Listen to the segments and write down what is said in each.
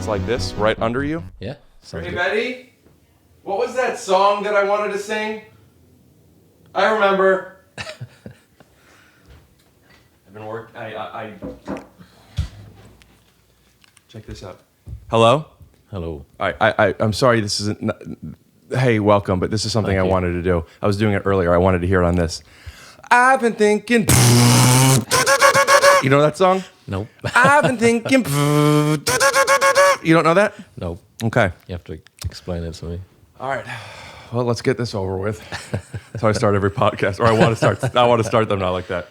Like this, right under you? Yeah. Hey, Betty, what was that song that I wanted to sing? I remember. I've been working. I check this out. Hello? Hello. I'm sorry. This isn't. Hey, welcome. But this is something I wanted to do. I was doing it earlier. I wanted to hear it on this. I've been thinking. You know that song? Nope. I've been thinking. You don't know that? Nope. Okay. You have to explain it to me. All right. Well, let's get this over with. That's how I start every podcast. Or I want to start them not like that.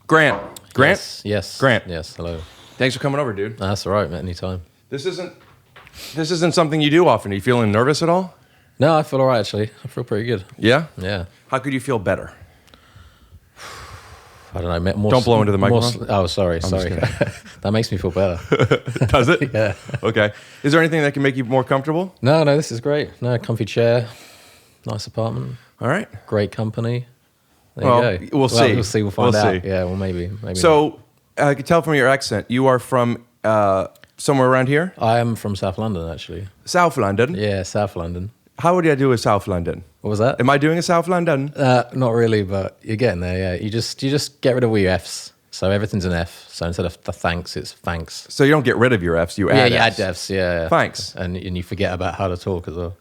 Grant. Yes. Grant. Yes. Hello. Thanks for coming over, dude. That's all right, man. Anytime. This isn't something you do often. Are you feeling nervous at all? No, I feel all right, actually. I feel pretty good. Yeah? Yeah. How could you feel better? I don't know. More, don't blow into the microphone. Sorry. That makes me feel better. Does it? Yeah. Okay. Is there anything that can make you more comfortable? No, this is great. No, comfy chair, nice apartment. All right. Great company. There you go. We'll see. We'll see. We'll find out. See. Yeah, well, maybe. So, I could tell from your accent, you are from somewhere around here? I am from South London, actually. South London? Yeah, South London. How would I do a South London? What was that? Am I doing a South London? Not really, but you're getting there. Yeah, you just get rid of all your Fs, so everything's an F. So instead of the thanks, it's thanks. So you don't get rid of your Fs, you add Fs. You add Fs. Yeah. Thanks. And you forget about how to talk as well.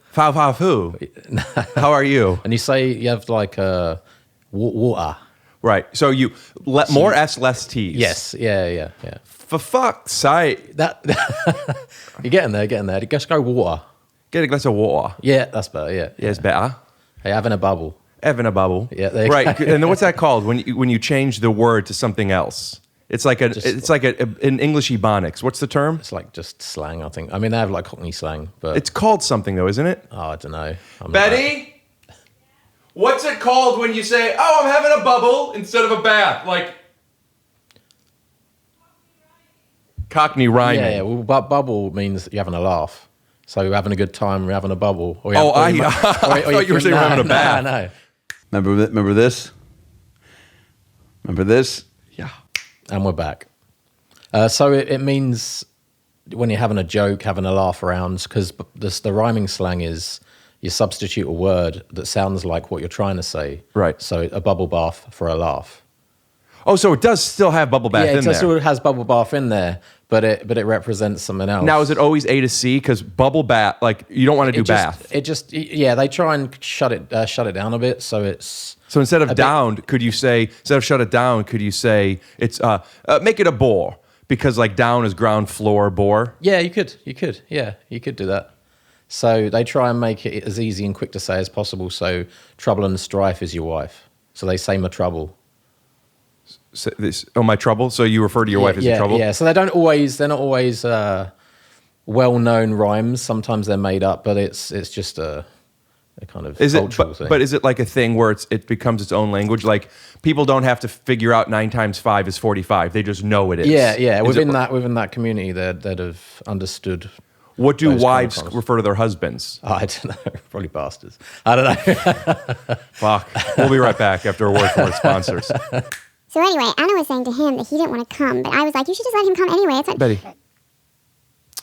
Who? How are you? And you say you have like water. Right. So you more S, less T's. Yes. Yeah. For fuck's sake. You're getting there. Just go water. Get a glass of water. Yeah, that's better. Yeah. It's better. Hey, having a bubble. Having a bubble. Yeah. Right. And then what's that called when you change the word to something else? It's like an English Ebonics. What's the term? It's like just slang, I think. I mean, they have like Cockney slang, but it's called something though, isn't it? Oh, I don't know. Betty, what's it called when you say, "Oh, I'm having a bubble" instead of a bath? Like Cockney rhyming. Yeah. Well, bubble means you're having a laugh. So you're having a good time, you're having a bubble. I thought you were saying you're having a bath. No. Remember this? Remember this? Yeah. And we're back. So it means when you're having a joke, having a laugh around, because the rhyming slang is you substitute a word that sounds like what you're trying to say. Right. So a bubble bath for a laugh. Oh, so it does still have bubble bath in there. Yeah, it has bubble bath in there, but it represents something else. Now, is it always A to C? Because bubble bath, like you don't want to do bath. They try and shut it down a bit, so it's. So instead of down, could you say shut it down? Could you say it's make it a bore? Because like down is ground floor bore. Yeah, you could. Yeah, you could do that. So they try and make it as easy and quick to say as possible. So trouble and strife is your wife. So they say my trouble. My trouble. So you refer to your wife as your trouble. Yeah. So they're not always well-known rhymes. Sometimes they're made up, but it's just a kind of cultural thing. But is it like a thing where it becomes its own language? Like people don't have to figure out 9 times 5 is 45. They just know it is. Yeah. Within that community, they'd have understood. What do wives refer to their husbands? Oh, I don't know. Probably bastards. I don't know. Fuck. We'll be right back after a word from our sponsors. So anyway, Anna was saying to him that he didn't want to come, but I was like, you should just let him come anyway. It's like Betty.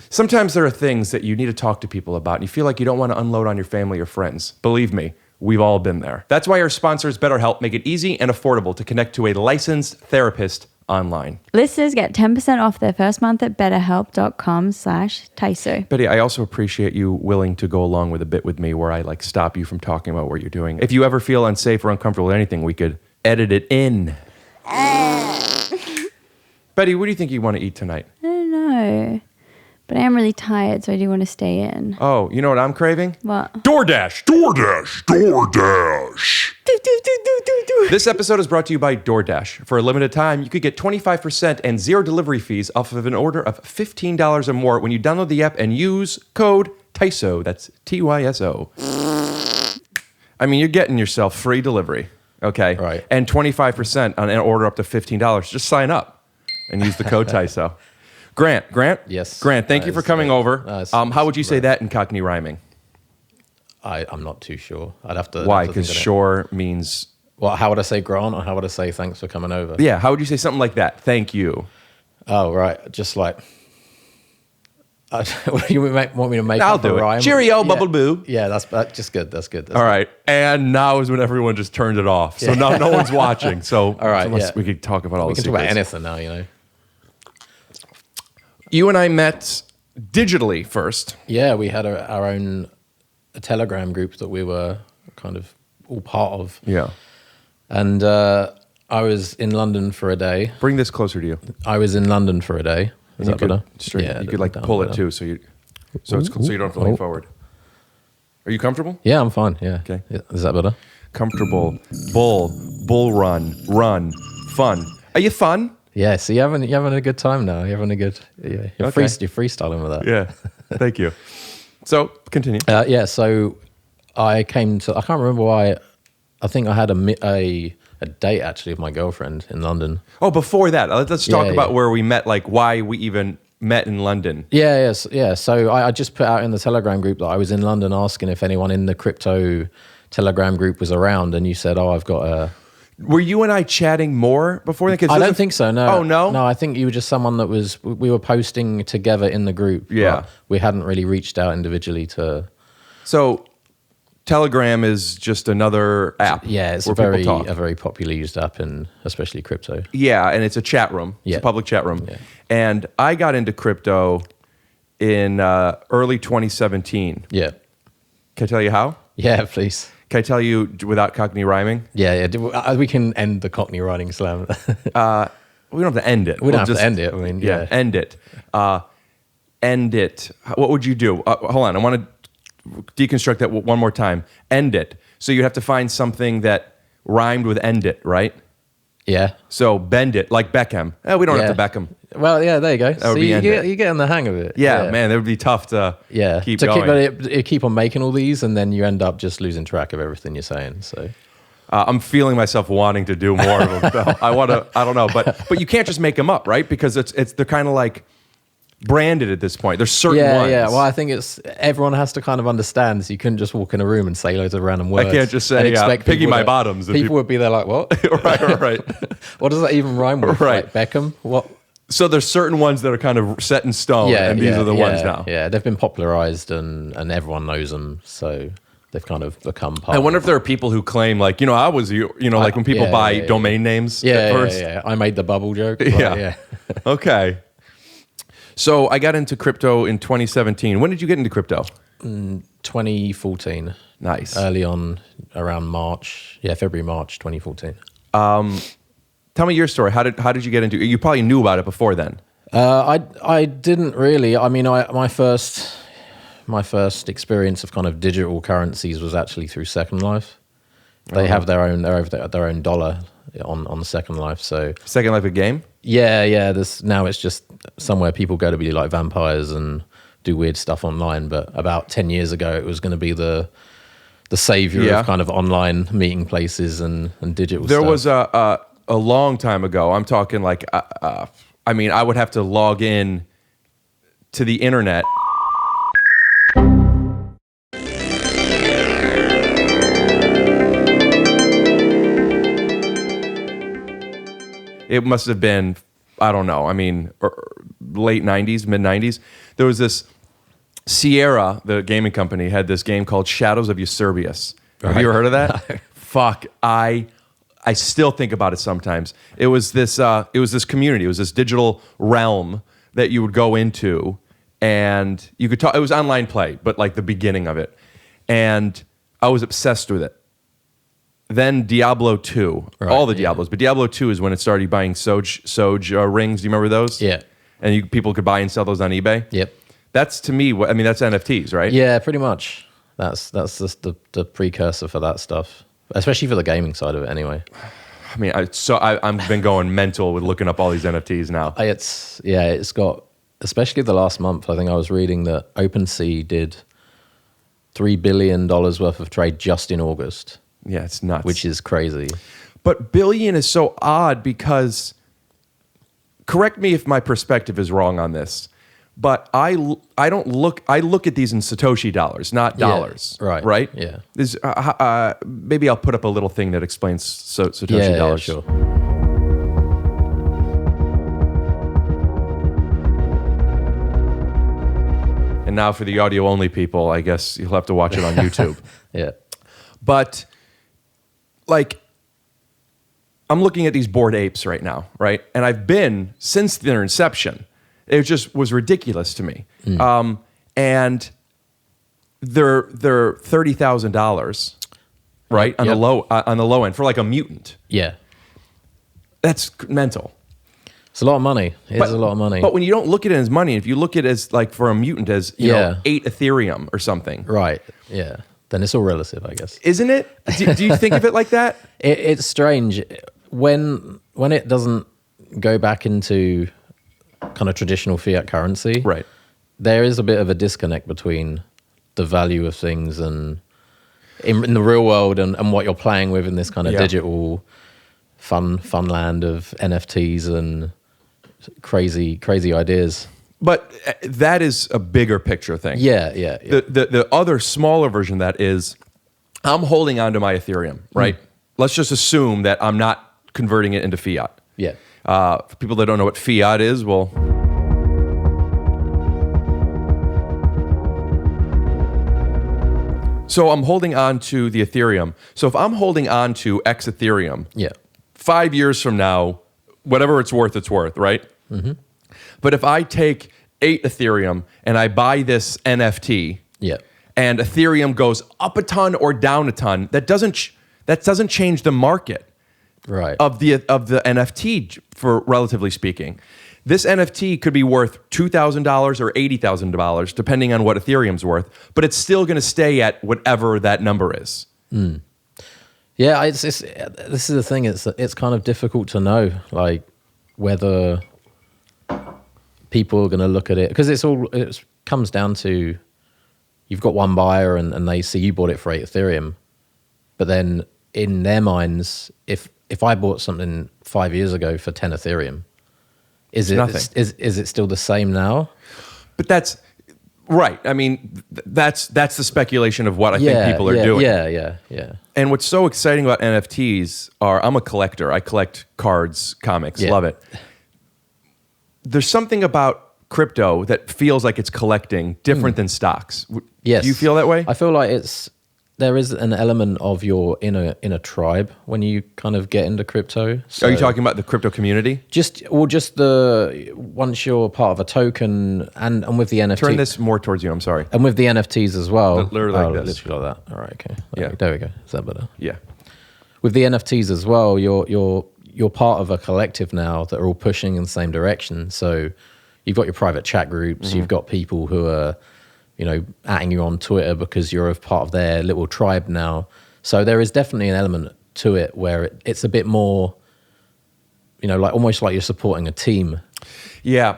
Sometimes there are things that you need to talk to people about, and you feel like you don't want to unload on your family or friends. Believe me, we've all been there. That's why our sponsors, BetterHelp, make it easy and affordable to connect to a licensed therapist online. Listeners get 10% off their first month at betterhelp.com/TYSO. Betty, I also appreciate you willing to go along with a bit with me where I like stop you from talking about what you're doing. If you ever feel unsafe or uncomfortable with anything, we could edit it in. Betty, what do you think you want to eat tonight? I don't know. But I am really tired, so I do want to stay in. Oh, you know what I'm craving? What? DoorDash! DoorDash! DoorDash! This episode is brought to you by DoorDash. For a limited time, you could get 25% and 0 delivery fees off of an order of $15 or more when you download the app and use code TYSO. That's TYSO. I mean, you're getting yourself free delivery, okay? Right. And 25% on an order up to $15. Just sign up and use the code TYSO. Grant. Yes. Grant, thank you for coming over. How would you say right. that in Cockney rhyming? I'm not too sure. I'd have to. Why? have to think Because on it. shore means... Well, how would I say Grant, or how would I say thanks for coming over? Yeah, how would you say something like that? Thank you. Oh, right. Just like. You want me to make I'll up a do it. rhyme? Cheerio, Yeah. bubble boo. Yeah, that's just good. That's good. All right. And now is when everyone just turned it off. So now no one's watching. So All right, unless yeah. we could talk about all We the can talk about secrets. anything now, you know. You and I met digitally first. Yeah, we had our own Telegram group that we were kind of all part of. Yeah. And I was in London for a day. Bring this closer to you. I was in London for a day. Is You that could better? straight- Yeah, you could like down pull it better. too so you so you don't have to lean forward. Are you comfortable? Yeah, I'm fine. Yeah. Okay. Yeah, is that better? Comfortable. Bull run, fun. Are you fun? Yeah. So you're having a good time now. You're having a good. Yeah. You're, Okay. you're freestyling with that. Yeah. Thank you. So continue. Yeah. So I came to. I can't remember why. I think I had a date actually with my girlfriend in London. Oh, before that, let's talk Yeah, about yeah. where we met, like why we even met in London. Yeah. Yes. Yeah. So I just put out in the Telegram group that I was in London, asking if anyone in the crypto Telegram group was around, and you said, "Oh, I've got a." Were you and I chatting more before that? 'Cause I there's don't think so. No. Oh, no? No, I think you were just someone that we were posting together in the group. Yeah. But we hadn't really reached out individually to. So Telegram is just another app. Yeah, it's where a very people talk. popular used app in especially crypto. Yeah, and it's a chat room. It's Yeah. a public chat room. Yeah. And I got into crypto in early 2017. Yeah. Can I tell you how? Yeah, please. Can I tell you without Cockney rhyming? Yeah. We can end the Cockney writing slam. We don't have to end it. We don't have to end it. I mean, yeah. End it. End it. What would you do? Hold on. I want to deconstruct that one more time. End it. So you have to find something that rhymed with end it, right? Yeah. So bend it, like Beckham. We don't Yeah. have to Beckham. Well, yeah, there you go. would So be you end get, it. you get in the hang of it. Yeah, man, that would be tough to keep to going. keep on making all these, and then you end up just losing track of everything you're saying. So I'm feeling myself wanting to do more of them. Though. I don't know, but you can't just make them up, right? Because they're kind of like branded at this point. There's certain ones. Yeah. Well, I think everyone has to kind of understand. So you couldn't just walk in a room and say loads of random words. can't just say, and expect piggy people my to- bottoms and People people- would be there like, what? right. What does that even rhyme with? Right. Like Beckham? What? So there's certain ones that are kind of set in stone, and these are the ones now. Yeah, they've been popularized and everyone knows them. So they've kind of become part I wonder of if there are people who claim, like, I was you. Like when people buy domain names at first. Yeah. I made the bubble joke. Like, Yeah. Okay. So I got into crypto in 2017. When did you get into crypto? 2014. Nice. Early on, around March. Yeah, February, March 2014. Tell me your story. How did you get into it? You probably knew about it before then. I didn't really. I mean, my first experience of kind of digital currencies was actually through Second Life. They have their own dollar on Second Life. So Second Life a game? yeah. Now it's just somewhere people go to be like vampires and do weird stuff online. But about 10 years ago, it was going to be the savior of kind of online meeting places and digital. There stuff. was a long time ago. I'm talking like I mean, I would have to log in to the internet. It must have been, I don't know, I mean, late 90s, mid 90s. There was this, Sierra, the gaming company, had this game called Shadows of Eusebius. Have you ever heard of that? Fuck, I I still think about it sometimes. It was this community. It was this digital realm that you would go into, and you could talk. It was online play, but like the beginning of it, and I was obsessed with it. Then Diablo 2, all the Diablos, but Diablo 2 is when it started buying Soj rings. Do you remember those? Yeah. And people could buy and sell those on eBay. Yep. That's to me. That's NFTs, right? Yeah, pretty much. That's just the precursor for that stuff, especially for the gaming side of it. Anyway. I mean, I've been going mental with looking up all these NFTs now. It's got, especially the last month. I think I was reading that OpenSea did $3 billion worth of trade just in August. Yeah, it's nuts. Which is crazy. But billion is so odd because, correct me if my perspective is wrong on this, but I look at these in Satoshi dollars, not dollars. Yeah, right. Right? Yeah. Maybe I'll put up a little thing that explains Satoshi dollars. Yeah, sure. And now for the audio only people, I guess you'll have to watch it on YouTube. Yeah. But like, I'm looking at these Bored Apes right now, right? And I've been since their inception. It just was ridiculous to me. And they're $30,000, right? On the low end for like a mutant. Yeah. That's mental. It's a lot of money. It's a lot of money. But when you don't look at it as money, if you look at it as like for a mutant as you know 8 Ethereum or something. Right. Yeah. Then it's all relative, I guess. Isn't it? Do you think of it like that? It's strange when it doesn't go back into kind of traditional fiat currency. Right. There is a bit of a disconnect between the value of things and in the real world and what you're playing with in this kind of digital fun land of NFTs and crazy ideas. But that is a bigger picture thing. Yeah. The other smaller version of that is I'm holding on to my Ethereum, right? Let's just assume that I'm not converting it into fiat. Yeah. For people that don't know what fiat is, well, so I'm holding on to the Ethereum. So if I'm holding on to X Ethereum, 5 years from now, whatever it's worth, right? Mm-hmm. But if I take 8 Ethereum and I buy this NFT, and Ethereum goes up a ton or down a ton, that doesn't change the market, right, of the NFT for relatively speaking. This NFT could be worth $2,000 or $80,000 depending on what Ethereum's worth, but it's still going to stay at whatever that number is. Yeah, this is the thing. It's kind of difficult to know, like whether people are going to look at it because it comes down to you've got one buyer and they see you bought it for 8 Ethereum, but then in their minds, if I bought something 5 years ago for 10 Ethereum, is it still the same now? But that's right. I mean, that's the speculation of what I think people are doing. Yeah. And what's so exciting about NFTs I'm a collector. I collect cards, comics, love it. There's something about crypto that feels like it's collecting different than stocks. Yes. Do you feel that way? I feel like there is an element of you're in a tribe when you kind of get into crypto. So are you talking about the crypto community? Just once you're part of a token and with the NFT. Turn this more towards you. I'm sorry. And with the NFTs as well. Literally like this. Literally like that. All right. Okay. Yeah. There we go. Is that better? Yeah. With the NFTs as well, you're part of a collective now that are all pushing in the same direction. So you've got your private chat groups. You've got people who are, atting you on Twitter because you're a part of their little tribe now. So there is definitely an element to it where it's a bit more, like almost like you're supporting a team. Yeah.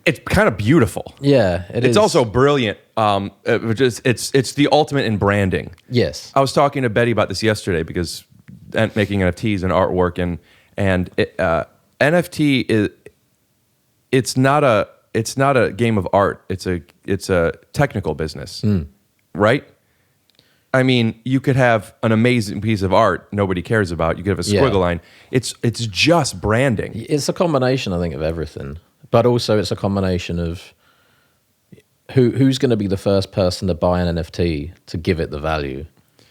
It's kind of beautiful. Yeah, it's also brilliant. It's the ultimate in branding. Yes. I was talking to Betty about this yesterday because making NFTs and artwork and NFT is it's not a game of art. It's a technical business, right? I mean, you could have an amazing piece of art nobody cares about. You could have a squiggle line. It's just branding. It's a combination, I think, of everything. But also it's a combination of who's going to be the first person to buy an NFT to give it the value.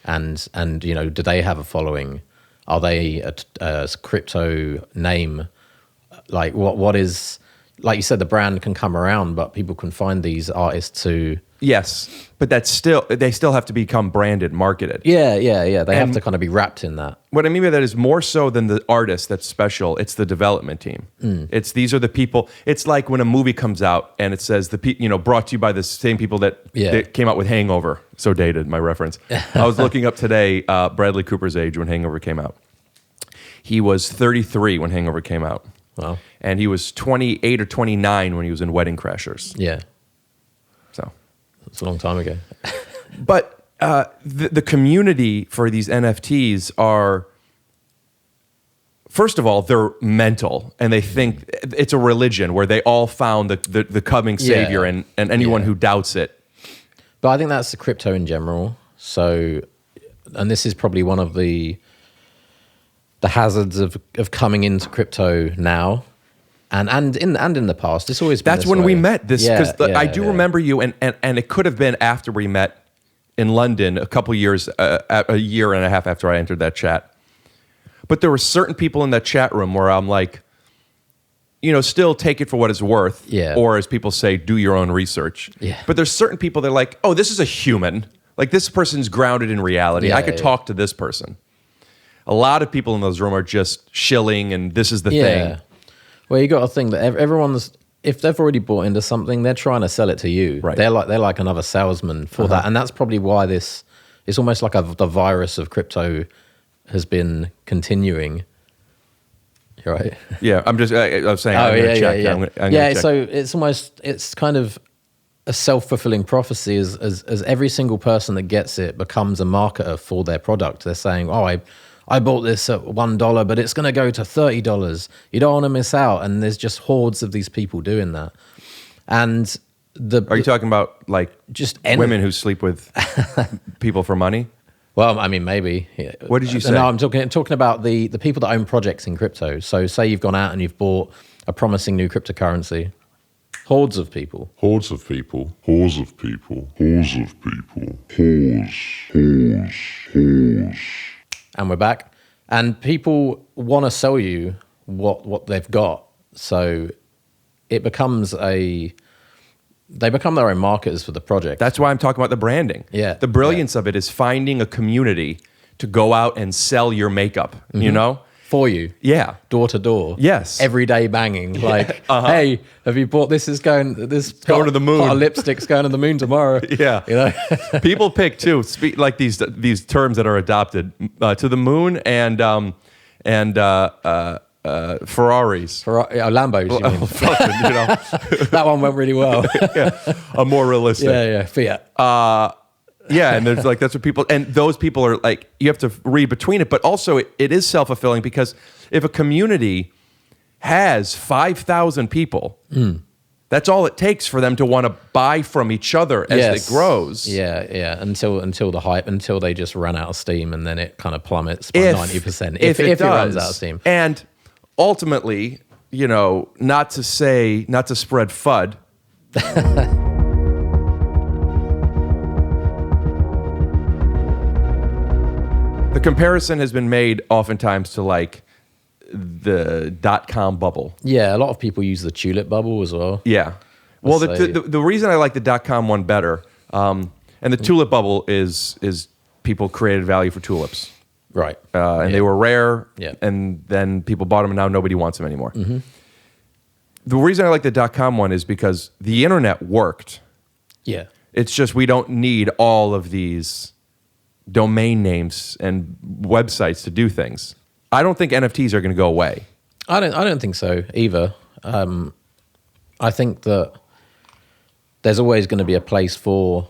And do they have a following Are they a crypto name? Like what is, like you said, the brand can come around, but people can find these artists who... Yes, but they still have to become branded, marketed. Yeah. They have to kind of be wrapped in that. What I mean by that is more so than the artist that's special. It's the development team. These are the people. It's like when a movie comes out and it says brought to you by the same people that came out with Hangover. So dated, my reference. I was looking up today Bradley Cooper's age when Hangover came out. He was 33 when Hangover came out. Wow. And he was 28 or 29 when he was in Wedding Crashers. Yeah. So it's a long time ago. But the community for these NFTs are, first of all, they're mental, and they think it's a religion where they all found the coming savior, and anyone who doubts it. But I think that's the crypto in general. So, and this is probably one of the hazards of coming into crypto now. And in the past, it's always been That's this when way. we met. I do yeah. remember you, and it could have been after we met in London a couple years, a year and a half after I entered that chat. But there were certain people in that chat room where I'm like, still take it for what it's worth. Yeah. Or as people say, do your own research. Yeah. But there's certain people that are like, oh, this is a human. Like this person's grounded in reality. I could talk to this person. A lot of people in those rooms are just shilling, and this is the thing. Well, you got to think that everyone's, if they've already bought into something, they're trying to sell it to you. Right. They're like another salesman for that, and that's probably why it's almost like the virus of crypto has been continuing. You're right. Yeah, I'm saying. I'm going to check. Yeah. I'm gonna check. So it's kind of a self-fulfilling prophecy as every single person that gets it becomes a marketer for their product. They're saying, oh, I bought this at $1, but it's going to go to $30. You don't want to miss out. And there's just hordes of these people doing that. And are you talking about like just women who sleep with people for money? Well, I mean, maybe. Yeah. What did you say? No, I'm talking about the people that own projects in crypto. So say you've gone out and you've bought a promising new cryptocurrency. Hordes of people. Hordes of people. Hordes of people. Hordes of people. Hordes. And we're back. And people want to sell you what they've got. So it becomes they become their own marketers for the project. That's why I'm talking about the branding. Yeah. The brilliance of it is finding a community to go out and sell your makeup, For you. Yeah. Door to door. Yes. Every day banging. Like, hey, have you bought this? Is going to the moon. Pot of lipstick's going to the moon tomorrow. Yeah. People pick too. Speak like these terms that are adopted to the moon and Ferraris. Lambos, you mean. Fucking, That one went really well. A more realistic. Yeah. Fiat. Yeah, and there's like that's what people, and those people are like, you have to read between it, but also it is self-fulfilling because if a community has 5,000 people, that's all it takes for them to want to buy from each other as it grows. Yeah. Until the hype, until they just run out of steam, and then it kind of plummets by 90%. If it runs out of steam. And ultimately, not to spread FUD. The comparison has been made oftentimes to like the .com bubble. Yeah, a lot of people use the tulip bubble as well. Yeah. Well, the reason I like the .com one better, and the tulip bubble is people created value for tulips. Right. And they were rare, Yeah. and then people bought them, and now nobody wants them anymore. Mm-hmm. The reason I like the .com one is because the internet worked. Yeah. It's just we don't need all of these domain names and websites to do things. I don't think NFTs are going to go away. I don't think so either. I think that there's always going to be a place for,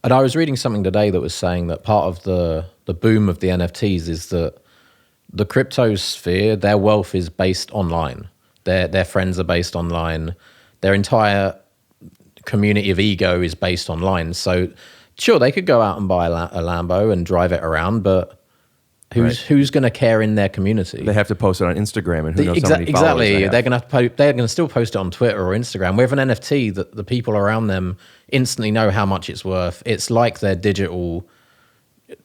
and I was reading something today that was saying that part of the boom of the NFTs is that the crypto sphere, their wealth is based online. Their friends are based online. Their entire community of ego is based online. So sure, they could go out and buy a Lambo and drive it around, but who's going to care in their community? They have to post it on Instagram, and who knows how many followers they have. They're going to still post it on Twitter or Instagram. With an NFT, that the people around them instantly know how much it's worth. It's like their digital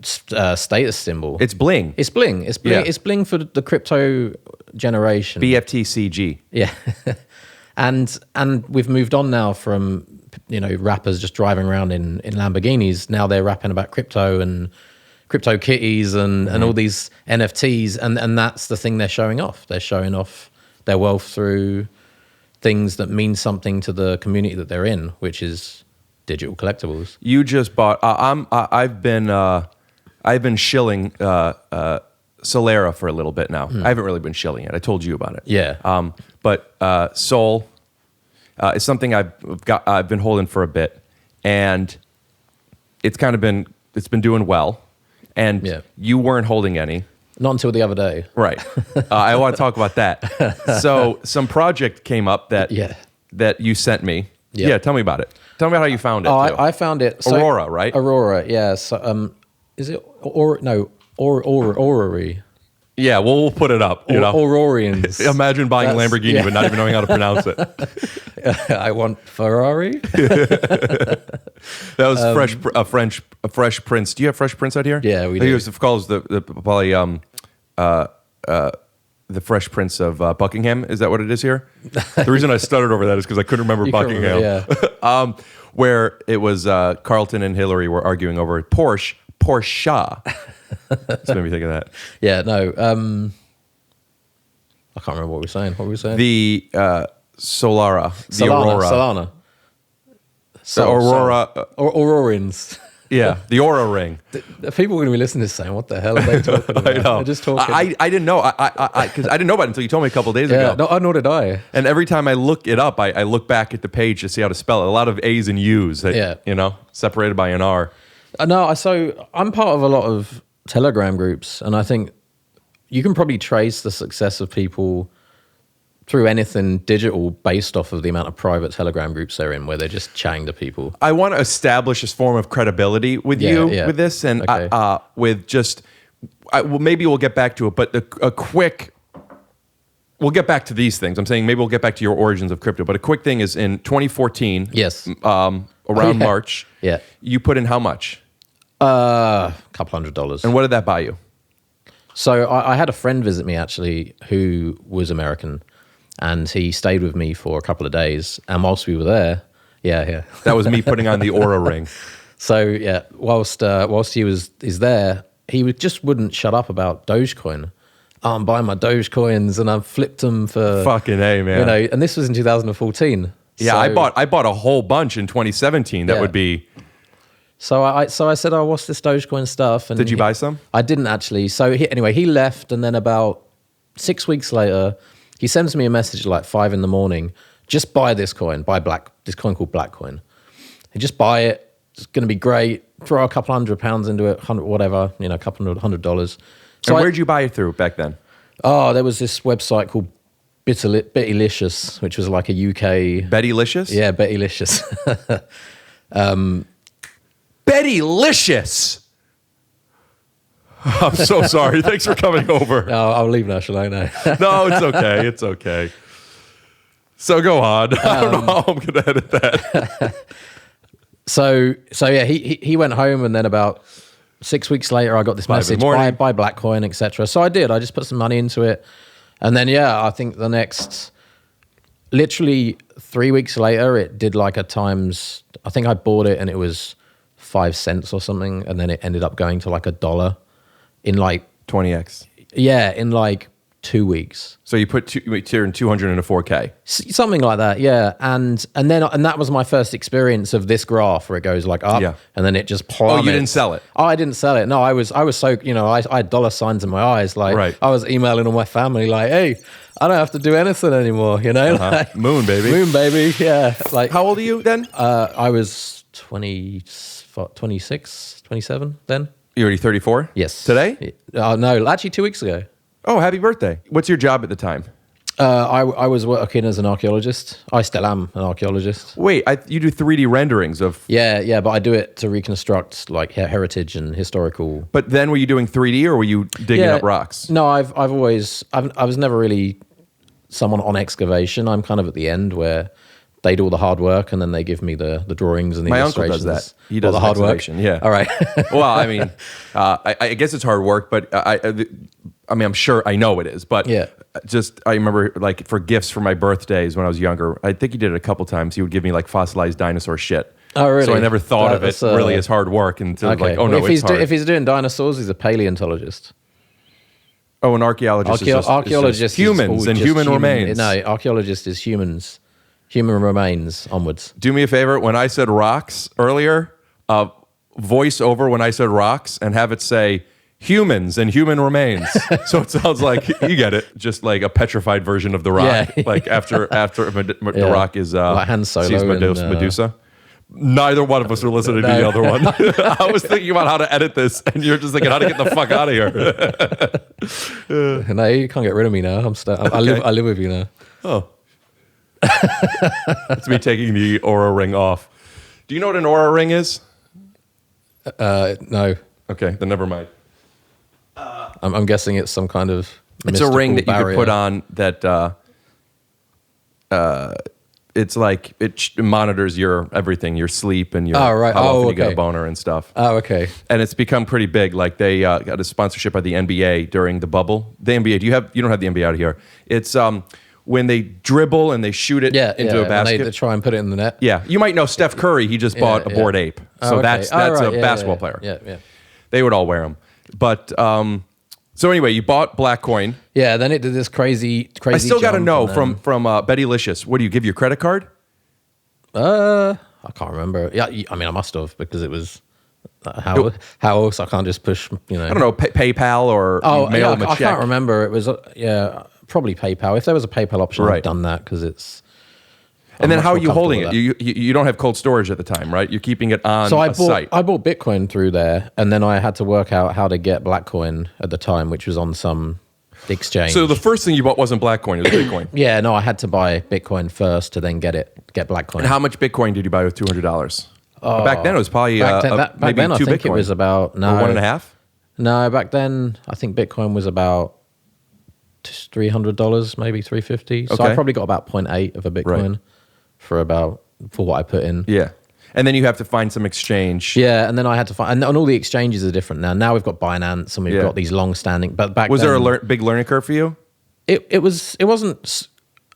status symbol. It's bling. It's bling. It's bling. Yeah. It's bling for the crypto generation. BFTCG. Yeah. and we've moved on now from, rappers just driving around in Lamborghinis. Now they're rapping about crypto and crypto kitties and all these NFTs. And that's the thing they're showing off. They're showing off their wealth through things that mean something to the community that they're in, which is digital collectibles. You just bought. I've been shilling Solera for a little bit now. I haven't really been shilling it. I told you about it. Yeah. But Sol is something I've been holding for a bit, and it's been doing well. And you weren't holding any. Not until the other day. Right. I want to talk about that. So some project came up that you sent me. Yep. Yeah, tell me about it. Tell me about how you found it. I found it. Aurora, right? Aurora, yeah. So, is it Orrery? Yeah, we'll put it up. Aurorians. Imagine buying a Lamborghini but not even knowing how to pronounce it. I want Ferrari. That was a Fresh Prince. Do you have Fresh Prince out here? Yeah, we do. He was called probably the Fresh Prince of Buckingham. Is that what it is here? The reason I stuttered over that is because I couldn't remember Buckingham. Yeah. Where it was Carlton and Hillary were arguing over Porsche. That's made me think of that. Yeah, no. I can't remember what we were saying. What were we saying? The Solara. The Aurora. Solana. Aurora. Aurorians. Yeah, the Aura ring. The people are going to be listening to this saying, what the hell are they talking about? I know. They're just talking. I didn't know. Because I didn't know about it until you told me a couple of days ago. No, nor did I. And every time I look it up, I look back at the page to see how to spell it. A lot of A's and U's that, separated by an R. No, so I'm part of a lot of Telegram groups, and I think you can probably trace the success of people through anything digital based off of the amount of private Telegram groups they're in, where they're just chatting to people. I want to establish this form of credibility with you with this, and Okay. with just, maybe we'll get back to it, but we'll get back to these things. I'm saying maybe we'll get back to your origins of crypto, but a quick thing is in 2014, Yes. around March, you put in how much? A couple $100. And what did that buy you? So I had a friend visit me actually who was American, and he stayed with me for a couple of days. And whilst we were there, That was me putting on the Aura ring. So whilst he's there, he just wouldn't shut up about Dogecoin. I'm buying my Dogecoins, and I've flipped them for fucking A, man. And this was in 2014. Yeah, so, I bought a whole bunch in 2017. That would be. So I said, oh, what's this Dogecoin stuff? And Did you buy some? I didn't actually. So he left, and then about 6 weeks later, he sends me a message at like 5 a.m. Just buy this coin, this coin called Blackcoin. You just buy it. It's going to be great. Throw a couple £100 into it, whatever, a couple $100. So where'd you buy it through back then? Oh, there was this website called Bettylicious, which was like a UK... Bettylicious? Yeah, Bettylicious. Bettylicious! I'm so sorry. Thanks for coming over. No, I'll leave now, shall I? No. No, it's okay. It's okay. So go on. I don't know how I'm going to edit that. So yeah, he went home, and then about 6 weeks later, I got this message, buy Blackcoin, etc. So I did. I just put some money into it. And then, I think the next, literally 3 weeks later, it did like a times, I think I bought it and it was 5 cents or something. And then it ended up going to like $1 in like 20x. Yeah, in like 2 weeks. So you put 200 into 4K. Something like that, yeah. And that was my first experience of this graph where it goes like up and then it just plummets. Oh, you didn't sell it? Oh, I didn't sell it. No, I was so, I had dollar signs in my eyes. Like I was emailing all my family like, hey, I don't have to do anything anymore, Like, Moon, baby. Moon, baby, yeah. Like, how old are you then? I was 26, 27 then. You're already 34? Yes. Today? No, actually 2 weeks ago. Oh, happy birthday. What's your job at the time? I was working as an archaeologist. I still am an archaeologist. Wait, you do 3D renderings of... Yeah, but I do it to reconstruct like heritage and historical... But then were you doing 3D or were you digging up rocks? No, I was never really someone on excavation. I'm kind of at the end where they do all the hard work, and then they give me the drawings and the My uncle illustrations. does that. He does the hard work. excavation, yeah. All right. Well, I mean, I guess it's hard work, but I mean, I'm sure I know it is. But Yeah. I remember like for gifts for my birthdays when I was younger, I think he did it a couple times. He would give me like fossilized dinosaur shit. Oh, really? So I never thought of it That's, really as hard work until like, oh Well, no, if it's he's hard. if he's doing dinosaurs, he's a paleontologist. Oh, an archaeologist Archaeologist is humans is and just human remains. No, archaeologist is humans, human remains onwards. Do me a favor. When I said rocks earlier, voice over when I said rocks and have it say humans and human remains. So it sounds like you get it. Just like a petrified version of the rock. Yeah. Like after the rock is Like Han Solo sees and, Medusa. Neither one of us are listening to the other one. I was thinking about how to edit this, and you're just thinking how to get the fuck out of here. No, you can't get rid of me now. I live with you now. Oh. It's me taking the aura ring off. Do you know what an aura ring is? No, Okay, then never mind. I'm guessing it's some kind of. It's a ring that you barrier. could put on that it's like it monitors your everything, your sleep and your Oh, right. how often Oh, you get a okay. boner and stuff. Oh, okay. And it's become pretty big. Like they got a sponsorship by the NBA during the bubble. The NBA, you don't have the NBA out here. It's when they dribble and they shoot it into a and basket. they try and put it in the net. Yeah, you might know Steph Curry. He just bought a Bored Ape, so Oh, okay. that's Oh, a right. Yeah, basketball yeah, player. Yeah. They would all wear them. But so anyway, you bought Black Coin. Yeah, then it did this crazy. I still got to jump, know and then- from Betty Licious. What do you give your credit card? I can't remember. Yeah, I mean, I must have because it was how else? I can't just push. I don't know, PayPal or mail them a I check. can't remember. It was probably PayPal. If there was a PayPal option, Right. I've done that because it's. And then much how are more you holding comfortable it? with You don't have cold storage at the time, right? You're keeping it on So a site. I bought Bitcoin through there, and then I had to work out how to get Blackcoin at the time, which was on some exchange. So the first thing you bought wasn't Black Coin, it was Bitcoin. yeah, no, I had to buy Bitcoin first to then get Blackcoin. And how much Bitcoin did you buy with $200? Back then it was probably back maybe then, I 2 think Bitcoin. it was about or 1.5? No, back then I think Bitcoin was about $300, maybe $350. So Okay. I probably got about 0.8 of a Bitcoin for what I put in. Yeah. And then you have to find some exchange. Yeah, and then I had to find, and all the exchanges are different now. Now we've got Binance and we've Yeah. got these long-standing. But back Was then, there a big learning curve for you? It wasn't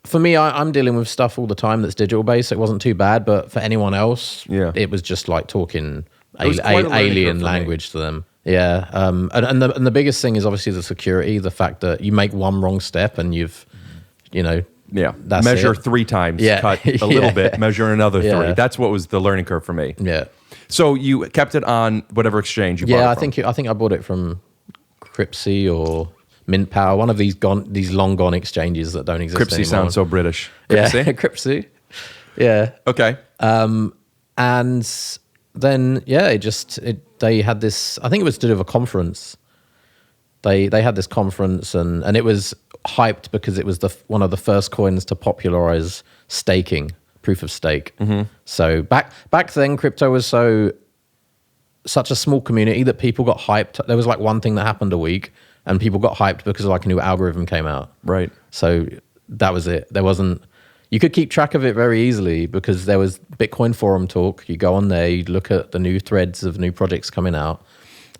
for me. I'm dealing with stuff all the time that's digital based. So it wasn't too bad, but for anyone else, it was just like talking was quite a learning curve alien for me. language to them. Yeah, and the biggest thing is obviously the security. The fact that you make one wrong step and you've, Yeah. That's measure it. 3 times, Yeah. cut a little bit, measure another 3. Yeah. That's what was the learning curve for me. Yeah. So you kept it on whatever exchange you bought Yeah, it from. I think I bought it from Cryptsy or Mint Power, one of these long gone exchanges that don't exist Cryptsy anymore. sounds so British. Yeah, Cryptsy? Cryptsy. Yeah. Okay. And then they had this, I think it was to do with a conference. They had this conference and it was hyped because it was one of the first coins to popularize staking, proof of stake. Mm-hmm. So back then crypto was such a small community that people got hyped. There was like one thing that happened a week and people got hyped because like a new algorithm came out. Right. So that was it. You could keep track of it very easily because there was Bitcoin forum talk. You go on there, you look at the new threads of new projects coming out.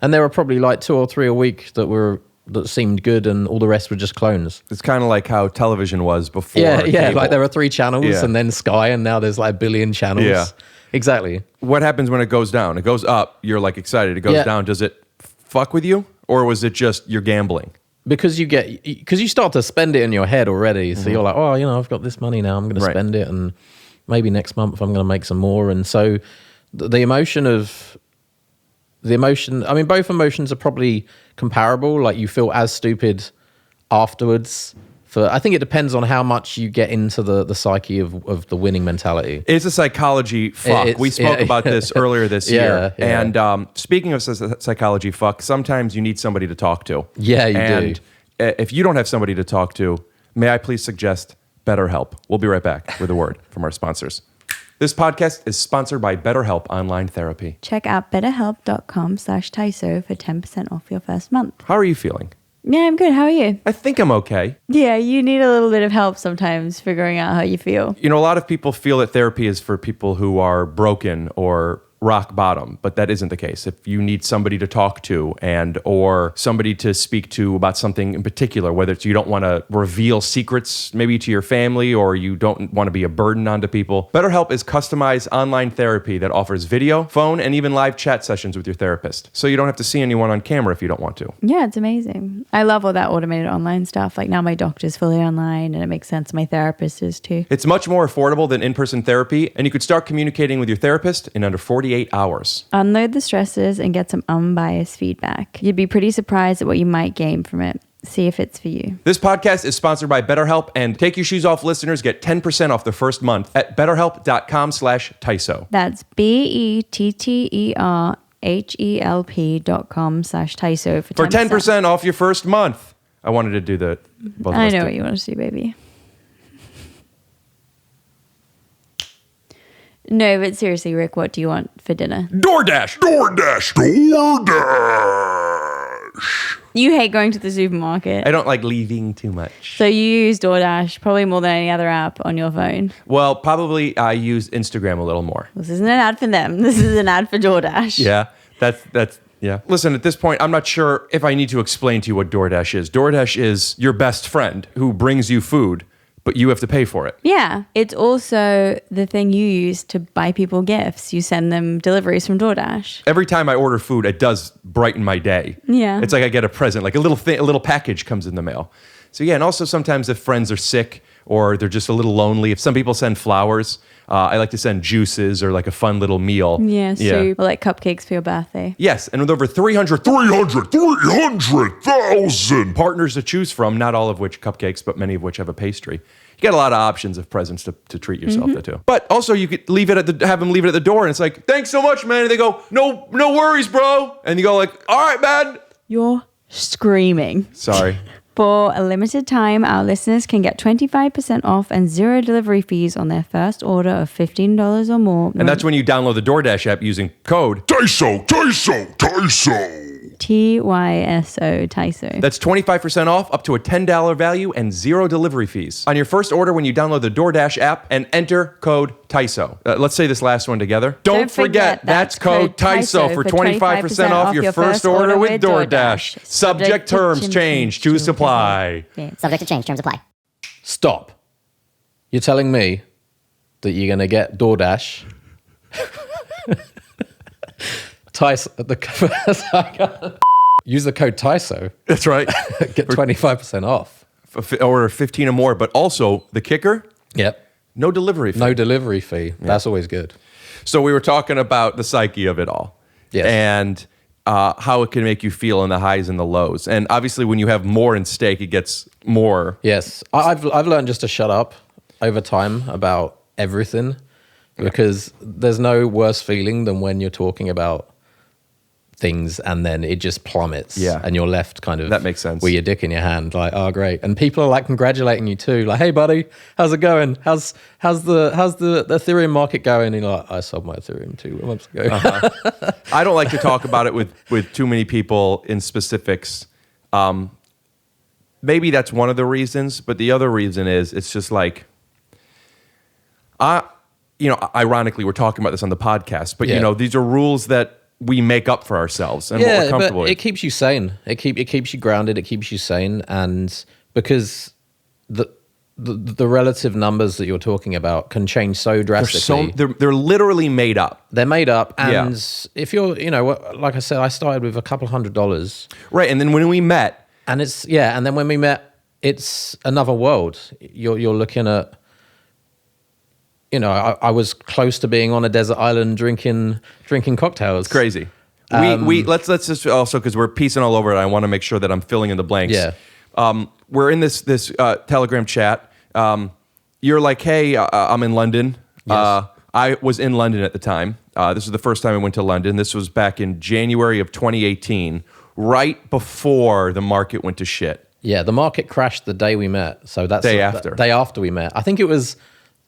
And there were probably like 2 or 3 a week that seemed good and all the rest were just clones. It's kind of like how television was before. Yeah, cable. like there were 3 channels and then Sky and now there's like 1 billion channels. Yeah. Exactly. What happens when it goes down? It goes up, you're like excited. It goes down. Does it fuck with you? Or was it just you're gambling? Because you start to spend it in your head already. So you're like, I've got this money now. I'm going to spend it. And maybe next month I'm going to make some more. And so the emotion, I mean, both emotions are probably comparable. Like you feel as stupid afterwards. I think it depends on how much you get into the psyche of the winning mentality. It's a psychology fuck. We spoke about this earlier this year. Yeah. And speaking of psychology fuck, sometimes you need somebody to talk to. Yeah, you do. And if you don't have somebody to talk to, may I please suggest BetterHelp? We'll be right back with a word from our sponsors. This podcast is sponsored by BetterHelp Online Therapy. Check out betterhelp.com/TYSO for 10% off your first month. How are you feeling? Yeah, I'm good. How are you? I think I'm okay. Yeah, you need a little bit of help sometimes figuring out how you feel. You know, a lot of people feel that therapy is for people who are broken or rock bottom, but that isn't the case. If you need somebody to talk to or somebody to speak to about something in particular, whether it's you don't want to reveal secrets maybe to your family or you don't want to be a burden onto people, BetterHelp is customized online therapy that offers video, phone, and even live chat sessions with your therapist. So you don't have to see anyone on camera if you don't want to. Yeah, it's amazing. I love all that automated online stuff. Like now my doctor's fully online and it makes sense. My therapist is too. It's much more affordable than in-person therapy, and you could start communicating with your therapist in under 48 hours. Unload the stresses and get some unbiased feedback. You'd be pretty surprised at what you might gain from it. See if it's for you. This podcast is sponsored by BetterHelp, and Take Your Shoes Off listeners get 10% off their first month at betterhelp.com/TYSO. That's BETTERHELP.com/TYSO for 10% off your first month. I wanted to do the both of I us know did. what you want to do, baby. No, but seriously, Rick, what do you want for dinner? DoorDash! You hate going to the supermarket. I don't like leaving too much. So you use DoorDash probably more than any other app on your phone. Well, probably I use Instagram a little more. This isn't an ad for them. This is an ad for DoorDash. Yeah, that's yeah. Listen, at this point, I'm not sure if I need to explain to you what DoorDash is. DoorDash is your best friend who brings you food, but you have to pay for it. Yeah. It's also the thing you use to buy people gifts. You send them deliveries from DoorDash. Every time I order food, it does brighten my day. Yeah. It's like I get a present, like a little package comes in the mail. So yeah, and also sometimes if friends are sick or they're just a little lonely, if some people send flowers, I like to send juices or like a fun little meal. Yeah, soup. Or like cupcakes for your birthday. Yes, and with over 300,000 partners to choose from, not all of which cupcakes, but many of which have a pastry. You got a lot of options of presents to treat yourself to. But also you could leave it have them leave it at the door, and it's like, thanks so much, man. And they go, no worries, bro. And you go like, all right, man. You're screaming. Sorry. For a limited time, our listeners can get 25% off and 0 delivery fees on their first order of $15 or more. And that's when you download the DoorDash app using code TYSO. TYSO. That's 25% off up to a $10 value and 0 delivery fees on your first order when you download the DoorDash app and enter code TYSO. Let's say this last one together. Don't forget, that's code TYSO for 25% off your first order with DoorDash. Subject terms change to supply. Subject to change, terms apply. Stop. You're telling me that you're going to get DoorDash. Use the code TYSO. That's right. Get 25% off. Order 15 or more, but also the kicker, Yep. no delivery fee. No delivery fee. That's always good. So we were talking about the psyche of it all. Yes. And how it can make you feel in the highs and the lows. And obviously when you have more in stake, it gets more. Yes. I've learned just to shut up over time about everything because there's no worse feeling than when you're talking about things and then it just plummets. Yeah. And you're left kind of That makes sense. with your dick in your hand, like, oh great. And people are like congratulating you too, like, hey buddy, how's it going? How's the Ethereum market going? And you're like, I sold my Ethereum 2 months ago. I don't like to talk about it with too many people in specifics. Maybe that's one of the reasons, but the other reason is it's just like, ironically, we're talking about this on the podcast, but these are rules that we make up for ourselves and what we're comfortable with. It keeps you sane. It keeps you grounded. It keeps you sane, and because the relative numbers that you're talking about can change so drastically. They're literally made up. They're made up, and if you're, like I said, I started with a couple $100, right? And then when we met, and then when we met, it's another world. You're looking at. I was close to being on a desert island drinking cocktails. Crazy. Let's just also, because we're piecing all over it, I want to make sure that I'm filling in the blanks. Yeah. We're in this Telegram chat. You're like, hey, I'm in London. Yes. I was in London at the time. This was the first time I went to London. This was back in January of 2018, right before the market went to shit. Yeah, the market crashed the day we met. So that's day after. Day after we met. I think it was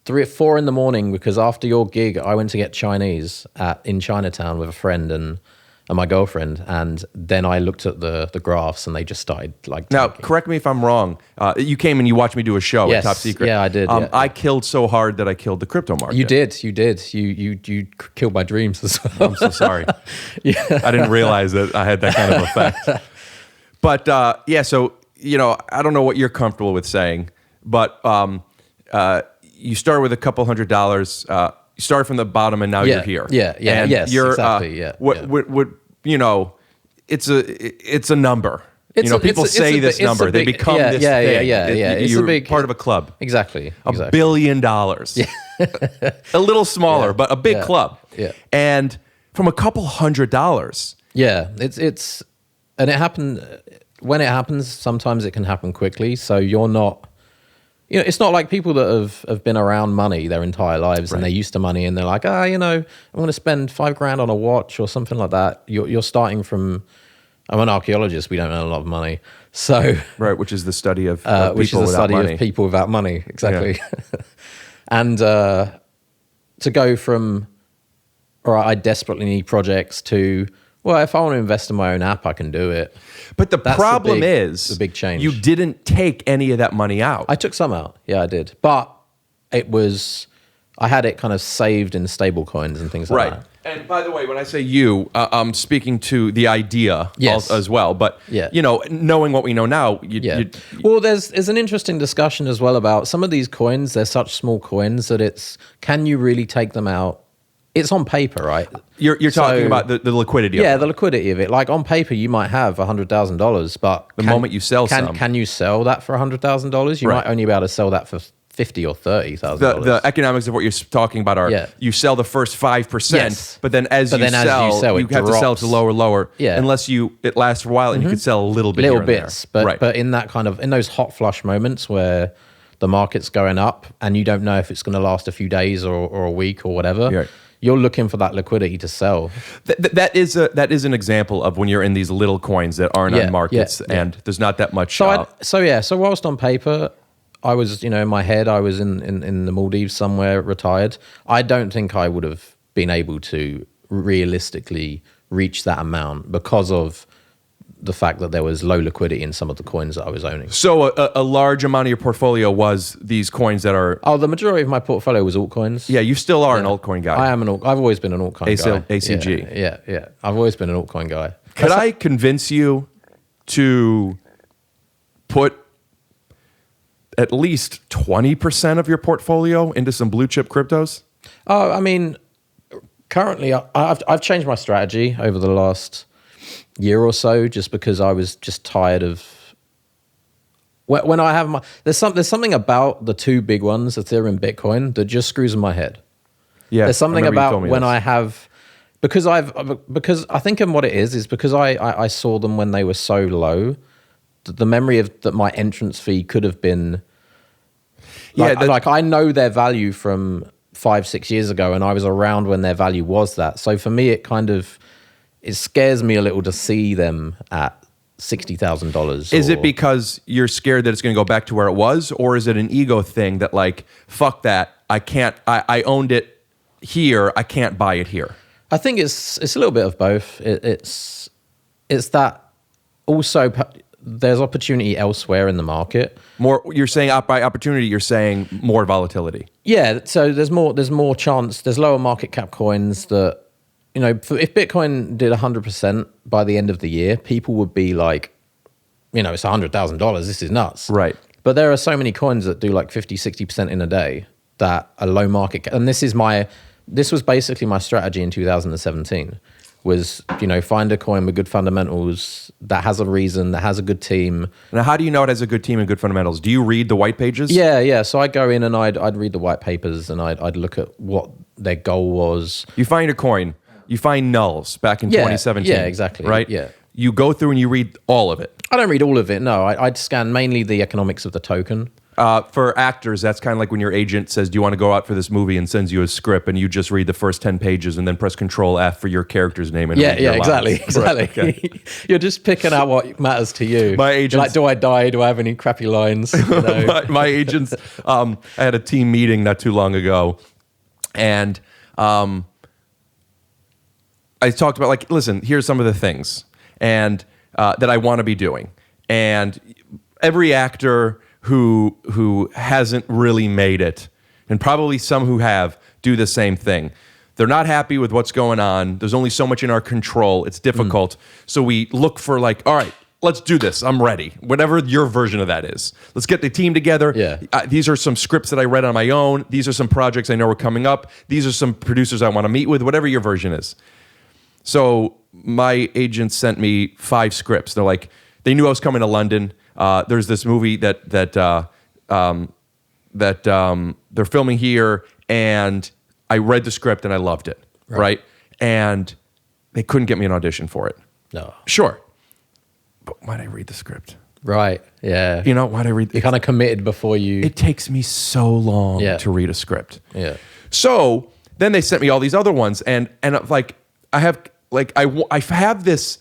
3 or 4 in the morning because after your gig, I went to get Chinese in Chinatown with a friend, and and my girlfriend, and then I looked at the graphs, and they just started like. Now, tanking. correct me if I'm wrong. You came and you watched me do a show Yes. at Top Secret. Yeah, I did, yeah. I killed so hard that I killed the crypto market. You did. You killed my dreams as well. I'm so sorry. Yeah. I didn't realize that I had that kind of effect. But so I don't know what you're comfortable with saying, but you start with a couple $100. You started from the bottom, and now you're here. Yeah. And Yes. you're, Exactly. it's a number. People say this number. They become this thing. Yeah. It's You're a big part of a club. Exactly. $1 billion. Yeah. A little smaller, but a big club. Yeah. And from a couple $100. Yeah. It's and it happened when it happens. Sometimes it can happen quickly. So you're not. It's not like people that have been around money their entire lives and they're used to money and they're like, I'm going to spend $5,000 on a watch or something like that. You're starting from. I'm an archaeologist. We don't earn a lot of money, so which is the study of which people is the without study money. of people without money, exactly. Yeah. And to go from, all right, I desperately need projects to, well, if I want to invest in my own app, I can do it. But the That's problem the big change. You didn't take any of that money out. I took some out. Yeah, I did. But I had it kind of saved in stable coins and things like that. And by the way, when I say you, I'm speaking to the idea as well. But, knowing what we know now. Well, there's an interesting discussion as well about some of these coins. They're such small coins that can you really take them out? It's on paper, right? You're talking about the liquidity of it. Yeah, the liquidity of it. Like on paper, you might have $100,000, but the moment you sell can you sell that for $100,000? You might only be able to sell that for $50,000 or $30,000. The economics of what you're talking about are you sell the first 5%, but then as you sell, you have to sell to lower, unless it lasts for a while and you could sell a little bit little here bits. And there. But in that in those hot flush moments where the market's going up and you don't know if it's going to last a few days or a week or whatever, you're looking for that liquidity to sell. That is an example of when you're in these little coins that aren't on markets and there's not that much. So whilst on paper, I was, in my head, I was in the Maldives somewhere, retired. I don't think I would have been able to realistically reach that amount because of the fact that there was low liquidity in some of the coins that I was owning. So a large amount of your portfolio was these coins that are... Oh, the majority of my portfolio was altcoins. Yeah, you still are an altcoin guy. I am I've always been an altcoin guy. ACG. Yeah. I've always been an altcoin guy. Could I convince you to put at least 20% of your portfolio into some blue chip cryptos? Oh, I mean, currently I've changed my strategy over the last year or so, just because I was just tired of when I have there's something about the two big ones, Ethereum and Bitcoin, that just screws in my head. Yeah, there's something about when I have because I think what it is because I saw them when they were so low. The memory of that my entrance fee could have been like I know their value from 5-6 years ago, and I was around when their value was that. So for me, it scares me a little to see them at $60,000. Is it because you're scared that it's going to go back to where it was, or is it an ego thing that like, fuck that, I can't, I owned it here, I can't buy it here? I think it's a little bit of both. It's that also there's opportunity elsewhere in the market. More, you're saying by opportunity, you're saying more volatility. Yeah, so there's more chance. There's lower market cap coins that, if Bitcoin did 100% by the end of the year, people would be like, it's $100,000. This is nuts. Right. But there are so many coins that do like 50, 60% in a day that are low market cap. And this was basically my strategy in 2017 was, find a coin with good fundamentals that has a reason, that has a good team. Now, how do you know it has a good team and good fundamentals? Do you read the white pages? Yeah. So I'd go in and I'd read the white papers and I'd look at what their goal was. You find a coin. You find nulls back in 2017. Yeah, exactly. Right? Yeah. You go through and you read all of it. I don't read all of it, no. I'd scan mainly the economics of the token. For actors, that's kind of like when your agent says, do you want to go out for this movie, and sends you a script, and you just read the first 10 pages and then press Control F for your character's name. And exactly. Right, okay. You're just picking out what matters to you. My agents, like, do I die? Do I have any crappy lines? my agents, I had a team meeting not too long ago, and I talked about like, listen, here's some of the things and that I want to be doing. And every actor who hasn't really made it, and probably some who have, do the same thing. They're not happy with what's going on. There's only so much in our control. It's difficult. So we look for like, all right, let's do this. I'm ready. Whatever your version of that is. Let's get the team together. Yeah. These are some scripts that I read on my own. These are some projects I know are coming up. These are some producers I want to meet with, whatever your version is. So my agent sent me 5 scripts. They're like, they knew I was coming to London. There's this movie that they're filming here, and I read the script and I loved it, right? And they couldn't get me an audition for it. No. Sure. But why'd I read the script? Right. Yeah. You know, why'd I read? You kind of committed before you. It takes me so long to read a script. Yeah. So then they sent me all these other ones, and like I have this.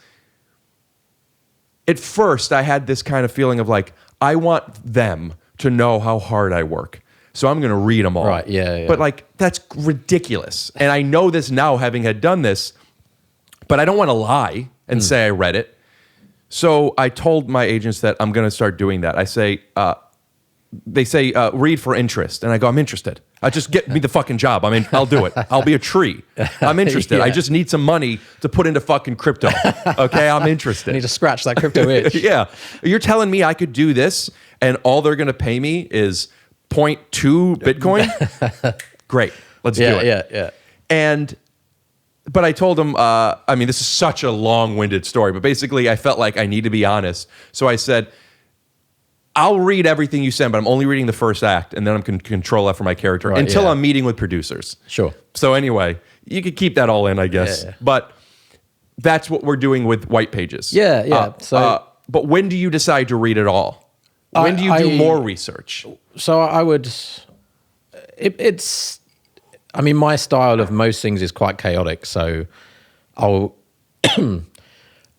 At first, I had this kind of feeling of like, I want them to know how hard I work. So I'm going to read them all. Right, yeah. But like, that's ridiculous. And I know this now, having had done this, but I don't want to lie and say I read it. So I told my agents that I'm going to start doing that. I say, they say, read for interest. And I go, I'm interested. Just get me the fucking job. I mean, I'll do it. I'll be a tree. I'm interested. Yeah. I just need some money to put into fucking crypto. Okay, I'm interested. I need to scratch that crypto itch. Yeah. You're telling me I could do this and all they're going to pay me is 0.2 Bitcoin? Great. Let's do it. Yeah. But I told him, I mean, this is such a long-winded story, but basically I felt like I need to be honest. So I said, I'll read everything you send, but I'm only reading the first act, and then I'm going to control that for my character until I'm meeting with producers. Sure. So anyway, you could keep that all in, I guess. Yeah. But that's what we're doing with White Pages. Yeah. But when do you decide to read it all? When do you do more research? So I would. It's. I mean, my style of most things is quite chaotic. So I'll.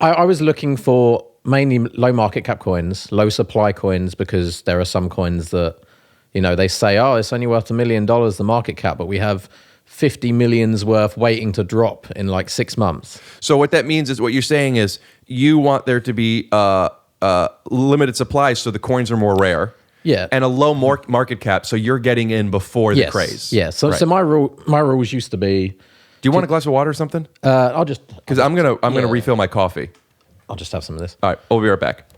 I was looking for mainly low market cap coins, low supply coins, because there are some coins that, you know, they say, oh, it's only worth $1 million, the market cap, but we have 50 millions worth waiting to drop in like 6 months. So what that means is, what you're saying is you want there to be limited supplies so the coins are more rare. Yeah. And a low market cap, so you're getting in before the craze. Yeah. So my rules used to be. Do you want a glass of water or something? I'll just, because I'm gonna refill my coffee. I'll just have some of this. All right, we'll be right back.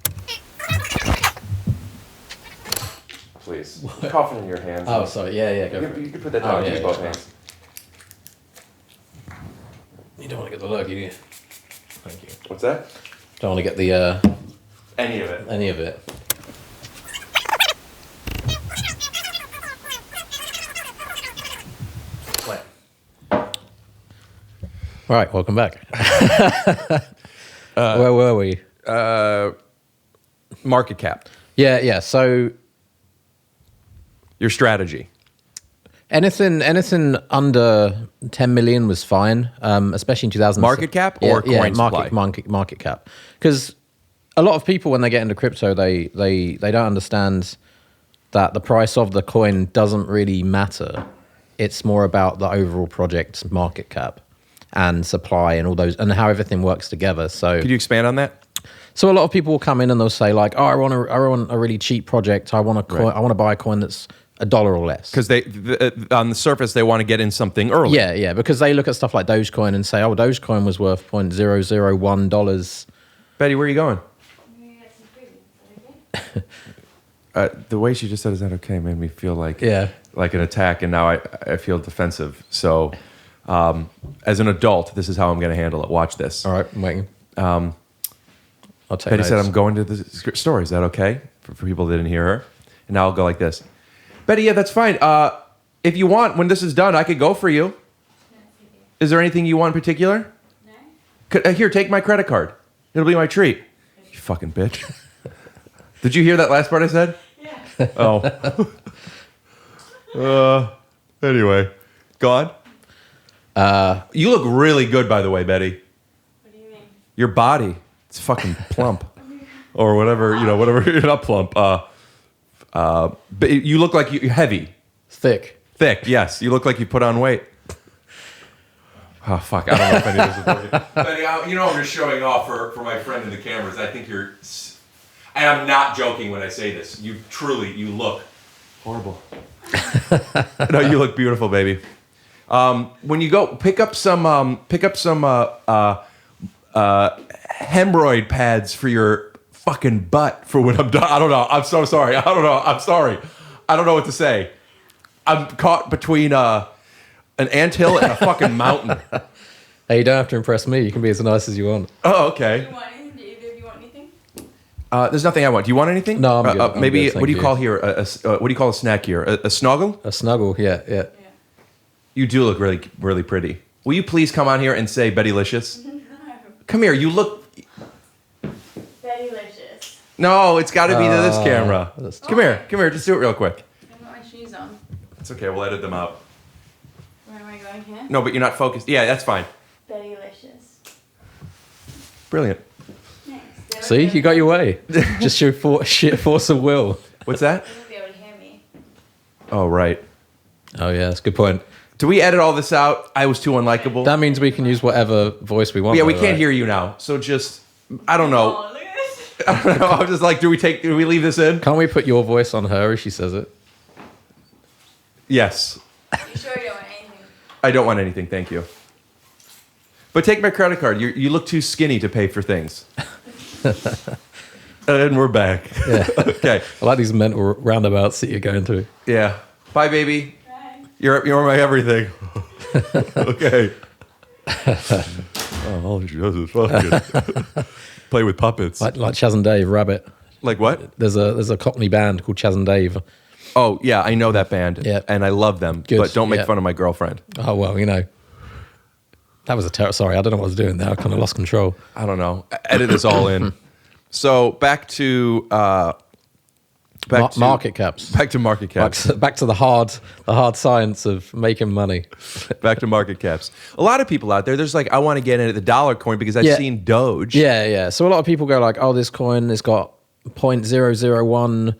Please, coughing in your hands. Oh, sorry. Yeah. Go for it. You can put that down with both hands. You don't want to get the lurgy, do you? Thank you. What's that? Don't want to get the Any of it. any of it. All right, welcome back. Where were we? Market cap. Yeah. So Your strategy. anything under 10 million was fine, especially in 2000. Market cap or coin supply? Market cap. Because a lot of people, when they get into crypto, they don't understand that the price of the coin doesn't really matter. It's more about the overall project's market cap and supply and all those, and how everything works together. So Could you expand on that? So a lot of people will come in and they'll say like, "Oh, I want a really cheap project. I want a coin. Right. I want to buy a coin that's $1 or less." Because on the surface they want to get in something early. Yeah, because they look at stuff like Dogecoin and say, "Oh, Dogecoin was worth $0.001." Betty, where are you going? The way she just said, "Is that okay?" made me feel like like an attack, and now I feel defensive. So, as an adult, this is how I'm going to handle it. Watch this. All right, I'm waiting. I'll take Betty notes. said, "I'm going to the store." Is that okay for people that didn't hear her? And now I'll go like this. Betty, yeah, that's fine. If you want, when this is done, I could go for you. Is there anything you want in particular? No. Here, take my credit card. It'll be my treat. You fucking bitch. Did you hear that last part I said? Yeah. Oh. Anyway, go on. You look really good, by the way, Betty. What do you mean? Your body, it's fucking plump. Or whatever, whatever. You're not plump. But you look like you're heavy. Thick. Thick, yes. You look like you put on weight. Oh, fuck. I don't know if any of this is working. Benny, I'm just showing off for my friend in the cameras. I think you're... And I'm not joking when I say this. You look horrible. No, you look beautiful, baby. When you go, pick up some hemorrhoid pads for your fucking butt for when I'm done. I don't know. I'm so sorry. I don't know. I'm sorry. I don't know what to say. I'm caught between an anthill and a fucking mountain. Hey, you don't have to impress me. You can be as nice as you want. Oh, okay. Do you want anything? Do either of you want anything? There's nothing I want. Do you want anything? No, I'm good. Maybe. I'm good, what do you thank call here? What do you call a snack here? A snuggle? A snuggle, yeah. You do look really, really pretty. Will you please come on here and say Bettylicious? No. Come here. You look. Bettylicious. No, it's got to be to this camera. that's- Come here. Just do it real quick. I haven't got my shoes on. It's okay. We'll edit them out. Where am I going here? No, but you're not focused. Yeah, that's fine. Bettylicious. Brilliant. Thanks. See, you got your way. Just show force of will. What's that? They won't be able to hear me. Oh, right. Oh, yeah, that's a good point. Do we edit all this out? I was too unlikable. That means we can use whatever voice we want. Yeah, we though, can't right? hear you now. So just, I don't know. Oh, look at this. I don't know. I'm just like, do we leave this in? Can't we put your voice on her as she says it? Yes. You sure you don't want anything? I don't want anything. Thank you. But take my credit card. You look too skinny to pay for things. And we're back. Yeah. Okay. I like these mental roundabouts that you're going through. Yeah. Bye, baby. Right. You're my everything. Okay. Oh, all she does is fucking play with puppets. Like Chaz and Dave, Rabbit. Like what? There's a Cockney band called Chaz and Dave. Oh, yeah, I know that band. Yeah. And I love them. Good, But don't make yeah. fun of my girlfriend. Oh, well, That was a terrible... Sorry, I don't know what I was doing there. I kind of lost control. I don't know. Edit this all in. So back to Market caps. Back to market caps. Back to the hard science of making money. Back to market caps. A lot of people out there, there's like, I want to get in at the dollar coin because I've Yeah. seen Doge. Yeah. So a lot of people go like, oh, this coin has got 0.001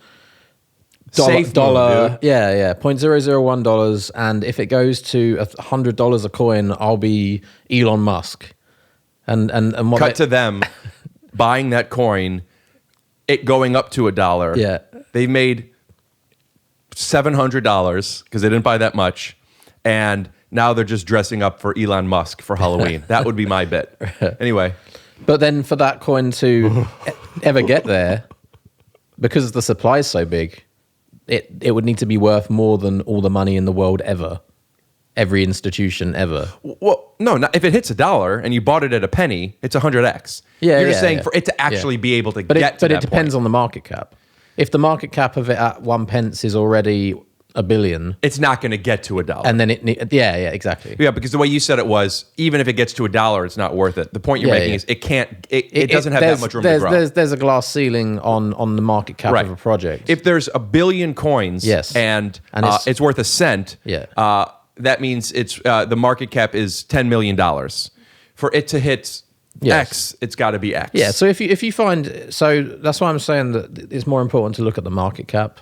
Safe dollar. move, dude. Yeah. $0.001. And if it goes to $100 a coin, I'll be Elon Musk. And what Cut to them buying that coin, it going up to $1. Yeah. They made $700 because they didn't buy that much. And now they're just dressing up for Elon Musk for Halloween. That would be my bet. Anyway. But then for that coin to ever get there, because the supply is so big, it would need to be worth more than all the money in the world ever. Every institution ever. Well, no, not, if it hits $1 and you bought it at a penny, it's 100x. Yeah, You're just yeah, saying yeah. for it to actually Yeah. be able to But get to it that depends point. on the market cap. If the market cap of it at 1 pence is already $1 billion, It's not going to get to $1. and then yeah, exactly. Yeah, because the way you said it was, even if it gets to $1, it's not worth it. The point you're Yeah, making yeah. is it can't. It doesn't have that much room to grow. There's a glass ceiling on the market cap Right. of a project. If there's 1 billion coins, Yes. and And it's worth a cent, Yeah. that means it's the market cap is $10 million. For it to hit Yes. X, it's got to be X. Yeah, so if you find, so that's why I'm saying that it's more important to look at the market cap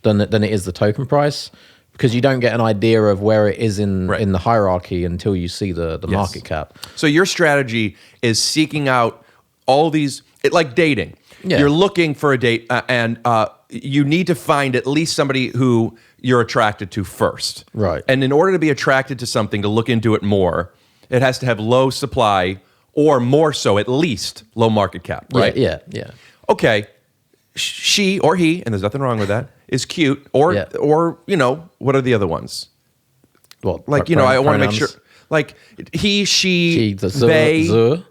than it is the token price, because you don't get an idea of where it is in the hierarchy until you see the Yes. market cap. So your strategy is seeking out all these, like dating. Yeah. You're looking for a date, and you need to find at least somebody who you're attracted to first. Right. And in order to be attracted to something, to look into it more, it has to have low supply, or more so, at least low market cap. Right. Yeah. Okay. She or he, and there's nothing wrong with that, is cute, or Yeah. what are the other ones? Well, Like I want to make sure, like he, she, they. Zur.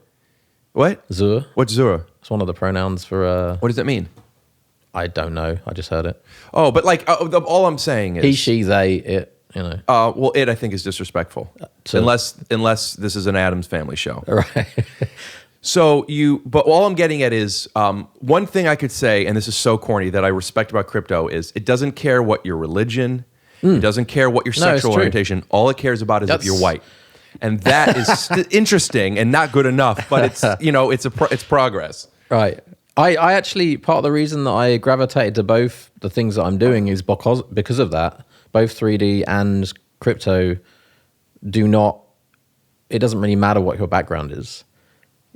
What? Zur. What's Zura? It's one of the pronouns for. What does that mean? I don't know. I just heard it. Oh, but like all I'm saying is He, she, they, it. well, it I think is disrespectful, so- unless this is an Addams Family show. Right. So but all I'm getting at is one thing I could say, and this is so corny that I respect about crypto is it doesn't care what your religion, it doesn't care what your No, it's sexual true. orientation. All it cares about is if That's- you're white, and that is interesting and not good enough. But it's it's progress. Right. I actually, part of the reason that I gravitated to both the things that I'm doing is because of that. Both 3D and crypto do not it doesn't really matter what your background is.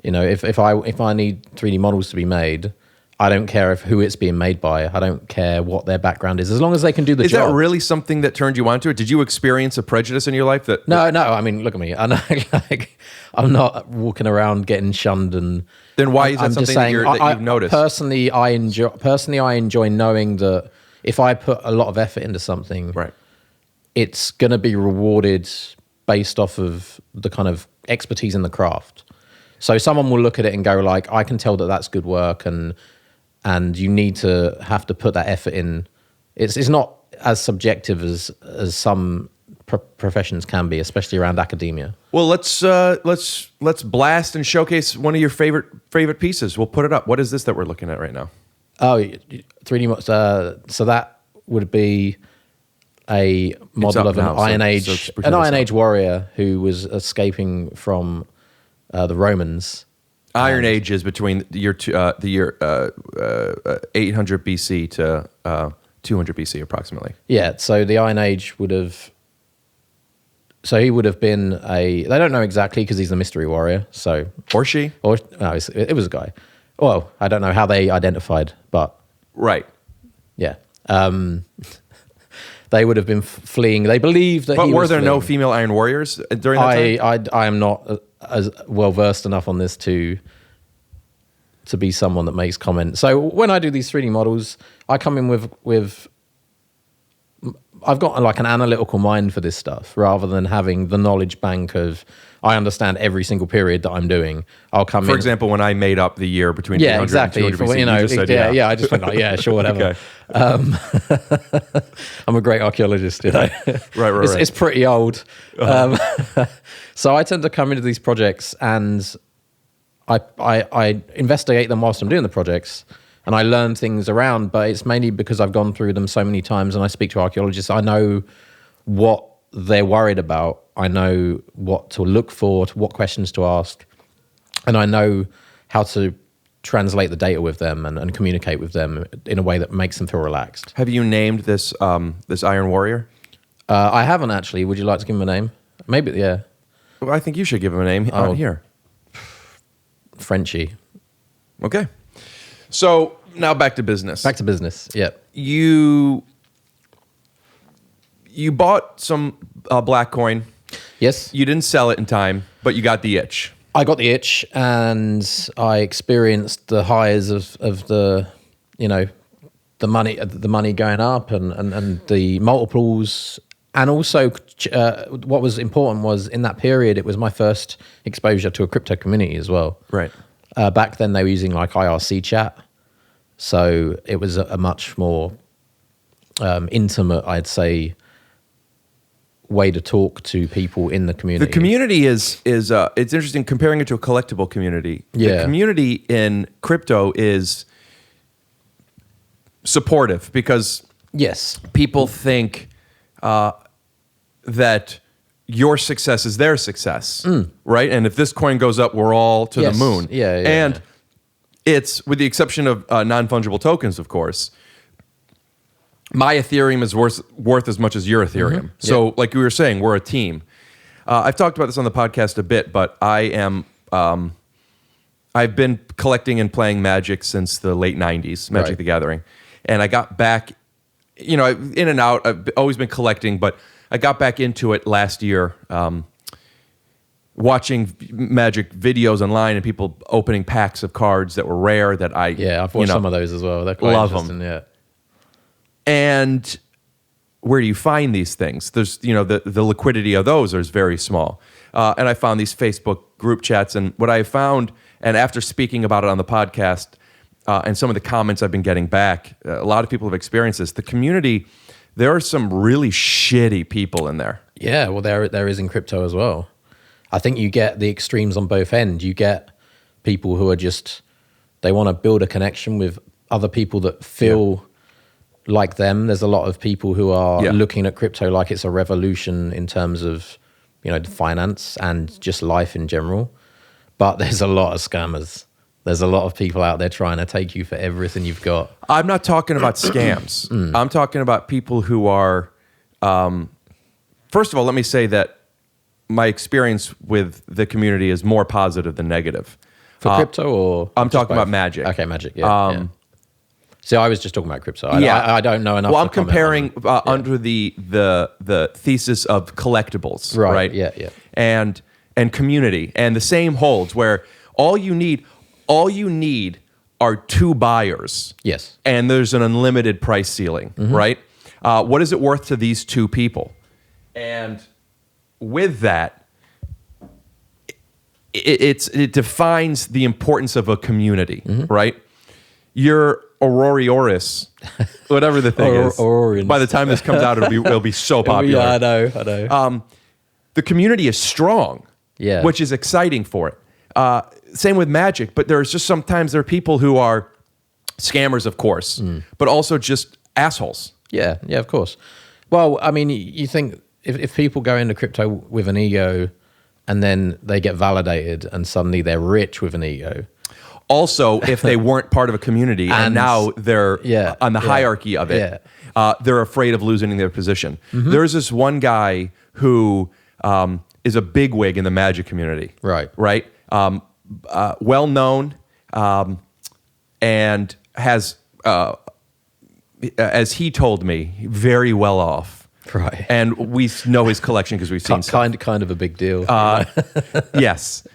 You know, if I need 3D models to be made, I don't care who it's being made by. I don't care what their background is, as long as they can do the job. Is that really something that turned you onto it? Did you experience a prejudice in your life that? No. I mean, look at me. I know, like, I'm not walking around getting shunned. And then why is that I'm something just saying, that you've noticed? Personally, I enjoy knowing that if I put a lot of effort into something, Right. it's going to be rewarded based off of the kind of expertise in the craft. So someone will look at it and go like, I can tell that that's good work, and you need to have to put that effort in. It's not as subjective as some professions can be, especially around academia. Well, let's blast and showcase one of your favorite pieces. We'll put it up. What is this that we're looking at right now? Oh, 3D. So that would be a model of an Iron Age warrior who was escaping from the Romans. Iron Age is between the year 800 BC to 200 BC approximately. Yeah, so the Iron Age would have. So he would have been a. They don't know exactly because he's a mystery warrior. So Or she. or no, it was a guy. Well, I don't know how they identified, but Right. yeah, they would have been fleeing. They believed that. But he were was there no fleeing. female Iron Warriors during that time? I am not as well versed enough on this to be someone that makes comment. So when I do these 3D models, I come in with I've got like an analytical mind for this stuff rather than having the knowledge bank of I understand every single period that I'm doing. I'll come in. For example, when I made up the year between 800 exactly. and 200 BC, You know, you just said, yeah. I just went like, yeah, sure, whatever. Okay. I'm a great archaeologist, you know. Right. It's pretty old. So I tend to come into these projects and I investigate them whilst I'm doing the projects, and I learn things around, but it's mainly because I've gone through them so many times and I speak to archaeologists. I know what they're worried about. I know what to look for, what questions to ask, and I know how to translate the data with them and communicate with them in a way that makes them feel relaxed. Have you named this this Iron Warrior? I haven't actually. Would you like to give him a name? Maybe, yeah. Well, I think you should give him a name here. Frenchie. Okay. So now back to business. Back to business. Yeah. You bought some black coin. Yes. You didn't sell it in time, but you got the itch. I got the itch, and I experienced the highs of the, you know, the money going up and the multiples. And also, what was important was in that period, it was my first exposure to a crypto community as well. Right. Back then, they were using like IRC chat. So it was a much more intimate, I'd say, way to talk to people in the community. The community is it's interesting comparing it to a collectible community. Yeah. The community in crypto is supportive because yes, people think that your success is their success, right? And if this coin goes up, we're all to the moon. Yeah. And it's, with the exception of non-fungible tokens, of course, my Ethereum is worth as much as your Ethereum. So like we were saying, we're a team. I've talked about this on the podcast a bit, but I've been collecting and playing Magic since the late 90s, Magic the Gathering. And I got back, you know, in and out. I've always been collecting, but I got back into it last year, watching Magic videos online and people opening packs of cards that were rare that I've watched some of those as well. They're quite love interesting, them. yeah. And where do you find these things? There's, you know, the liquidity of those is very small. And I found these Facebook group chats, and what I found, and after speaking about it on the podcast, and some of the comments I've been getting back, a lot of people have experienced this. The community, there are some really shitty people in there. Yeah, well, there is in crypto as well. I think you get the extremes on both ends. You get people who are just, they want to build a connection with other people that feel like them. There's a lot of people who are looking at crypto like it's a revolution in terms of, you know, finance and just life in general. But there's a lot of scammers. There's a lot of people out there trying to take you for everything you've got. I'm not talking about scams. I'm talking about people who are, first of all, let me say that my experience with the community is more positive than negative. For crypto or? I'm just talking both? about Magic. Okay, Magic, yeah. See, I was just talking about crypto. I don't know enough. Well, to I'm comment comparing on- under the thesis of collectibles, Right, right? yeah. And community, and the same holds where all you need are 2 buyers. Yes. And there's an unlimited price ceiling, right? What is it worth to these 2 people? And with that, it defines the importance of a community, right? Your Aurorioris, whatever the thing is. Aurorians. By the time this comes out, it'll be so popular. Yeah, I know. The community is strong, Yeah. which is exciting for it. Same with Magic, but there's just sometimes there are people who are scammers, of course, but also just assholes. Yeah, of course. Well, I mean, you think if people go into crypto with an ego and then they get validated and suddenly they're rich with an ego. Also, if they weren't part of a community and now they're on the hierarchy of it, they're afraid of losing their position. There's this one guy who is a bigwig in the Magic community. Right. Well known and has, as he told me, very well off. Right. And we know his collection because we've seen kind of a big deal. Yes.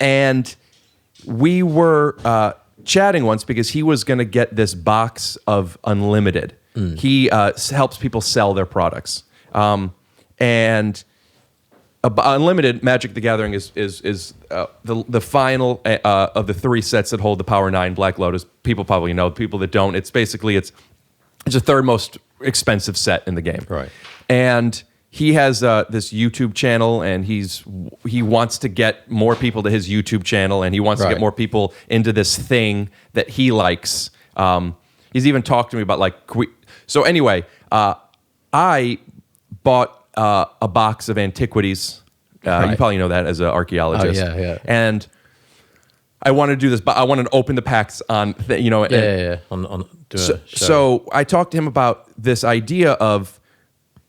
And we were chatting once because he was going to get this box of Unlimited. He helps people sell their products. And Unlimited Magic the Gathering is the final of the 3 sets that hold the Power 9 Black Lotus. People probably know. People that don't, it's basically it's the third most expensive set in the game. Right. And he has this YouTube channel, and he wants to get more people to his YouTube channel, and he wants to get more people into this thing that he likes. He's even talked to me about so anyway, I bought a box of antiquities. You probably know that as an archaeologist. Oh, yeah. And I want to do this, but I want to open the packs on, So I talked to him about this idea of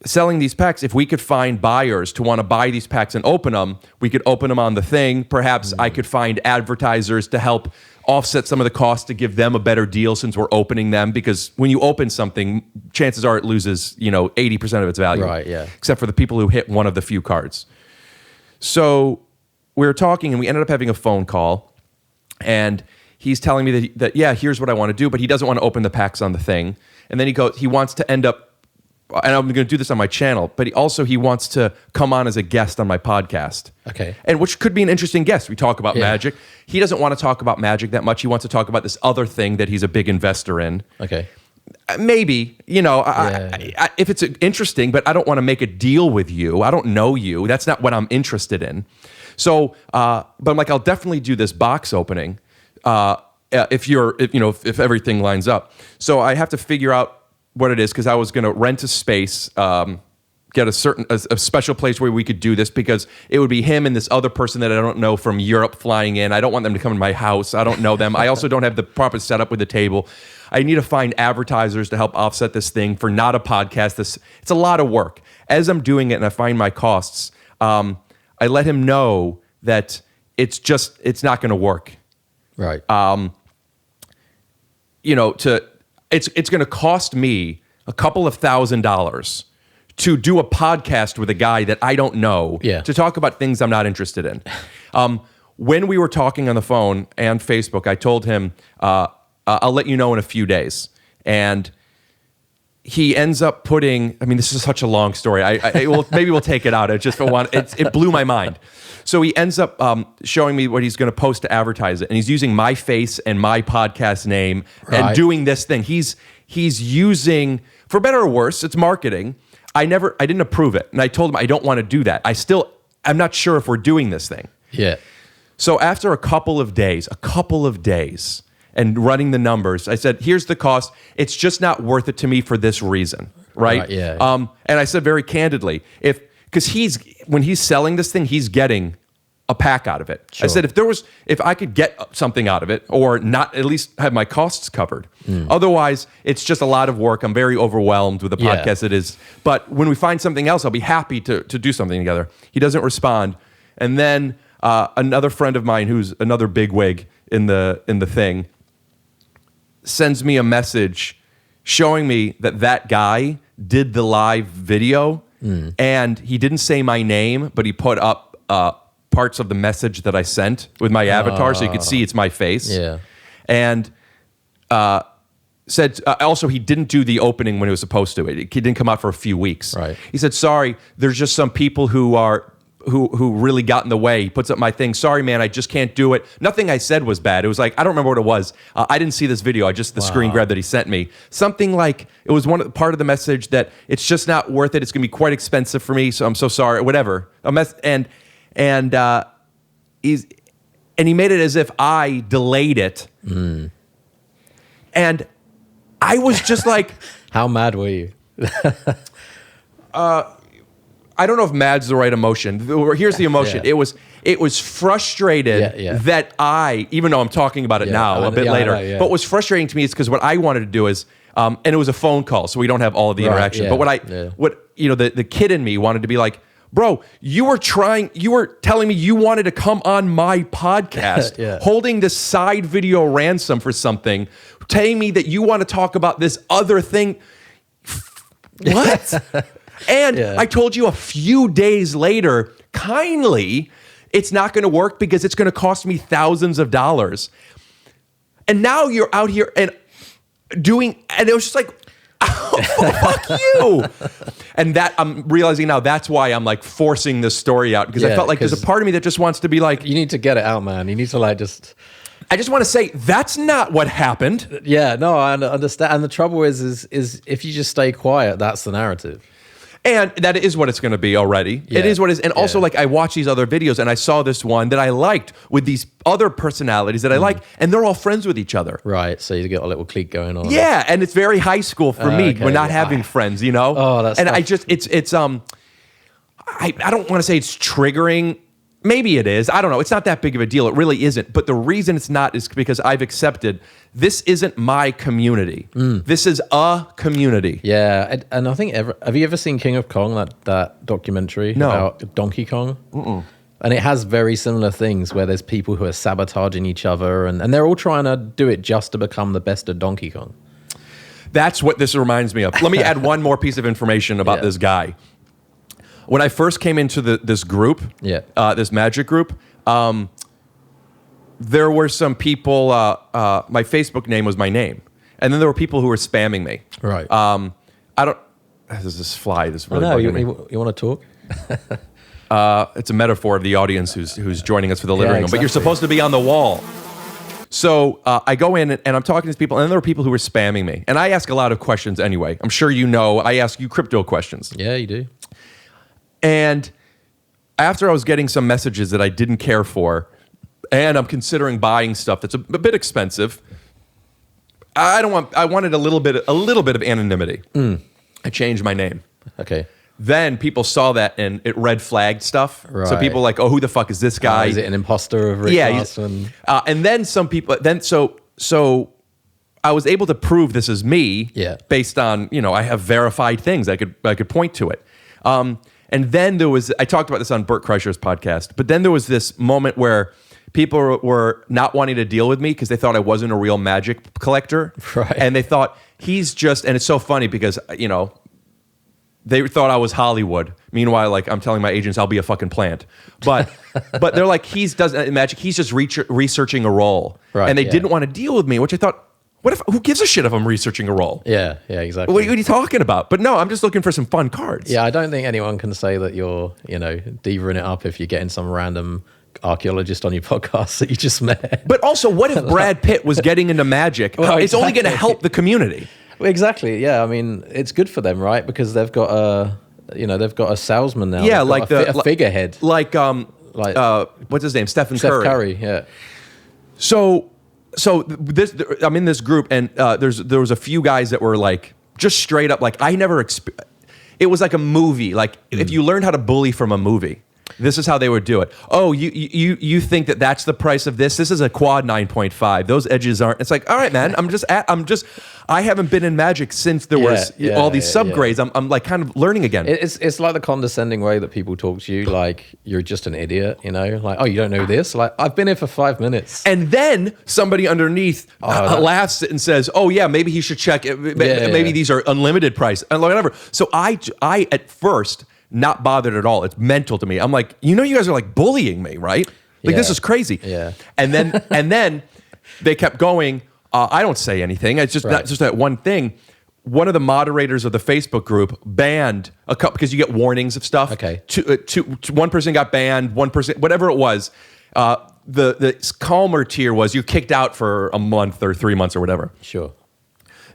selling these packs. If we could find buyers to want to buy these packs and open them, we could open them on the thing. Perhaps I could find advertisers to help offset some of the costs to give them a better deal since we're opening them. Because when you open something, chances are it loses 80% of its value. Right, yeah. Except for the people who hit one of the few cards. So we were talking, and we ended up having a phone call. And he's telling me that here's what I want to do, but he doesn't want to open the packs on the thing. And then he wants to end up, and I'm going to do this on my channel, but he wants to come on as a guest on my podcast. Okay. And which could be an interesting guest. We talk about Magic. He doesn't want to talk about Magic that much. He wants to talk about this other thing that he's a big investor in. Okay. Maybe, if it's interesting, but I don't want to make a deal with you. I don't know you. That's not what I'm interested in. So, but I'm like, I'll definitely do this box opening if everything lines up. So I have to figure out what it is, because I was going to rent a space, get a special place where we could do this, because it would be him and this other person that I don't know from Europe flying in. I don't want them to come to my house. I don't know them. I also don't have the proper setup with the table. I need to find advertisers to help offset this thing for not a podcast. It's a lot of work. As I'm doing it and I find my costs, I let him know that it's not going to work. Right. It's going to cost me a couple of $1,000s to do a podcast with a guy that I don't know, to talk about things I'm not interested in. When we were talking on the phone and Facebook, I told him, I'll let you know in a few days. And he ends up putting, this is such a long story. Maybe we'll take it out. It blew my mind. So he ends up showing me what he's going to post to advertise it. And he's using my face and my podcast name and doing this thing. He's using, for better or worse, it's marketing. I didn't approve it. And I told him I don't want to do that. I'm not sure if we're doing this thing. Yeah. So after a couple of days and running the numbers, I said, here's the cost. It's just not worth it to me for this reason, right? Yeah. And I said very candidly, because when he's selling this thing, he's getting a pack out of it. Sure. I said if I could get something out of it, or not at least have my costs covered. Otherwise, it's just a lot of work. I'm very overwhelmed with the podcast it is. But when we find something else, I'll be happy to do something together. He doesn't respond, and then another friend of mine, who's another bigwig in the thing, sends me a message showing me that guy did the live video, and he didn't say my name, but he put up parts of the message that I sent with my avatar, so you could see it's my face. Yeah. And said also he didn't do the opening when he was supposed to. It didn't come out for a few weeks. Right. He said, sorry, there's just some people who really got in the way. He puts up my thing. Sorry, man, I just can't do it. Nothing I said was bad. It was like, I don't remember what it was. I didn't see this video. I just the screen grab that he sent me. Something like, it was part of the message that it's just not worth it. It's going to be quite expensive for me, so I'm so sorry. Whatever. And he made it as if I delayed it. And I was just like, How mad were you? I don't know if mad's the right emotion. Here's the emotion. Yeah. It was frustrated that I, even though I'm talking about it now a bit later, but what was frustrating to me is because what I wanted to do is, and it was a phone call, so we don't have all of the interaction. But the kid in me wanted to be like, bro, you were telling me you wanted to come on my podcast, holding this side video ransom for something, telling me that you want to talk about this other thing. What? And I told you a few days later, kindly, it's not going to work because it's going to cost me thousands of dollars. And now you're out here and it was just like, oh, fuck you. And that I'm realizing now that's why I'm like forcing this story out, because I felt like there's a part of me that just wants to be like, you need to get it out, man. You need to like I just want to say that's not what happened. Yeah, no, I understand. And the trouble is if you just stay quiet, that's the narrative. And that is what it's going to be already. Yeah. It is what it is. And also, like, I watched these other videos and I saw this one that I liked with these other personalities that I like, and they're all friends with each other. Right. So you get a little clique going on. Yeah. And it's very high school for me. Okay, We're not having friends, you know? Oh, that's and tough. I just, I don't want to say it's triggering. Maybe it is. I don't know. It's not that big of a deal. It really isn't. But the reason it's not is because I've accepted this isn't my community. This is a community. Yeah. And I think, have you ever seen King of Kong, that documentary about Donkey Kong? And it has very similar things where there's people who are sabotaging each other and they're all trying to do it just to become the best of Donkey Kong. That's what this reminds me of. Let me add one more piece of information about this guy. When I first came into this group, this magic group, there were some people, my Facebook name was my name. And then there were people who were spamming me. Right. This is fly. This is really no, bugging me. you want to talk? It's a metaphor of the audience who's joining us for the living room. exactly. But you're supposed to be on the wall. So I go in and I'm talking to these people, and then there are people who are spamming me. And I ask a lot of questions anyway. I'm sure you know I ask you crypto questions. Yeah, you do. And after I was getting some messages that I didn't care for, and I'm considering buying stuff that's a bit expensive, I wanted a little bit of anonymity. I changed my name. Okay. Then people saw that and it red flagged stuff. Right. So people were like, oh, who the fuck is this guy? Is it an imposter of Rick Larson? And then some people, so I was able to prove this is me based on, I have verified things. I could point to it. And then I talked about this on Bert Kreischer's podcast, but then there was this moment where people were not wanting to deal with me because they thought I wasn't a real magic collector. Right. And they thought and it's so funny because, they thought I was Hollywood. Meanwhile, like I'm telling my agents, I'll be a fucking plant. But they're like, he's doesn't magic. He's just researching a role. Right, and they didn't want to deal with me, which I thought, who gives a shit if I'm researching a role? Yeah, exactly. What are you talking about? But no, I'm just looking for some fun cards. Yeah, I don't think anyone can say that you're, divering it up if you're getting some random archaeologist on your podcast that you just met. But also, what if Brad Pitt was getting into magic? Well, it's only going to help the community. Well, exactly. Yeah, I mean, it's good for them, right? Because they've got a salesman now. Yeah, They've like got a figurehead. Like what's his name? Steph Curry. Yeah. So I'm in this group, and there was a few guys that were like just straight up like I never. It was like a movie. Like if you learned how to bully from a movie, This is how they would do it. Oh, you think that that's the price of this? This is a quad 9.5. Those edges aren't. It's like, all right, man. I haven't been in Magic since there was all these subgrades. I'm like kind of learning again. It's like the condescending way that people talk to you, like you're just an idiot, you know? Like, oh, you don't know this? Like, I've been here for 5 minutes. And then somebody underneath laughs and says, oh yeah, maybe he should check it. Maybe these are unlimited price and whatever. So I at first, not bothered at all. It's mental to me. I'm like, you guys are like bullying me, right? Like this is crazy. Yeah. And then they kept going. I don't say anything. It's just not just that one thing. One of the moderators of the Facebook group banned a couple because you get warnings of stuff. Okay. One person got banned. One person, whatever it was. The calmer tier was you're kicked out for a month or 3 months or whatever. Sure.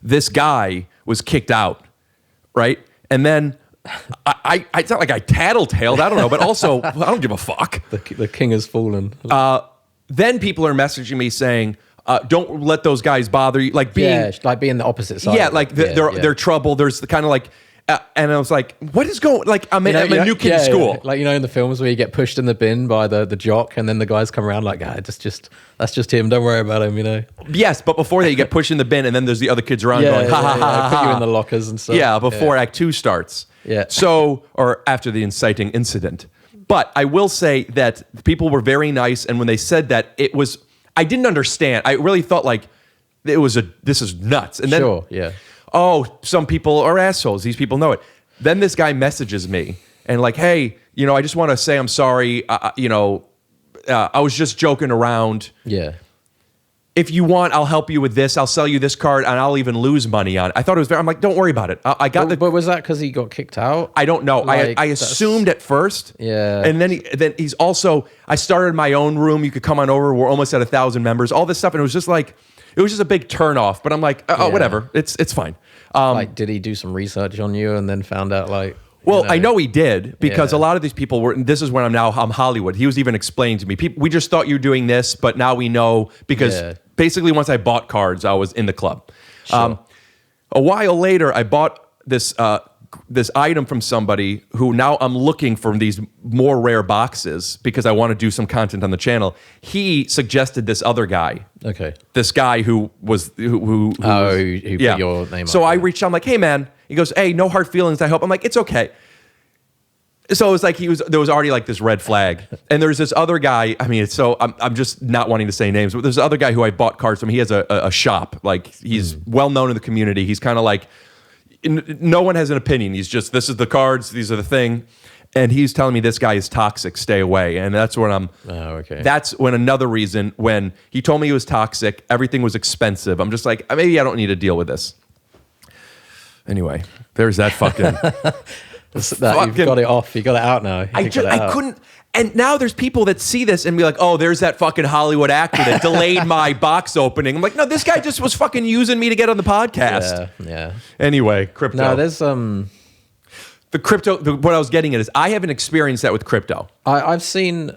This guy was kicked out, right? And then it's not like I tattletaled. I don't know, but also I don't give a fuck. The king has fallen. Then people are messaging me saying, "Don't let those guys bother you." Like being the opposite side. Yeah, like they're trouble. There's the kind of like, and I was like, "What is going?" Like I'm a new kid in school. Yeah. Like in the films where you get pushed in the bin by the jock, and then the guys come around like, that's just him. Don't worry about him. Yes, but before that, you get pushed in the bin, and then there's the other kids around going, "Ha ha ha!" Put you in the lockers and stuff. Yeah, before Act 2 starts. Yeah. So, or after the inciting incident. But I will say that people were very nice, and when they said that, I didn't understand. I really thought like this is nuts. And then, some people are assholes. These people know it. Then this guy messages me and like, hey, I just want to say I'm sorry. I was just joking around. Yeah. If you want, I'll help you with this. I'll sell you this card, and I'll even lose money on it. I thought it was I'm like, don't worry about it. But was that because he got kicked out? I don't know. I assumed at first. Yeah. And then he's also. I started my own room. You could come on over. We're almost at 1,000 members. All this stuff, and it was just a big turnoff. But I'm like, whatever. It's fine. Did he do some research on you and then found out like? Well, I know he did because a lot of these people were. This is when I'm Hollywood. He was even explaining to me. We just thought you were doing this, but now we know because basically once I bought cards, I was in the club. Sure. A while later, I bought this item from somebody who now I'm looking for these more rare boxes because I want to do some content on the channel. He suggested this other guy. Okay. This guy who put your name up. So I reached out. I'm like, hey man. He goes, hey, no hard feelings. I hope. I'm like, it's okay. So it was like there was already like this red flag. And there's this other guy. I mean, I'm just not wanting to say names, but there's this other guy who I bought cards from. He has a shop. Like he's well known in the community. He's kind of like, no one has an opinion. He's just, this is the cards. These are the thing. And he's telling me this guy is toxic. Stay away. And that's when that's when another reason when he told me he was toxic, everything was expensive. I'm just like, maybe I don't need to deal with this. Anyway, there's that fucking. You've got it off. You got it out now. I couldn't. And now there's people that see this and be like, oh, there's that fucking Hollywood actor that delayed my box opening. I'm like, no, this guy just was fucking using me to get on the podcast. Yeah. Anyway, crypto. No, there's the crypto. What I was getting at is I haven't experienced that with crypto. I've seen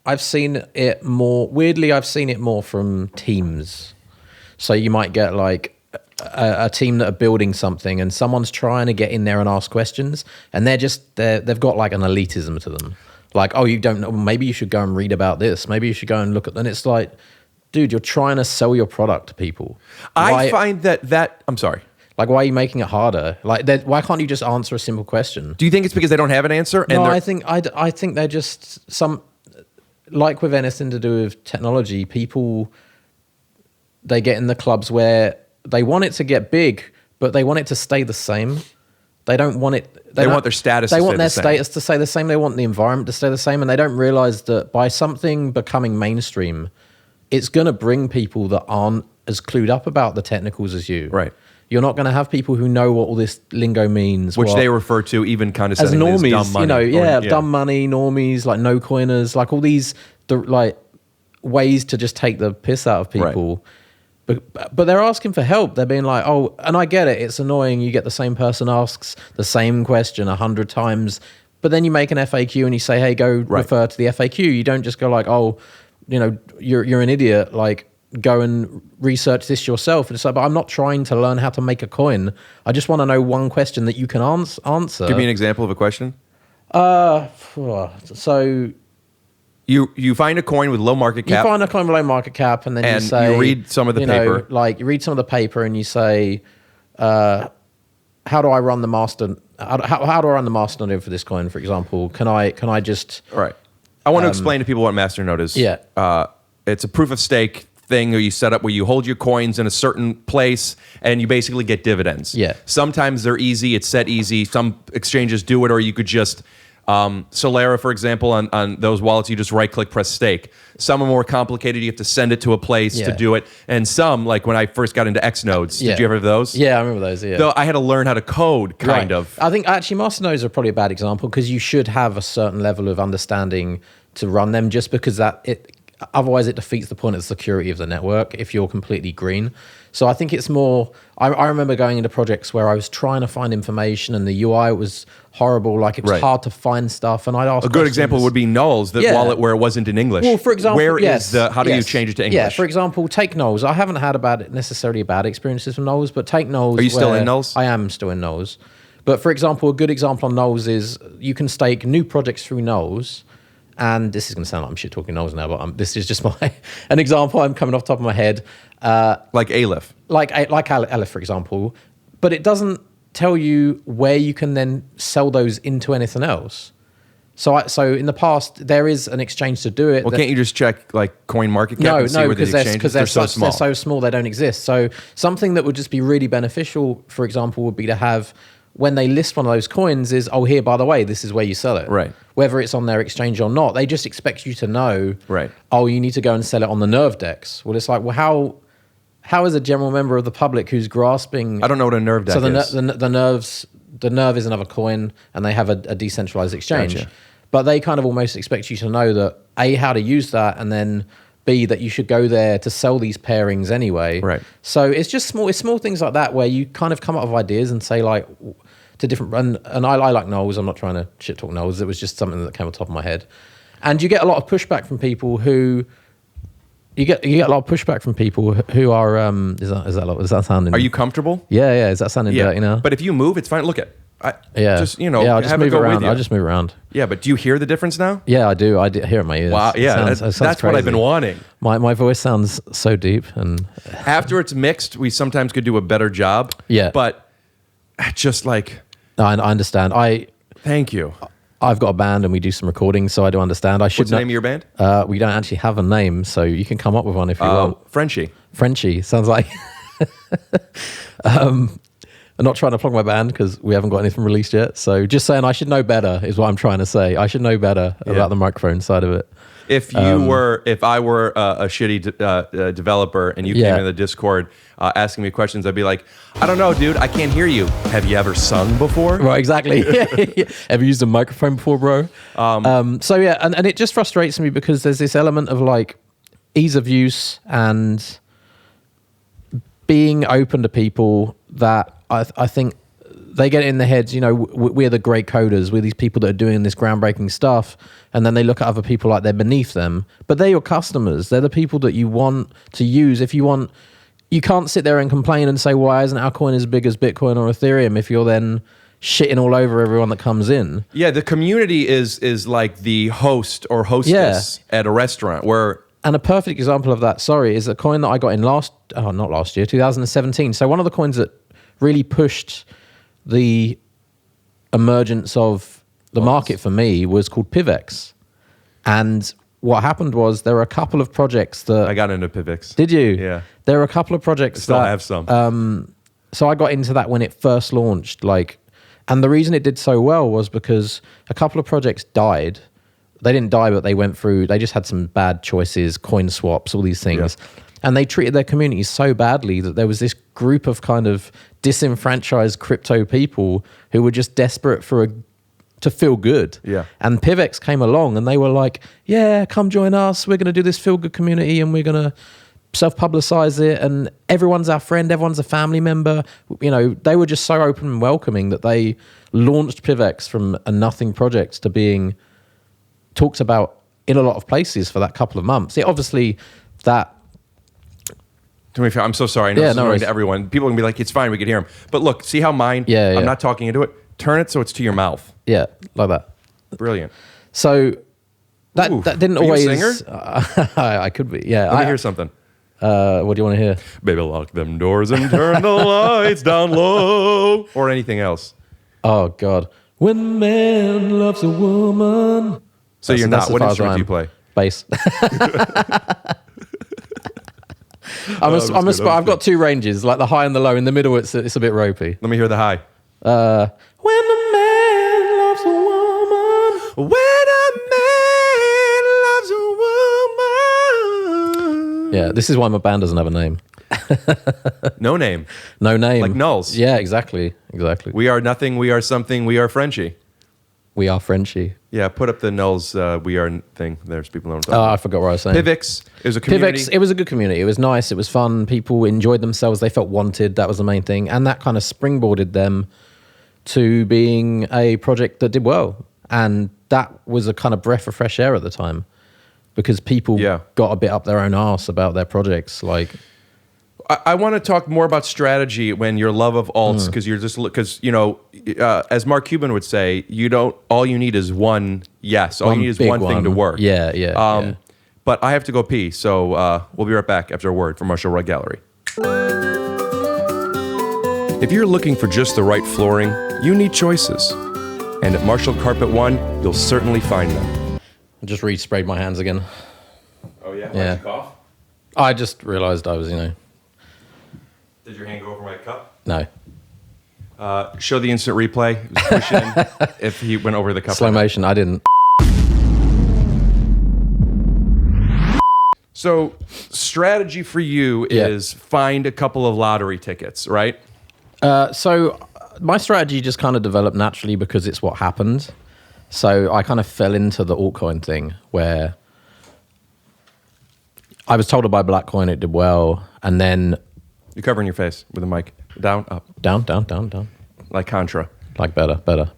it more. Weirdly, I've seen it more from teams. So you might get like a team that are building something and someone's trying to get in there and ask questions and they've got like an elitism to them. Like, oh, you don't know, maybe you should go and read about this. Maybe you should go and look at, and it's like, dude, you're trying to sell your product to people. I find that I'm sorry. Like, why are you making it harder? Like, why can't you just answer a simple question? Do you think it's because they don't have an answer? No, I think they're just like with anything to do with technology, people, they get in the clubs where they want it to get big, but they want it to stay the same. They don't want it. They want their status. They to want stay their the same. status to stay the same. They want the environment to stay the same, and they don't realize that by something becoming mainstream, it's going to bring people that aren't as clued up about the technicals as you. Right. You're not going to have people who know what all this lingo means, which they refer to even kind of as normies. As dumb money, dumb money, normies, like no coiners, like all these like ways to just take the piss out of people. Right. But they're asking for help. They're being like, oh, and I get it. It's annoying. You get the same person asks the same question 100 times, but then you make an FAQ and you say, hey, go refer to the FAQ. You don't just go like, oh, you're an idiot. Like, go and research this yourself. And it's like, but I'm not trying to learn how to make a coin. I just want to know one question that you can answer. Give me an example of a question. So You find a coin with low market cap. you find a kind of low market cap, and then And you say, you read some of the paper. Like you read some of the paper, and you say, "How do I run the master? How do I run the master node for this coin? For example, can I just Right. I want to explain to people what masternode is. Yeah. It's a proof of stake thing that you set up where you hold your coins in a certain place and you basically get dividends. Yeah. Sometimes they're easy. It's set easy. Some exchanges do it, or you could just Solera, for example, on those wallets, you just right-click, press stake. Some are more complicated. You have to send it to a place to Yeah. do it. And some, like when I first got into X nodes, did you ever have those? Yeah, I remember those. Yeah. Though I had to learn how to code, kind Right. of. I think actually masternodes are probably a bad example because you should have a certain level of understanding to run them, just because otherwise it defeats the point of the security of the network if you're completely green. So I think it's more, I remember going into projects where I was trying to find information and the UI was horrible, like it was Right. hard to find stuff, and I'd ask A good example would be Nulls, the Yeah. wallet where it wasn't in English. Well, for example, where is yes, how do you yes. change it to English? Yeah, for example, take Knowles. I haven't had necessarily bad experiences with Knowles, but take Knowles. Are you still where- in Knowles? I am still in Knowles. But for example, a good example on Knowles is you can stake new projects through Knowles. And this is going to sound like I'm shit talking Knowles now, but this is just an example I'm coming off the top of my head. Like Aleph. Like Aleph, for example. But it doesn't tell you where you can then sell those into anything else. So in the past, there is an exchange to do it. Well, can't you just check like coin market cap and see where the exchanges? They're so small. They're so small they don't exist. So something that would just be really beneficial, for example, would be to have when they list one of those coins is, oh, here, by the way, this is where you sell it. Right. Whether it's on their exchange or not, they just expect you to know, Right. oh, you need to go and sell it on the Nerve dex. Well, it's like, well, how is a general member of the public who's grasping... I don't know what a Nerve deck so is. the Nerve is another coin, and they have a decentralized exchange. Gotcha. But they kind of almost expect you to know that, A, how to use that, and then B, that you should go there to sell these pairings anyway. Right. So it's just small things like that where you kind of come up with ideas and say like to different, and I like Knowles. I'm not trying to shit talk Knowles. It was just something that came on top of my head. And you get a lot of pushback from people who, you get a lot of pushback from people who are, is that sounding? Are you comfortable? Yeah. Is that sounding dirty now? But if you move, it's fine. Look at. Yeah. Just, I'll just have it move go with around. you. I'll just move around. Yeah, but do you hear the difference now? Yeah, I do. I hear it in my ears. Wow, yeah, It sounds that's what I've been crazy. wanting. My voice sounds so deep, and After it's mixed, we sometimes could do a better job. Yeah. But just like, I understand. thank you. I've got a band and we do some recording, so I do understand. I should What's the name of your band? We don't actually have a name, so you can come up with one if you want. Frenchie. Frenchie sounds like. I'm not trying to plug my band because we haven't got anything released yet. So just saying, I should know better is what I'm trying to say. I should know better about the microphone side of it. If I were a shitty developer and you came Yeah. in the Discord asking me questions, I'd be like, I don't know, dude. I can't hear you. Have you ever sung before? Right, exactly. Ever used a microphone before, bro? So yeah, and it just frustrates me because there's this element of like ease of use and being open to people that I think they get it in their heads, we're the great coders. We're these people that are doing this groundbreaking stuff. And then they look at other people like they're beneath them. But they're your customers. They're the people that you want to use. You can't sit there and complain and say, why isn't our coin as big as Bitcoin or Ethereum if you're then shitting all over everyone that comes in? Yeah, the community is like the host or hostess at a restaurant where... And a perfect example of that, is a coin that I got in 2017. So one of the coins that really pushed the emergence of the market for me was called Pivx. And what happened was there were a couple of projects that... I got into Pivx. Did you? Yeah. There were a couple of projects I still have some. So I got into that when it first launched. And the reason it did so well was because a couple of projects died. They didn't die, but they just had some bad choices, coin swaps, all these things. Yeah. And they treated their communities so badly that there was this group of kind of disenfranchised crypto people who were just desperate to feel good. Yeah. And Pivx came along and they were like, yeah, come join us. We're going to do this feel good community and we're going to self-publicize it. And everyone's our friend. Everyone's a family member. They were just so open and welcoming that they launched Pivx from a nothing project to being talked about in a lot of places for that couple of months. Obviously that... I'm so sorry. I know this is annoying to everyone. People can be like, it's fine, we can hear him. But look, see how mine, I'm not talking into it. Turn it so it's to your mouth. Yeah, like that. Brilliant. So that Ooh, didn't are you a always. singer? I could be. Yeah. Let me hear something. What do you want to hear? Baby, lock them doors and turn the lights down low. Or anything else. Oh God. When a man loves a woman. So you're That's not. What as far as instrument do you I play? am. Bass. I've got two ranges, like the high and the low. In the middle, it's a bit ropey. Let me hear the high. When a man loves a woman. When a man loves a woman. Yeah, this is why my band doesn't have a name. No name. No name. Like nulls. Yeah, exactly. We are nothing. We are something. We are Frenchie. We are Frenchie. Yeah, put up the nulls. We are thing. There's people know what I'm Oh, talking I forgot what I was saying. Pivx is a community. Pivx, it was a good community. It was nice. It was fun. People enjoyed themselves. They felt wanted. That was the main thing. And that kind of springboarded them to being a project that did well. And that was a kind of breath of fresh air at the time because people got a bit up their own arse about their projects. Like, I want to talk more about strategy when your love of alts, because you're just because as Mark Cuban would say, all you need is one yes. All you need is one thing to work. Yeah. But I have to go pee, so we'll be right back after a word from Marshall Rug Gallery. If you're looking for just the right flooring, you need choices. And at Marshall Carpet One, you'll certainly find them. I just re-sprayed my hands again. Oh yeah? Yeah. Why'd you cough? I just realized I was, Did your hand go over my cup? no. Show the instant replay. It was push in if he went over the cup. Slow motion, I didn't. So strategy for you is find a couple of lottery tickets, right? So my strategy just kind of developed naturally because it's what happened. So I kind of fell into the altcoin thing where I was told to buy Blackcoin, it did well, and then... You're covering your face with a mic. Down, up. Down. Like Contra. Like better. There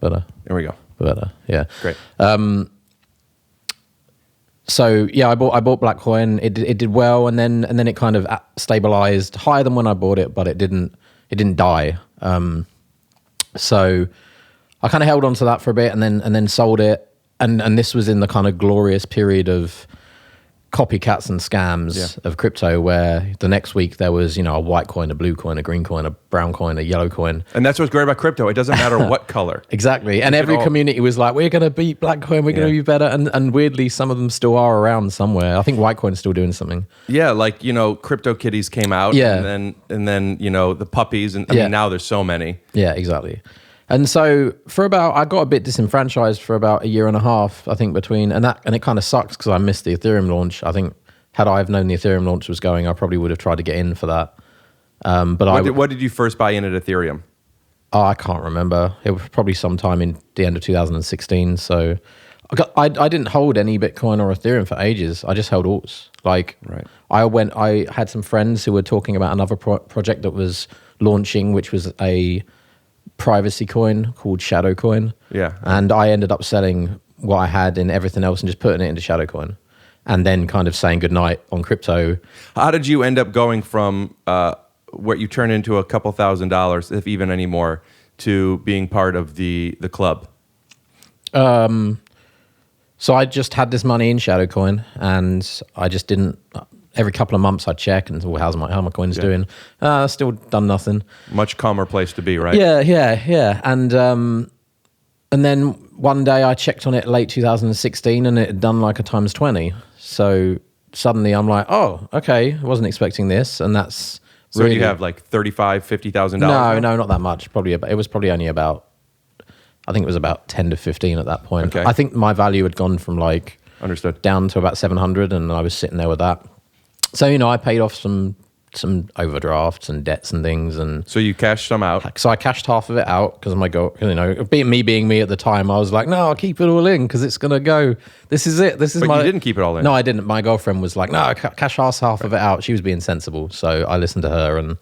we go. Better, yeah. Great. So yeah, I bought Blackcoin. It did well, and then it kind of stabilized higher than when I bought it, but it didn't die. So I kind of held on to that for a bit, and then sold it. And this was in the kind of glorious period copycats and scams of crypto, where the next week there was, a white coin, a blue coin, a green coin, a brown coin, a yellow coin. And that's what's great about crypto. It doesn't matter what color. Exactly. And every community was like, we're going to beat black coin, we're going to be better. And weirdly, some of them still are around somewhere. I think white coin's still doing something. Yeah, like, Crypto Kitties came out. Yeah. And then the puppies. And I mean, now there's so many. Yeah, exactly. And so I got a bit disenfranchised for about a year and a half, I think, and it kind of sucks because I missed the Ethereum launch. I think had I have known the Ethereum launch was going, I probably would have tried to get in for that. What did you first buy in at Ethereum? Oh, I can't remember. It was probably sometime in the end of 2016. So I didn't hold any Bitcoin or Ethereum for ages. I just held alts. I had some friends who were talking about another project that was launching, which was a privacy coin called Shadow Coin. Yeah. And I ended up selling what I had in everything else and just putting it into Shadow Coin, and then kind of saying goodnight on crypto. How did you end up going from where you turn into a couple $1,000s, if even any more, to being part of the club? So I just had this money in Shadow Coin, and I just didn't. Every couple of months I'd check and how my coins doing. Still done nothing. Much calmer place to be, right? Yeah. And then one day I checked on it late 2016 and it had done like a times 20. So suddenly I'm like, oh, okay, I wasn't expecting this. And that's so really, you have like $35,000, $50,000? No, not that much. It was probably only about, I think it was about 10 to 15 at that point. Okay. I think my value had gone from Understood. down to about 700 and I was sitting there with that. So, I paid off some overdrafts and debts and things. And so you cashed some out? So I cashed half of it out because my goal, being me at the time, I was like, no, I'll keep it all in because it's going to go. This is it. But you didn't keep it all in? No, I didn't. My girlfriend was like, no, cash half of it out. She was being sensible. So I listened to her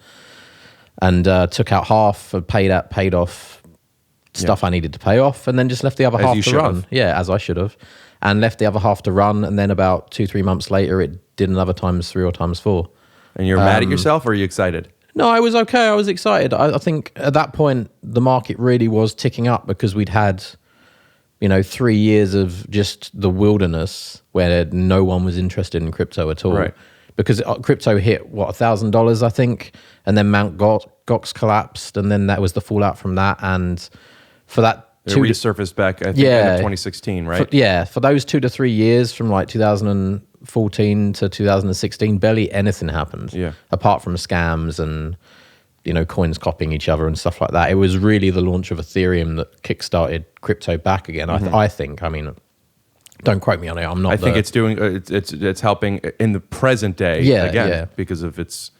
and took out half, paid off stuff I needed to pay off, and then just left the other half to run. Yeah, as I should have. And left the other half to run, and then about 2-3 months later, it did another times 3 or times 4. And you're mad at yourself, or are you excited? No, I was okay. I was excited. I think at that point, the market really was ticking up because we'd had, 3 years of just the wilderness where no one was interested in crypto at all. Right. Because crypto hit, what, $1,000, I think, and then Mt. Gox collapsed, and then that was the fallout from that. And for that... It resurfaced back, I think, end of 2016, right? For those 2 to 3 years from like 2014 to 2016, barely anything happened. Yeah. Apart from scams and, coins copying each other and stuff like that. It was really the launch of Ethereum that kickstarted crypto back again, I think. I mean, don't quote me on it. I'm not. I think it's doing it's helping in the present day because of its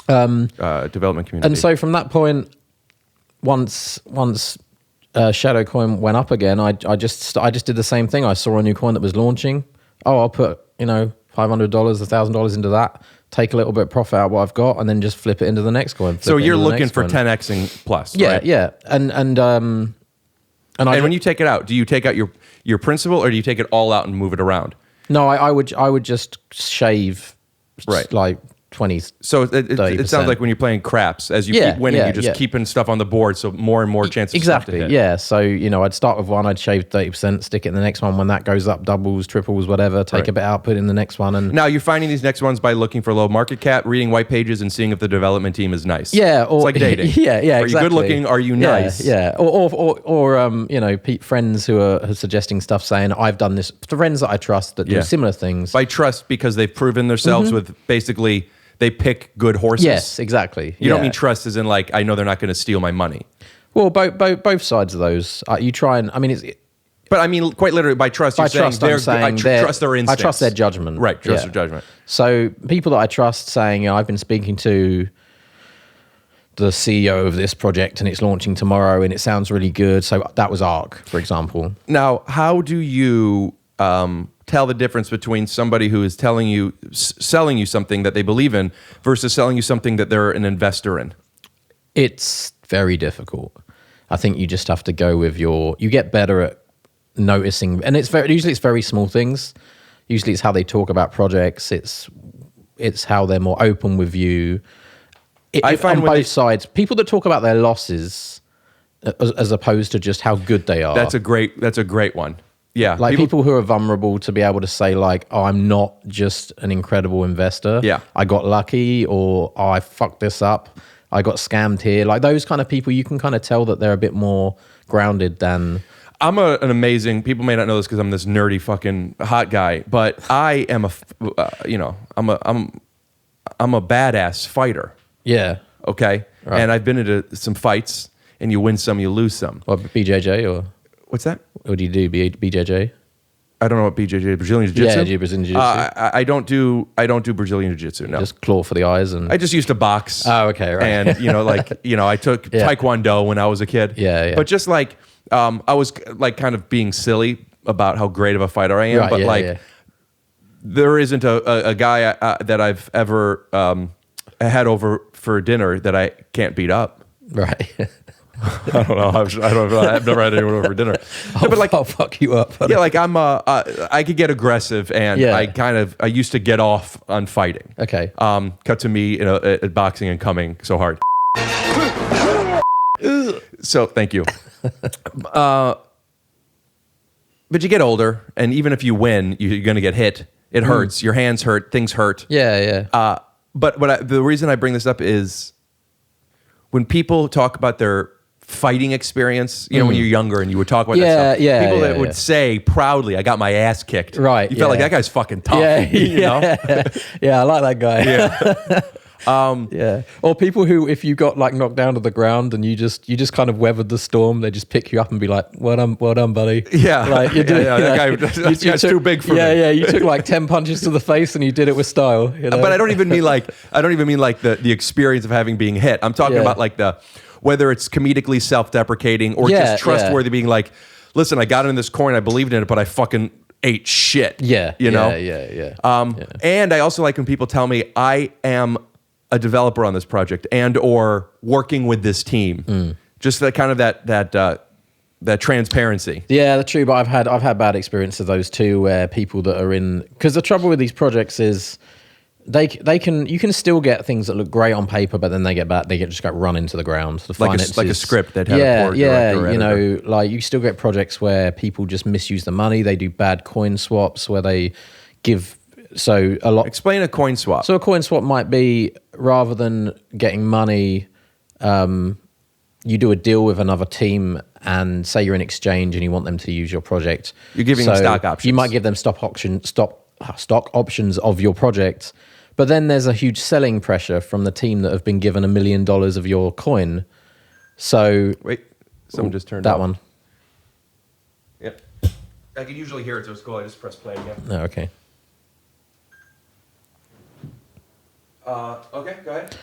development community. And so from that point, once Shadow Coin went up again, I just did the same thing. I saw a new coin that was launching. Oh, I'll put $500, $1,000 into that. Take a little bit of profit out of what I've got, and then just flip it into the next coin. So you're looking for 10xing plus, right? Yeah, and when you take it out, do you take out your principal, or do you take it all out and move it around? No, I would just shave, right, like 20. So it sounds like when you're playing craps, as you keep winning, you're just keeping stuff on the board, so more and more chances. Exactly. To hit. Yeah. So I'd start with one, I'd shave 30%, stick it in the next one. When that goes up, doubles, triples, whatever, take a bit out, put it in the next one. And now you're finding these next ones by looking for low market cap, reading white pages, and seeing if the development team is nice. Yeah. It's like dating. Yeah. Are you good looking? Are you nice? Yeah. Or friends who are suggesting stuff, saying I've done this. Friends that I trust that do similar things. By trust, because they've proven themselves with basically. They pick good horses. Yes, exactly. You don't mean trust as in like, I know they're not going to steal my money. Well, both sides of those. You try and, but I mean, quite literally, by trust, you're saying I trust their instincts. I trust their judgment. Right, trust their judgment. So people that I trust saying, I've been speaking to the CEO of this project and it's launching tomorrow and it sounds really good. So that was ARK, for example. Now, how do you tell the difference between somebody who is selling you something that they believe in versus selling you something that they're an investor in? It's very difficult. I think you just have to go with you get better at noticing, and usually it's very small things. Usually it's how they talk about projects. It's how they're more open with you. I find on both sides, people that talk about their losses as opposed to just how good they are. That's a great one. Yeah. Like people who are vulnerable to be able to say like, oh, I'm not just an incredible investor. Yeah. I got lucky, or oh, I fucked this up. I got scammed here. Like those kind of people, you can kind of tell that they're a bit more grounded than... I'm an amazing... People may not know this because I'm this nerdy fucking hot guy, but I am I'm a badass fighter. Yeah. Okay? Right. And I've been into some fights, and you win some, you lose some. What, BJJ or... What's that? What do you do? BJJ? I don't know what BJJ, Brazilian Jiu-Jitsu? Yeah, Brazilian Jiu-Jitsu. I don't do Brazilian Jiu-Jitsu, no. Just claw for the eyes and... I just used to box. Oh, okay, right. And, I took Taekwondo when I was a kid. Yeah. But just like, I was like kind of being silly about how great of a fighter I am. Right, but there isn't a guy that I've ever had over for dinner that I can't beat up. Right. I don't know. I've never had anyone over for dinner. I'll fuck you up. Yeah, like I could get aggressive, and I used to get off on fighting. Okay. Cut to me at boxing and coming so hard. So thank you. But you get older, and even if you win, you're going to get hit. It hurts. Your hands hurt. Things hurt. Yeah. But the reason I bring this up is when people talk about their fighting experience, when you're younger and you would talk about that stuff. People that would say proudly, I got my ass kicked. Right. You felt like that guy's fucking tough. Yeah, I like that guy. Yeah. Or people who, if you got like knocked down to the ground and you just kind of weathered the storm, they just pick you up and be like, well done, buddy. Yeah. Like you did. That guy's too big for me. Yeah. You took like 10 punches to the face and you did it with style. But I don't even mean like the experience of having being hit. I'm talking about like whether it's comedically self-deprecating or just trustworthy, being like, listen, I got in this coin, I believed in it, but I fucking ate shit. Yeah. And I also like when people tell me I am a developer on this project and or working with this team. Just that kind of that transparency. Yeah, true. But I've had bad experiences of those too, where people that are in, because the trouble with these projects is you can still get things that look great on paper, but then they just get run into the ground. The Like a script that had a poor director or you know, editor. like you still get projects where people just misuse the money. They do bad coin swaps where they give a lot. Explain a coin swap. So a coin swap might be, rather than getting money, you do a deal with another team, and say you're in exchange and you want them to use your project. You're giving them stock options. You might give them stock options of your project, but then there's a huge selling pressure from the team that have been given $1 million of your coin. So Wait, someone just turned that off. one. Yep. I can usually hear it, so it's cool. I just press play again. Oh, okay. Okay, go ahead.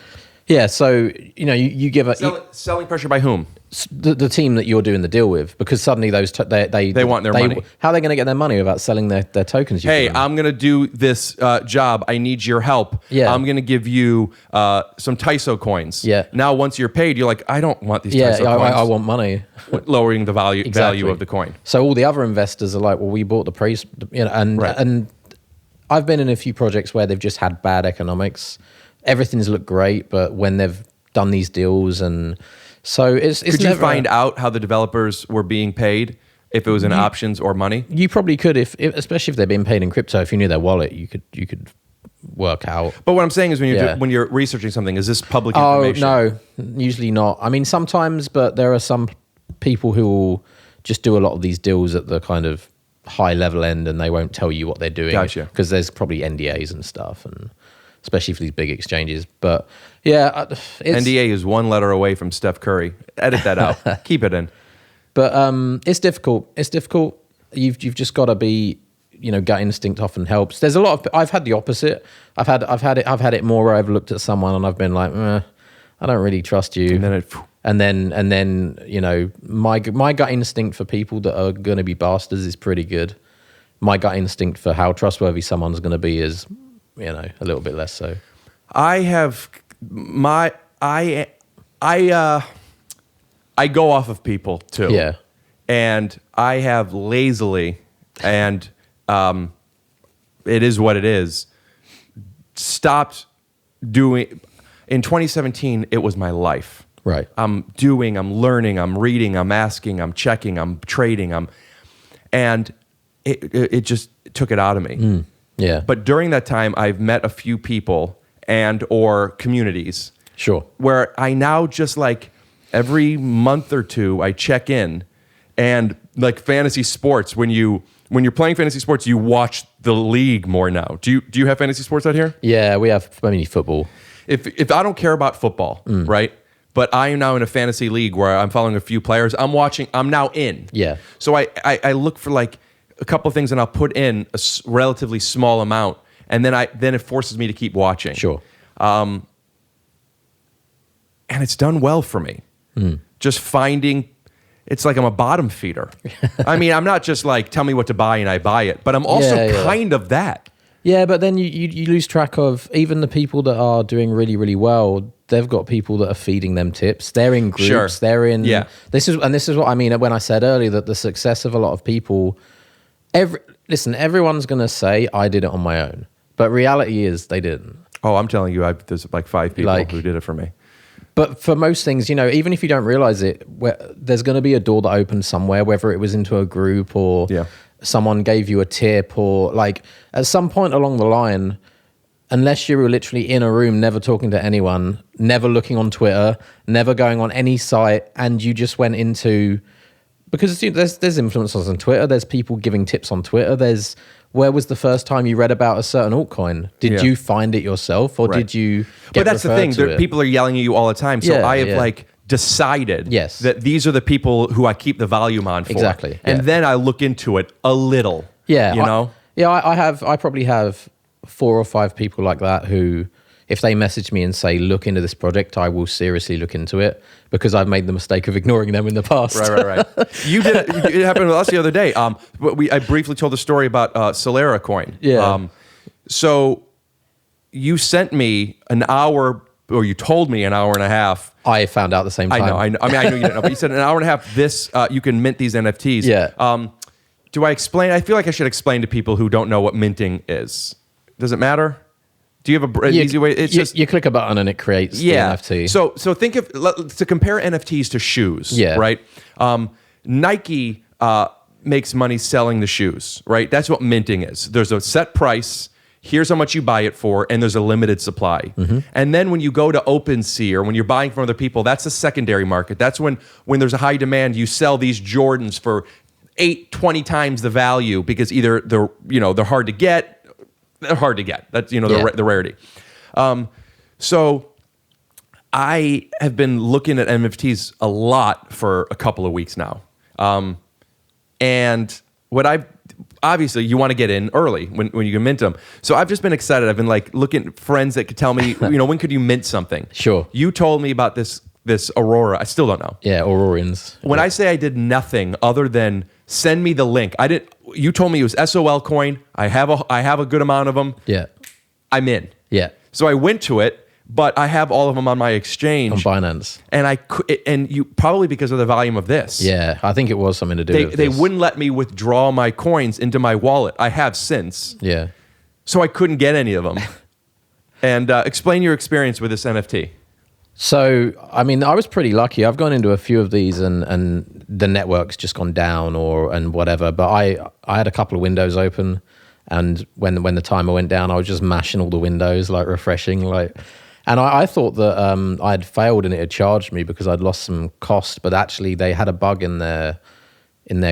Yeah, so you give Selling pressure by whom? the team that you're doing the deal with, because suddenly they want their money. How are they going to get their money without selling their tokens? Hey, I'm going to do this job. I need your help. Yeah. I'm going to give you some TYSO coins. Yeah. Now, once you're paid, you're like, I don't want these yeah, TYSO coins. I want money. Lowering the value of the coin. So all the other investors are like, well, we bought the price, and I've been in a few projects where they've just had bad economics. Everything's looked great, but when they've done these deals, and so it's Could you find out how the developers were being paid if it was in options or money? You probably could, if especially if they're being paid in crypto. If you knew their wallet, you could work out. But what I'm saying is, when you're researching something, is this public information? Oh no, usually not. I mean, sometimes, but there are some people who will just do a lot of these deals at the kind of high level end, and they won't tell you what they're doing. Gotcha. Because there's probably NDAs and stuff, and especially for these big exchanges. But yeah, NDA is one letter away from Steph Curry. Edit that out. Keep it in. But it's difficult. It's difficult. You've just got to be, gut instinct often helps. There's a lot of. I've had the opposite. I've had it more where I've looked at someone and I've been like, I don't really trust you. And then my gut instinct for people that are going to be bastards is pretty good. My gut instinct for how trustworthy someone's going to be is, a little bit less so. I go off of people too. Yeah. And I have lazily, and it is what it is, stopped doing. In 2017, it was my life. Right. I'm learning, I'm reading, I'm asking, I'm checking, I'm trading, and it just took it out of me. Yeah. But during that time, I've met a few people and or communities. Sure. Where I now just like every month or two, I check in, and like fantasy sports, when you're playing fantasy sports, you watch the league more now. Do you have fantasy sports out here? Yeah, we have football. If I don't care about football, right? But I am now in a fantasy league where I'm following a few players. I'm now in. Yeah. So I look for like a couple of things, and I'll put in a relatively small amount, and then it forces me to keep watching. Sure. And it's done well for me. Just finding, it's like I'm a bottom feeder. I mean, I'm not just like, tell me what to buy and I buy it, but I'm also kind of that. Yeah, but then you lose track of even the people that are doing really, really well. They've got people that are feeding them tips. They're in groups. Sure. They're in. Yeah. This is what I mean when I said earlier that the success of a lot of people. Everyone's going to say I did it on my own, but reality is they didn't. Oh, I'm telling you, there's like 5 people who did it for me. But for most things, even if you don't realize it, there's going to be a door that opens somewhere, whether it was into a group or someone gave you a tip, or like at some point along the line, unless you were literally in a room, never talking to anyone, never looking on Twitter, never going on any site, and you just went into, because there's influencers on Twitter, there's people giving tips on Twitter, where was the first time you read about a certain altcoin? Did you find it yourself, or did you get But that's the thing. People are yelling at you all the time. So I have decided that these are the people who I keep the volume on for. Exactly. And then I look into it a little. Yeah. I probably have 4 or 5 people like that who, if they message me and say, look into this project, I will seriously look into it, because I've made the mistake of ignoring them in the past. Right. You did it happened with us the other day. I briefly told the story about Solera coin. Yeah. So you sent me an hour, or you told me an hour and a half. I found out the same time. I know. I mean, I know you didn't know, but you said an hour and a half. You can mint these NFTs. Yeah. Do I explain? I feel like I should explain to people who don't know what minting is. Does it matter? Do you have an easy way? It's just you click a button and it creates the NFT. So think of to compare NFTs to shoes. Yeah. Right. Nike makes money selling the shoes. Right. That's what minting is. There's a set price. Here's how much you buy it for, and there's a limited supply. Mm-hmm. And then when you go to OpenSea or when you're buying from other people, that's the secondary market. That's when there's a high demand, you sell these Jordans for 20 times the value because either they're hard to get. They're hard to get. That's the rarity. So I have been looking at NFTs a lot for a couple of weeks now, and obviously you want to get in early when you can mint them. So I've just been excited. I've been like looking at friends that could tell me, when could you mint something? Sure. You told me about this Aurora. I still don't know. Yeah, Aurorians. When I say I did nothing other than send me the link, you told me it was SOL coin. I have a good amount of them. Yeah. I'm in. Yeah. So I went to it, but I have all of them on my exchange. On Binance. And you probably because of the volume of this. Yeah, I think it was something to do with They this. wouldn't let me withdraw my coins into my wallet. I have since. Yeah. So I couldn't get any of them. And explain your experience with this NFT. So, I mean, I was pretty lucky. I've gone into a few of these and the network's just gone down and whatever. But I had a couple of windows open, and when the timer went down, I was just mashing all the windows, like refreshing, and I thought that I had failed and it had charged me because I'd lost some cost. But actually, they had a bug in their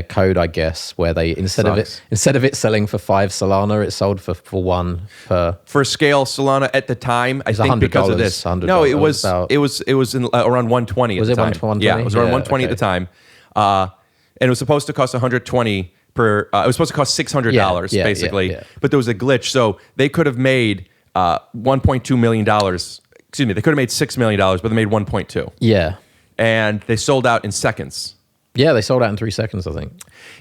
code, I guess, where they instead of it selling for 5 Solana, it sold for 1 per. For scale Solana at the time, I think $100, because of this. $100. No, it was in around 120 Was at it the time. 120? Yeah, it was around 120 okay. at the time. And it was supposed to cost 120 per. It was supposed to cost $600 basically. Yeah. But there was a glitch, so they could have made $1.2 million. Excuse me, they could have made $6 million, but they made 1.2. Yeah. And they sold out in seconds. Yeah, they sold out in 3 seconds, I think.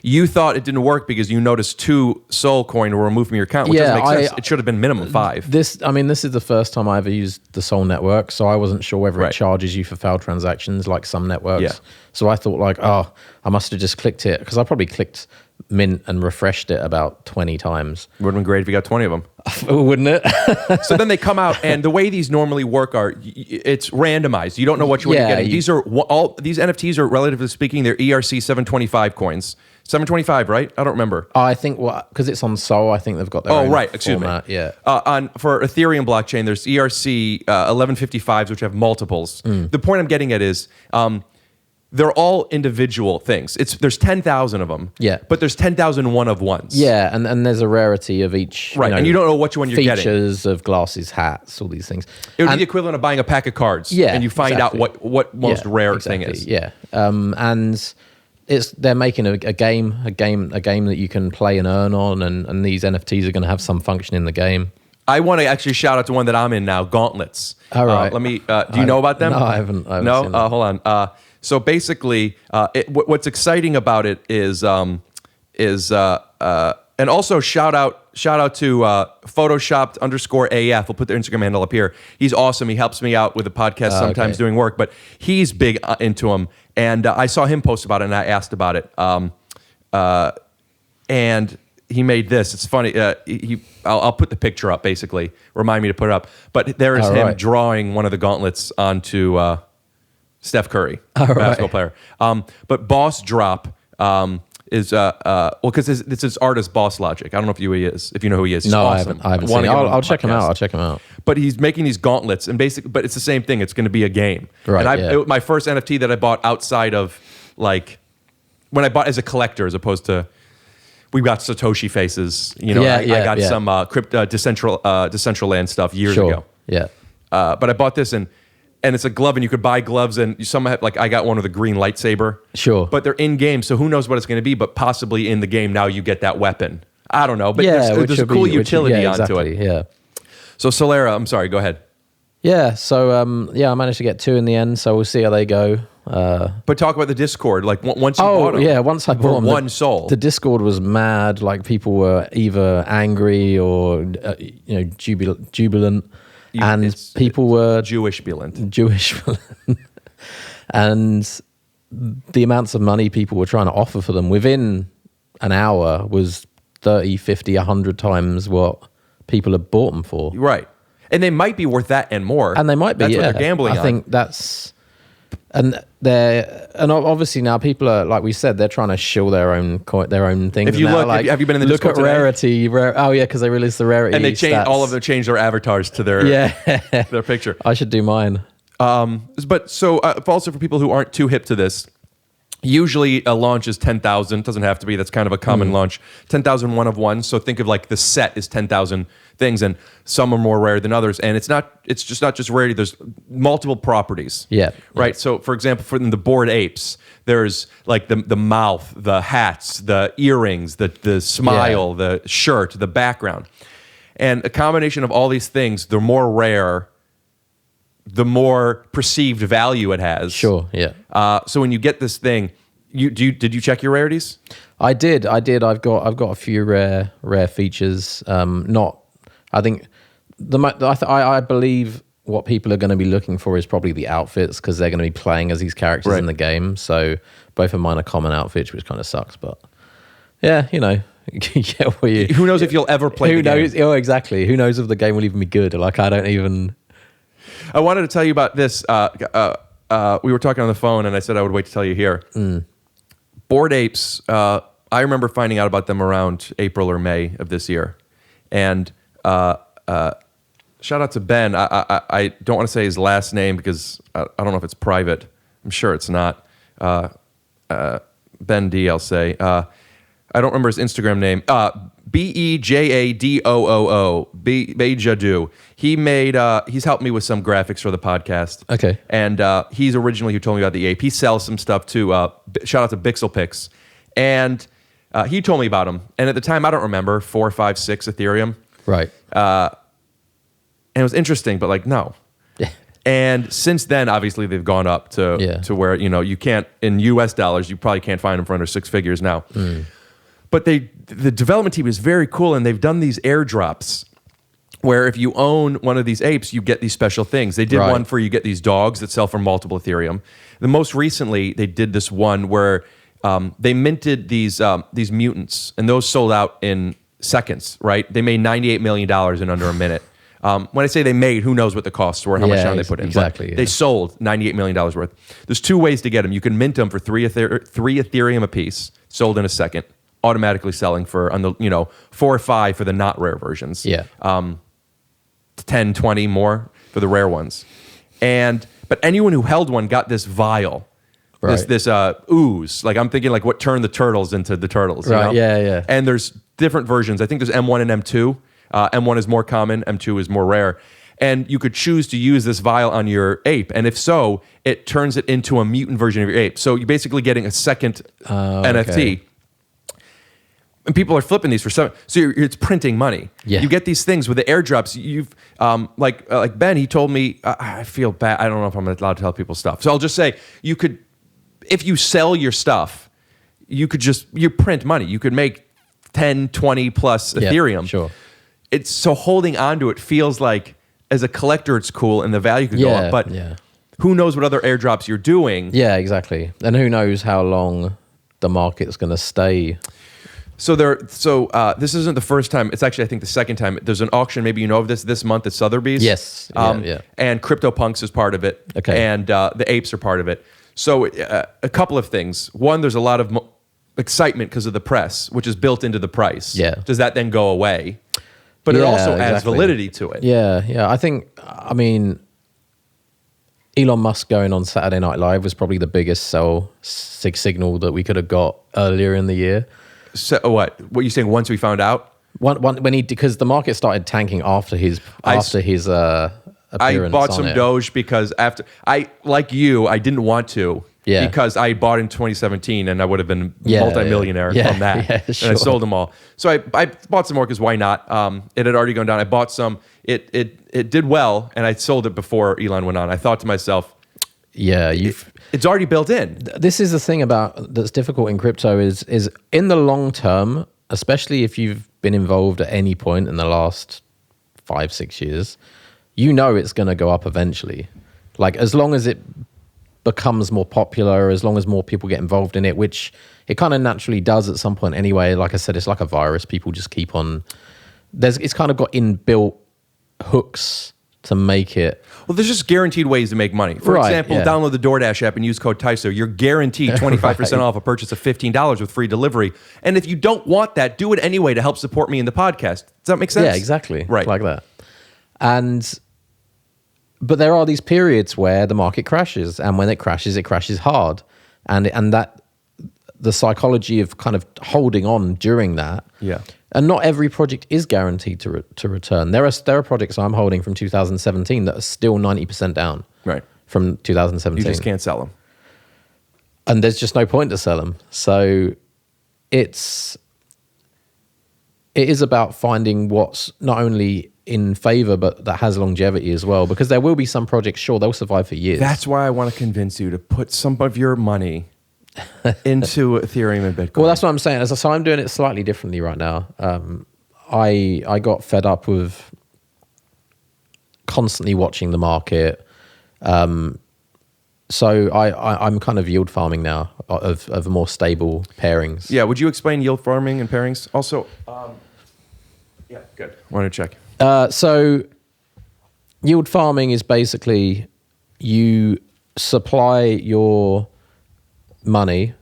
You thought it didn't work because you noticed 2 Sol coin were removed from your account, which doesn't make sense. It should have been minimum 5. This is the first time I ever used the Sol network, so I wasn't sure whether Right. it charges you for failed transactions like some networks. Yeah. So I thought I must have just clicked it because I probably clicked mint and refreshed it about 20 times. Would have been great if you got 20 of them. Wouldn't it? So then they come out, and the way these normally work it's randomized. You don't know what you're getting. These NFTs are, relatively speaking, they're ERC 725 coins. 725, right? I don't remember. I think because it's on Sol, I think they've got their own format. Yeah. For Ethereum blockchain, there's ERC 1155s, which have multiples. The point I'm getting at is they're all individual things. There's 10,000 of them. Yeah. But there's 10,000 one of ones. Yeah, and there's a rarity of each. Right, and you don't know which one you're getting. Features of glasses, hats, all these things. It would be the equivalent of buying a pack of cards. Yeah, and you find out what most rare thing is. Yeah, and they're making a game that you can play and earn on, and these NFTs are going to have some function in the game. I want to actually shout out to one that I'm in now, Gauntlets. All right. Let me. Do you know about them? No, I haven't. No. Seen them. Hold on. So basically, what's exciting about it is, and also shout out to Photoshopped_AF. We'll put their Instagram handle up here. He's awesome. He helps me out with the podcast sometimes doing work, but he's big into them. And I saw him post about it, and I asked about it. And he made this. It's funny. I'll put the picture up. Basically, remind me to put it up. But there is him drawing one of the gauntlets onto Steph Curry, basketball player. But Boss Drop is because it's his artist Boss Logic. I don't know if you know who he is. He's no, awesome. I haven't seen it. I'll check him out. I'll check him out. But he's making these gauntlets, and but it's the same thing. It's going to be a game. Right. And my first NFT that I bought outside of when I bought as a collector, as opposed to. We've got Satoshi faces, I got some crypto Decentraland stuff years ago. Yeah. But I bought this and it's a glove, and you could buy gloves, and some have, I got one with a green lightsaber. Sure. But they're in game, so who knows what it's going to be? But possibly in the game now you get that weapon. I don't know, but there's a cool utility onto it. Yeah. So Solera, I'm sorry, go ahead. Yeah. So I managed to get 2 in the end. So we'll see how they go. But talk about the Discord. Once you bought them. Yeah, once I bought them, one soul. The Discord was mad. People were either angry or jubilant, and people were Jewish bulant. And the amounts of money people were trying to offer for them within an hour was 30, 50, 100 times what people had bought them for. Right. And they might be worth that and more. And they might be. That's yeah. what they're gambling on. I think that's, and obviously now people are, like we said, they're trying to shill their own things. If you now, look, like, have you been in the look Discord at today? rarity? Oh yeah, because they released the rarity. And they changed, all of them. them changed their avatars to their their picture. I should do mine. But so also for people who aren't too hip to this, usually a launch is 10,000. Doesn't have to be. That's kind of a common launch. 10,000 one of one. So think of like the set is 10,000 things, and some are more rare than others. And it's just not just rarity. There's multiple properties. Yeah. Right. So for example, for the Bored Apes, there's like the mouth, the hats, the earrings, the smile, the shirt, the background, and a combination of all these things. The more rare, the more perceived value it has. Sure. Yeah. So when you get this thing, did you check your rarities? I did. I've got a few rare features. I think I believe what people are going to be looking for is probably the outfits, because they're going to be playing as these characters in the game. So both of mine are common outfits, which kind of sucks. But yeah, you know, get what you. Who knows if you'll ever play? Who the game? knows? Oh, exactly. Who knows if the game will even be good? Like, I don't even. I wanted to tell you about this. We were talking on the phone, and I said I would wait to tell you here. Bored Apes. I remember finding out about them around April or May of this year, and shout out to Ben. I don't want to say his last name because I don't know if it's private. I'm sure it's not. Ben D, I'll say. I don't remember his Instagram name. Bejadoo. Bejadoo. He's helped me with some graphics for the podcast. Okay. And he's originally who told me about the ape. He sells some stuff too. Shout out to Pixelpix. And he told me about him. And at the time, I don't remember, 4, 5, 6 Ethereum. Right. And it was interesting, but like, no. And since then, obviously, they've gone up to where, you know, you can't, in US dollars, you probably can't find them for under 6 figures now. But the development team is very cool, and they've done these airdrops where if you own one of these apes, you get these special things. They did one for you get these dogs that sell for multiple Ethereum. The most recently, they did this one where they minted these mutants, and those sold out in seconds, right? They made $98 million in under a minute. When I say they made, who knows what the costs were, how much time they put in. Exactly. They sold $98 million worth. There's 2 ways to get them. You can mint them for 3 Ethereum a piece, sold in a second, automatically selling for, 4 or 5 for the not rare versions. Yeah. 10, 20 more for the rare ones. But anyone who held one got this vial. Right. This ooze. Like, I'm thinking like what turned the turtles into the turtles. Right, You know? yeah. And there's different versions. I think there's M1 and M2. M1 is more common, M2 is more rare. And you could choose to use this vial on your ape. And if so, it turns it into a mutant version of your ape. So you're basically getting a second NFT. Okay. And people are flipping these for $7. So it's printing money. Yeah. You get these things with the airdrops. You've like Ben, he told me, I feel bad. I don't know if I'm allowed to tell people stuff. So I'll just say, you could, if you sell your stuff, you print money. You could make 10, 20 plus Ethereum. Sure. It's so holding on to it feels like as a collector, it's cool and the value could go up. But who knows what other airdrops you're doing? Yeah, exactly. And who knows how long the market's going to stay. So this isn't the first time. It's actually, I think, the second time. There's an auction. Maybe you know of this month at Sotheby's. Yes. Yeah. And CryptoPunks is part of it. Okay. And the apes are part of it. So a couple of things. One, there's a lot of excitement because of the press, which is built into the price. Yeah. Does that then go away? But it also adds validity to it. Yeah. I mean, Elon Musk going on Saturday Night Live was probably the biggest sell signal that we could have got earlier in the year. So what are you saying? Once we found out, because the market started tanking after his appearance. I bought some Doge because after I didn't want to. Yeah. Because I bought in 2017 and I would have been multimillionaire from that. Yeah, sure. And I sold them all. So I bought some more because why not? It had already gone down. I bought some. It did well, and I sold it before Elon went on. I thought to myself, it's already built in. This is the thing that's difficult in crypto is in the long term, especially if you've been involved at any point in the last 5-6 years, you know it's going to go up eventually. Like, as long as it becomes more popular, as long as more people get involved in it, which it kind of naturally does at some point anyway. Like I said, it's like a virus. People just keep on. It's kind of got inbuilt hooks to make it. Well, there's just guaranteed ways to make money. For Right, example, yeah. download the DoorDash app and use code TYSO. You're guaranteed 25% off a purchase of $15 with free delivery. And if you don't want that, do it anyway to help support me in the podcast. Does that make sense? Yeah, exactly. Right. Like that. But there are these periods where the market crashes, and when it crashes hard. And that the psychology of kind of holding on during that. Yeah. And not every project is guaranteed to return. There are projects I'm holding from 2017 that are still 90% down. Right. From 2017. You just can't sell them. And there's just no point to sell them. So it is about finding what's not only in favor, but that has longevity as well. Because there will be some projects, sure, they'll survive for years. That's why I want to convince you to put some of your money into Ethereum and Bitcoin. Well, that's what I'm saying. So I'm doing it slightly differently right now. I got fed up with constantly watching the market. So I'm kind of yield farming now of more stable pairings. Yeah, would you explain yield farming and pairings? Also, yeah, good. Wanted to check. So yield farming is basically you supply your money,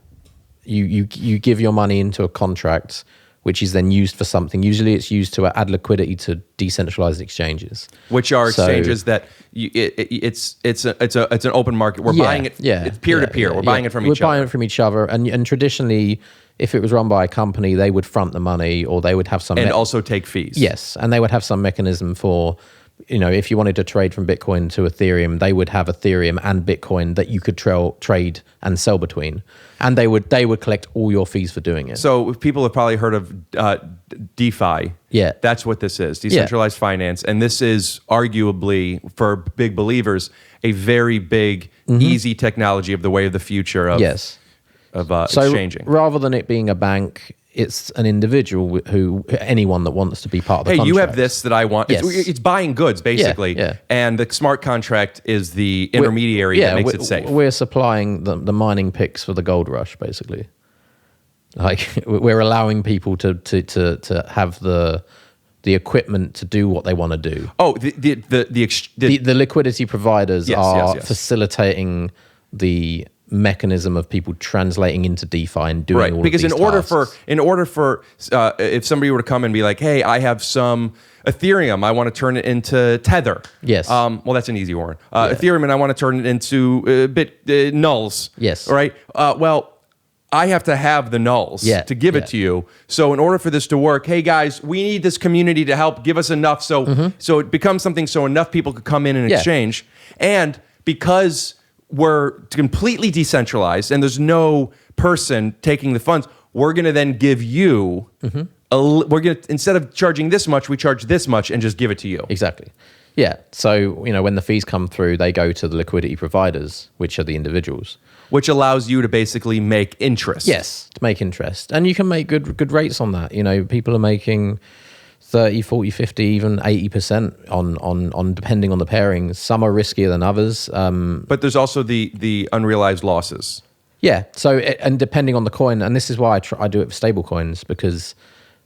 you give your money into a contract, which is then used for something. Usually it's used to add liquidity to decentralized exchanges. Which are exchanges that it's an open market. We're buying it. Yeah, it's peer to peer. We're buying it from each other. We're buying it from each other, and traditionally, if it was run by a company, they would front the money, or they would have some and also take fees. Yes, and they would have some mechanism for, if you wanted to trade from Bitcoin to Ethereum, they would have Ethereum and Bitcoin that you could trade and sell between, and they would collect all your fees for doing it. So people have probably heard of DeFi. Yeah. That's what this is, decentralized finance. And this is arguably, for big believers, a very big, easy technology of the way of the future of, exchanging. Rather than it being a bank, it's an individual anyone that wants to be part of the contract. You have this that I want. Yes. It's buying goods, basically. Yeah. And the smart contract is the intermediary that makes it safe. We're supplying the mining picks for the gold rush, basically. Like, we're allowing people to have the equipment to do what they want to do. Oh, the liquidity providers are yes. facilitating the mechanism of people translating into DeFi and doing all because of these tasks. in order for if somebody were to come and be like, hey, I have some Ethereum, I want to turn it into Tether. Yes. Well, that's an easy one. Ethereum, and I want to turn it into nulls. Yes. All right. Well, I have to have the nulls to give it to you. So in order for this to work, hey guys, we need this community to help give us enough so it becomes something so enough people could come in and exchange. And because we're completely decentralized and there's no person taking the funds, we're going to then give you instead of charging this much, we charge this much and just give it to you. Exactly. Yeah. So, when the fees come through, they go to the liquidity providers, which are the individuals. Which allows you to basically make interest. Yes, to make interest. And you can make good rates on that. People are making 30, 40, 50, even 80% on depending on the pairings. Some are riskier than others. But there's also the unrealized losses. Yeah. So, and depending on the coin, and this is why I do it for stable coins, because...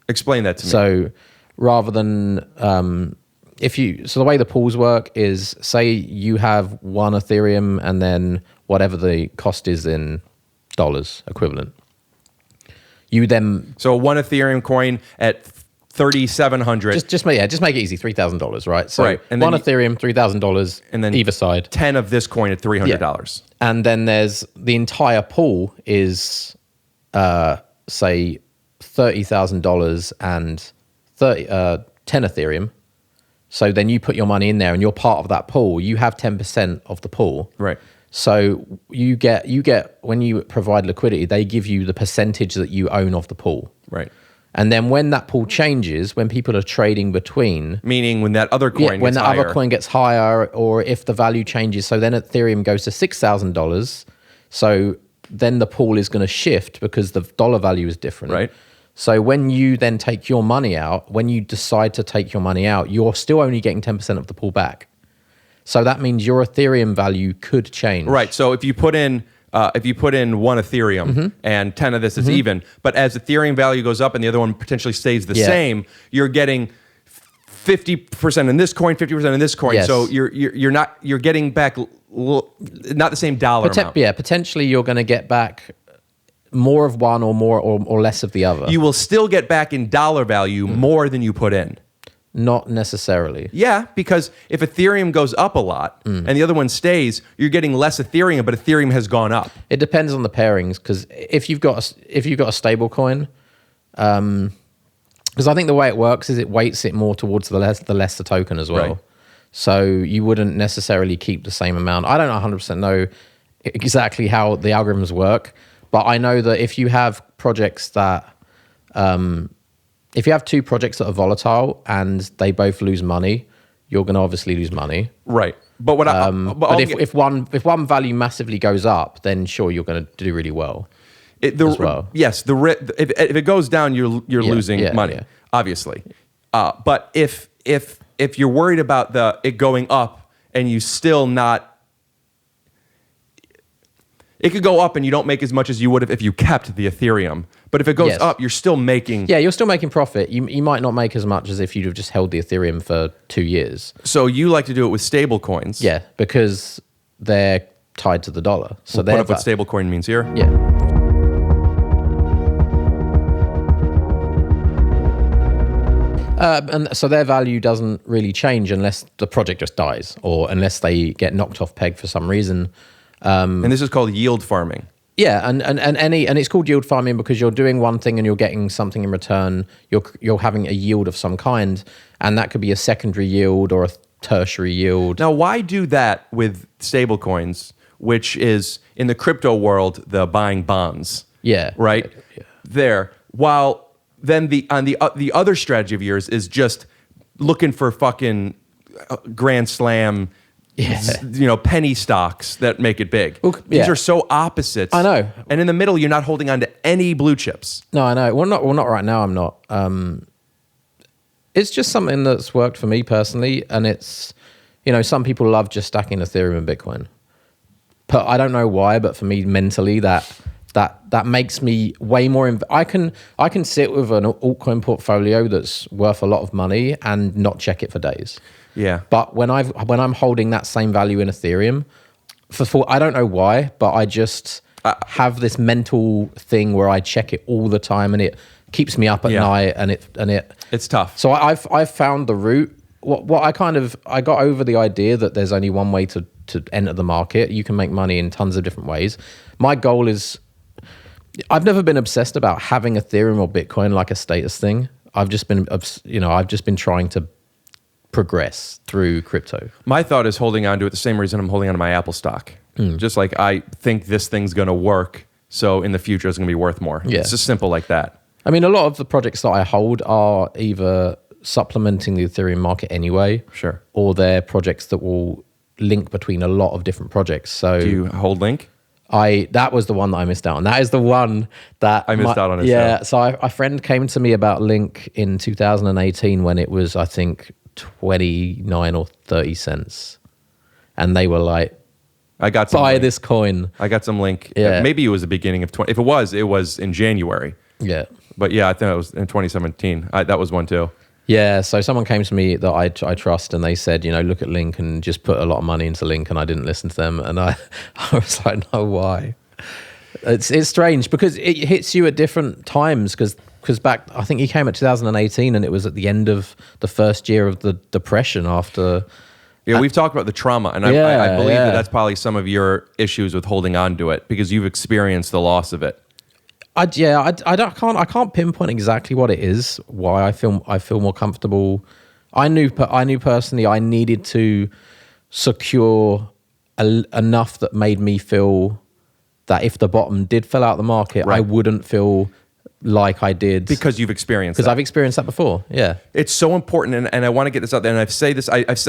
Explain that to me. So rather than... So the way the pools work is, say you have one Ethereum and then whatever the cost is in dollars equivalent. You then... So one Ethereum coin at 3,700. Just make it easy, $3,000, right? So And one Ethereum, $3,000, and then either side. 10 of this coin at $300. Yeah. And then there's the entire pool is, say, $30,000 and 10 Ethereum. So then you put your money in there and you're part of that pool. You have 10% of the pool. Right. So you get when you provide liquidity, they give you the percentage that you own of the pool. Right. And then when that pool changes, when people are trading between... Meaning when that other coin when gets the higher. other coin gets higher, or if the value changes, so then Ethereum goes to $6,000. So then the pool is going to shift because the dollar value is different. Right. So when you then take your money out, when you decide to take your money out, you're still only getting 10% of the pool back. So that means your Ethereum value could change. Right. So if you put in one Ethereum and 10 of this is even, but as Ethereum value goes up and the other one potentially stays the same, you're getting 50% in this coin, 50% in this coin. Yes. So you're getting back not the same dollar amount. Yeah, potentially you're going to get back more of one or more or less of the other. You will still get back in dollar value more than you put in. Not necessarily. Yeah, because if Ethereum goes up a lot and the other one stays, you're getting less Ethereum, but Ethereum has gone up. It depends on the pairings, because if you've got a stable coin, because I think the way it works is it weights it more towards the lesser token as well. Right. So you wouldn't necessarily keep the same amount. I don't 100% know exactly how the algorithms work, but I know that if you have projects that if you have two projects that are volatile and they both lose money, you're going to obviously lose money. Right. But what but if one value massively goes up, then sure, you're going to do really well. As well. Yes, if it goes down, you're losing money, obviously. But if you're worried about it going up and you still not, it could go up and you don't make as much as you would have if you kept the Ethereum. But if it goes up, you're still making... Yeah, you're still making profit. You might not make as much as if you'd have just held the Ethereum for 2 years. So you like to do it with stable coins. Yeah, because they're tied to the dollar. So What if what stable coin means here? Yeah. And so their value doesn't really change unless the project just dies or unless they get knocked off peg for some reason. And this is called yield farming. Yeah, and it's called yield farming because you're doing one thing and you're getting something in return. You're having a yield of some kind, and that could be a secondary yield or a tertiary yield. Now, why do that with stable coins, which is in the crypto world, the buying bonds? Yeah. Right? Yeah. There. While then the other strategy of yours is just looking for fucking Grand Slam, penny stocks that make it big. These are so opposites. I know. And in the middle, you're not holding on to any blue chips. No, I know. Well, not right now. I'm not. It's just something that's worked for me personally, and it's, some people love just stacking Ethereum and Bitcoin, but I don't know why. But for me, mentally, that makes me way more. I can sit with an altcoin portfolio that's worth a lot of money and not check it for days. Yeah. But when I'm holding that same value in Ethereum, I don't know why, but I just have this mental thing where I check it all the time, and it keeps me up at night, and it's tough. So I've found the route. What I got over the idea that there's only one way to enter the market. You can make money in tons of different ways. My goal is, I've never been obsessed about having Ethereum or Bitcoin like a status thing. I've just been trying to progress through crypto. My thought is holding on to it the same reason I'm holding on to my Apple stock. Just like I think this thing's going to work, so in the future it's going to be worth more. Yeah. It's just simple like that. I mean, a lot of the projects that I hold are either supplementing the Ethereum market anyway, Sure, or they're projects that will link between a lot of different projects. So do you hold Link? That was the one that I missed out on. That is the one that I missed out on. Yeah, so a friend came to me about Link in 2018 when it was, I think, 29 or 30 cents, and they were like, I got some buy Link. this coin. I got some Link. Yeah. Maybe it was the beginning of 20. If it was in January. Yeah. But yeah, I think it was in 2017. That was one too. Yeah, so someone came to me that I trust, and they said, look at Link and just put a lot of money into Link, and I didn't listen to them, and I was like, no, why? It's strange because it hits you at different times, because back, I think he came at 2018, and it was at the end of the first year of the depression after. Yeah, we've talked about the trauma, and I believe that that's probably some of your issues with holding on to it because you've experienced the loss of it. I can't pinpoint exactly what it is. Why I feel more comfortable. I knew personally I needed to secure enough that made me feel that if the bottom did fell out the market, I wouldn't feel like I did because you've experienced. Because I've experienced that before. Yeah, it's so important, and I want to get this out there. And I've said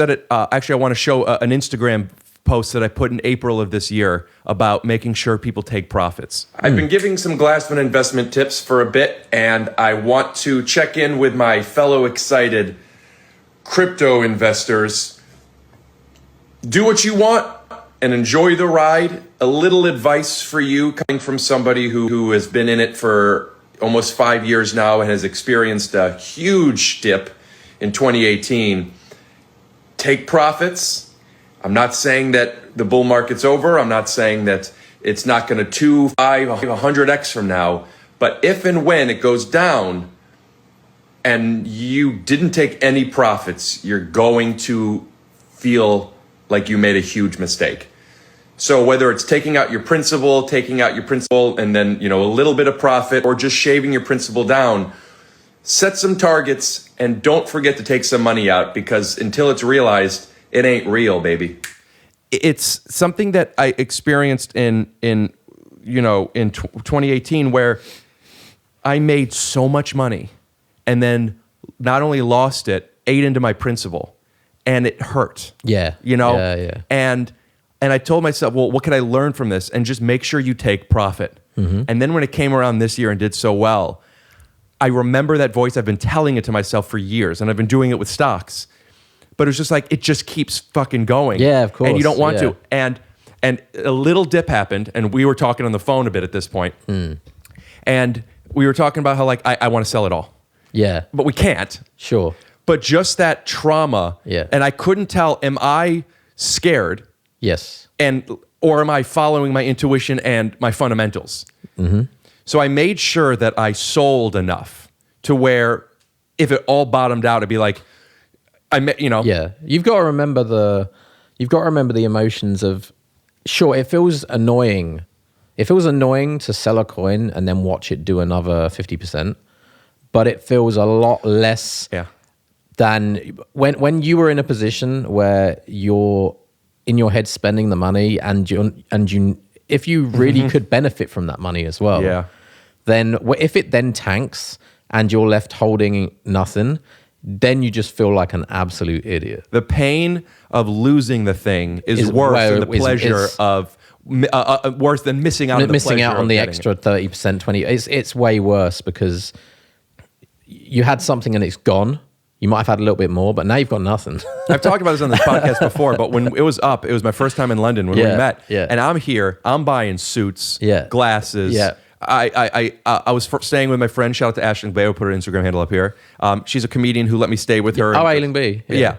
it. Actually, I want to show an Instagram post that I put in April of this year about making sure people take profits. I've been giving some Glassman investment tips for a bit, and I want to check in with my fellow excited crypto investors. Do what you want and enjoy the ride. A little advice for you coming from somebody who has been in it for almost 5 years now and has experienced a huge dip in 2018, take profits. I'm not saying that the bull market's over. I'm not saying that it's not going to 2, 5, 100x from now. But if and when it goes down and you didn't take any profits, you're going to feel like you made a huge mistake. So whether it's taking out your principal, and then, a little bit of profit, or just shaving your principal down, set some targets and don't forget to take some money out, because until it's realized, it ain't real, baby. It's something that I experienced in 2018, where I made so much money and then not only lost it, ate into my principal, and it hurt. Yeah. Yeah. And I told myself, well, what can I learn from this? And just make sure you take profit. Mm-hmm. And then when it came around this year and did so well, I remember that voice. I've been telling it to myself for years, and I've been doing it with stocks. But it's just like, it just keeps fucking going. Yeah, of course. And you don't want to. And a little dip happened, and we were talking on the phone a bit at this point. And we were talking about how, like, I want to sell it all. Yeah. But we can't. Sure. But just that trauma. Yeah. And I couldn't tell, am I scared? Yes. Or am I following my intuition and my fundamentals? Mm-hmm. So I made sure that I sold enough to where if it all bottomed out, it'd be like, Yeah. You've got to remember the emotions of, sure, it feels annoying. It feels annoying to sell a coin and then watch it do another 50%, but it feels a lot less than when you were in a position where you're in your head spending the money and you if you really could benefit from that money as well. Yeah. Then if it then tanks and you're left holding nothing, then you just feel like an absolute idiot. The pain of losing the thing is worse than the pleasure of worse than missing out on the missing out pleasure on the of extra 30%, 20%. It's way worse because you had something and it's gone. You might have had a little bit more, but now you've got nothing. I've talked about this on this podcast before, but when it was up, it was my first time in London when we met. Yeah. And I'm here, I'm buying suits, glasses. Yeah. I was staying with my friend. Shout out to Ashley Bayo, put her Instagram handle up here. She's a comedian who let me stay with her. Oh, Ailing B. Yeah.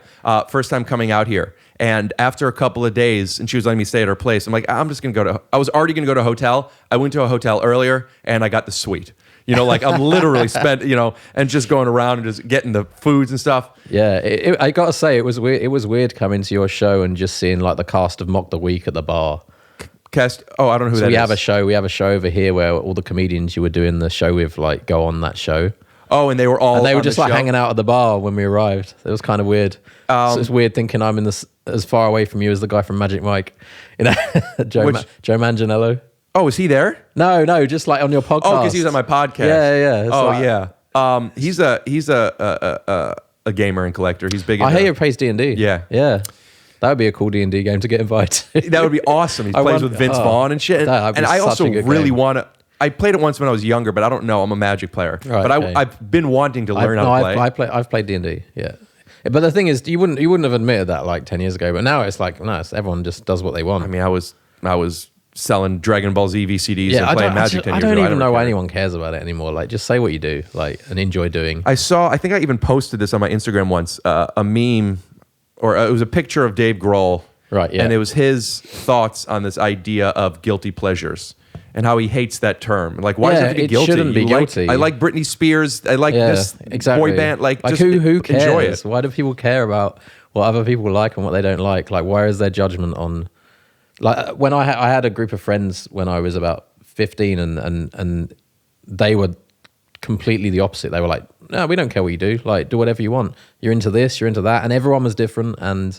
First time coming out here. And after a couple of days, and she was letting me stay at her place, I'm like, I'm just going to go to, I was already going to go to a hotel. I went to a hotel earlier and I got the suite. Like I'm literally spent, and just going around and just getting the foods and stuff. Yeah. I got to say, it was weird. It was weird coming to your show and just seeing like the cast of Mock the Week at the bar. Oh, I don't know who that is. We have a show over here where all the comedians you were doing the show with like go on that show. Oh, and they were all. And they were on just the like show? hanging out at the bar when we arrived. It was kind of weird. So it's weird thinking I'm in this as far away from you as the guy from Magic Mike, Joe Manganiello. Oh, is he there? No, just like on your podcast. Oh, because he's on my podcast. Yeah. Yeah. He's a gamer and collector. He's big. I hear he plays D&D. Yeah. That would be a cool D&D game to get invited. That would be awesome. He plays with Vince Vaughn and shit. And I also really want to. I played it once when I was younger, but I don't know. I'm a Magic player, right, but I've been wanting to learn how to play. I've played D&D. Yeah. But the thing is, you wouldn't have admitted that like 10 years ago. But now it's like, no, everyone just does what they want. I mean, I was selling Dragon Ball Z VCDs and playing Magic 10 years ago. I don't even know why anyone cares about it anymore. Like, just say what you do, like, and enjoy doing. I think I even posted this on my Instagram once, a meme, or it was a picture of Dave Grohl. Right, yeah. And it was his thoughts on this idea of guilty pleasures and how he hates that term. Like, why does it have to be guilty? It shouldn't be guilty. I like Britney Spears. I like this boy band. Like just who cares? Enjoy it. Why do people care about what other people like and what they don't like? Like, where is their judgment on... Like, when I had a group of friends when I was about 15 and they were completely the opposite. They were like, no, we don't care what you do. Like, do whatever you want. You're into this, you're into that. And everyone was different. And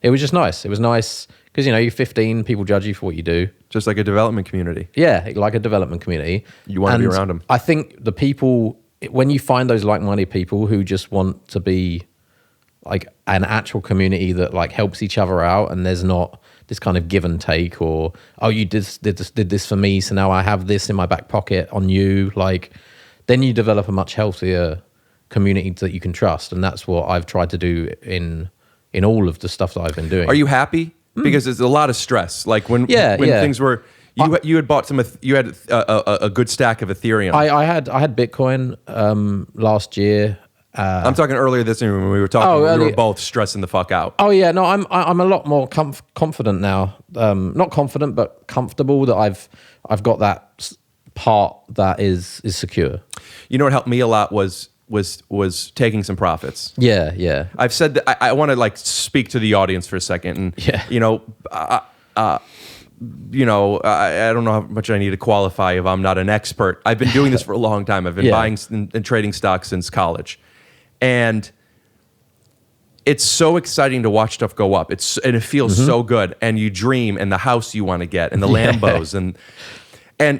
it was just nice. It was nice because, you're 15, people judge you for what you do. Just like a development community. Yeah, like a development community. You want to be around them. I think the people, when you find those like-minded people who just want to be like an actual community that like helps each other out and there's not this kind of give and take or, oh, you did this for me, so now I have this in my back pocket on you. Like, then you develop a much healthier community that you can trust. And that's what I've tried to do in all of the stuff that I've been doing. Are you happy? Because there's a lot of stress. Like when things were, you had bought you had a good stack of Ethereum. I had Bitcoin last year, I'm talking earlier this year when we were talking. We were both stressing the fuck out. Oh yeah, no, I'm a lot more confident now. Not confident, but comfortable that I've got that part that is secure. You know what helped me a lot was taking some profits. Yeah. I've said that I want to like speak to the audience for a second, and I don't know how much I need to qualify if I'm not an expert. I've been doing this for a long time. I've been buying and trading stocks since college. And it's so exciting to watch stuff go up. And it feels so good. And you dream, and the house you want to get, and the Lambos, and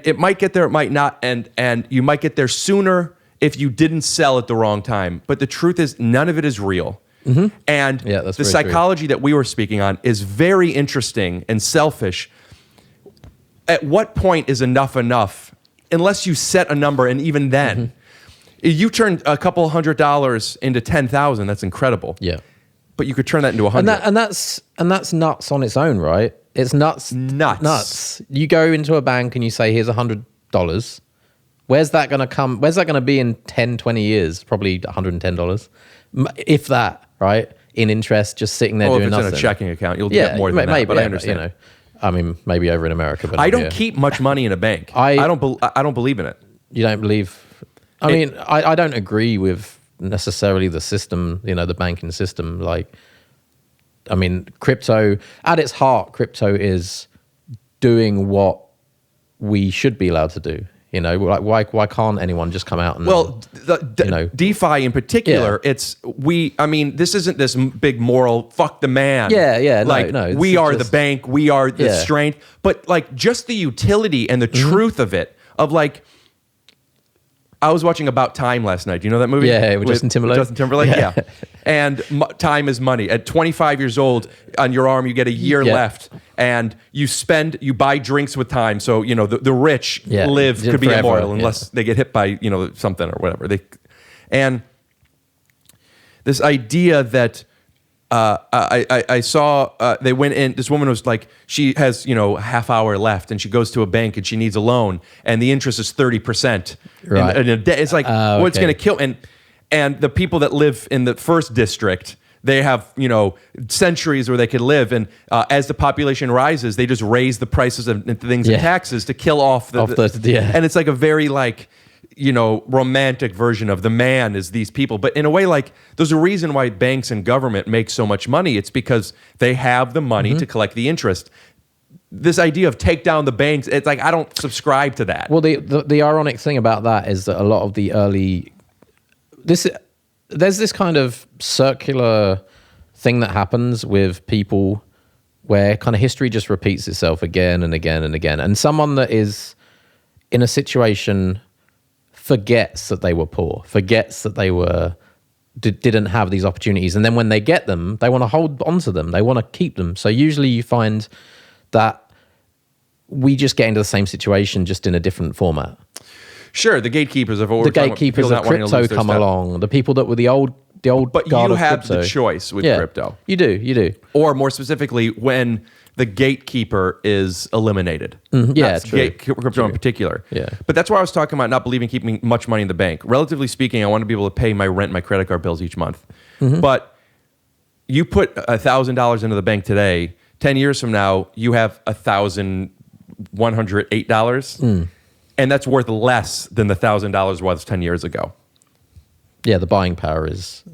it might get there, it might not, and you might get there sooner if you didn't sell at the wrong time. But the truth is, none of it is real. And the psychology that we were speaking on is very interesting and selfish. At what point is enough unless you set a number, and even then, you turn a couple $100 into 10,000. That's incredible. Yeah, but you could turn that into 100. And that's nuts on its own, right? It's nuts. You go into a bank and you say, "Here's $100." Where's that going to come? Where's that going to be in 10, 20 years? Probably $110, if that, right? In interest, just sitting there doing nothing. If it's in a checking account, you'll get more than that. But I understand. I mean, maybe over in America, but I don't keep much money in a bank. I don't believe in it. You don't believe? I don't agree with necessarily the system, the banking system. Crypto, at its heart, crypto is doing what we should be allowed to do. Why can't anyone just come out and DeFi in particular? This isn't this big moral fuck the man. We are the bank, we are the strength, but just the utility and the truth of it. I was watching About Time last night. Do you know that movie? Yeah, with Justin Timberlake. Yeah. And time is money. At 25 years old, on your arm, you get a year left, and you buy drinks with time. So the rich could be forever, immortal unless they get hit by something or whatever. And this idea that I saw they went in. This woman was like, she has half hour left, and she goes to a bank and she needs a loan, and the interest is 30%. Right. In a day. It's like what's going to kill. And the people that live in the first district, they have centuries where they could live, and as the population rises, they just raise the prices of things and taxes to kill off the. And it's like a very romantic version of the man is these people. But in a way, there's a reason why banks and government make so much money. It's because they have the money to collect the interest. This idea of take down the banks, it's I don't subscribe to that. Well, the ironic thing about that is that a lot of the there's this kind of circular thing that happens with people where kind of history just repeats itself again and again and again. And someone that is in a situation forgets that they were poor, forgets that they didn't have these opportunities. And then when they get them, they want to hold onto them. They want to keep them. So usually you find that we just get into the same situation, just in a different format. Sure, the gatekeepers of the gatekeepers of crypto come along. The people that were the old. But you have the choice with crypto. You do. Or more specifically, when the gatekeeper is eliminated. True. Crypto in particular. Yeah. But that's why I was talking about not believing keeping much money in the bank. Relatively speaking, I want to be able to pay my rent, my credit card bills each month. But you put $1,000 into the bank today, 10 years from now, you have $1,108. And that's worth less than the $1,000 was 10 years ago. Yeah, the buying power is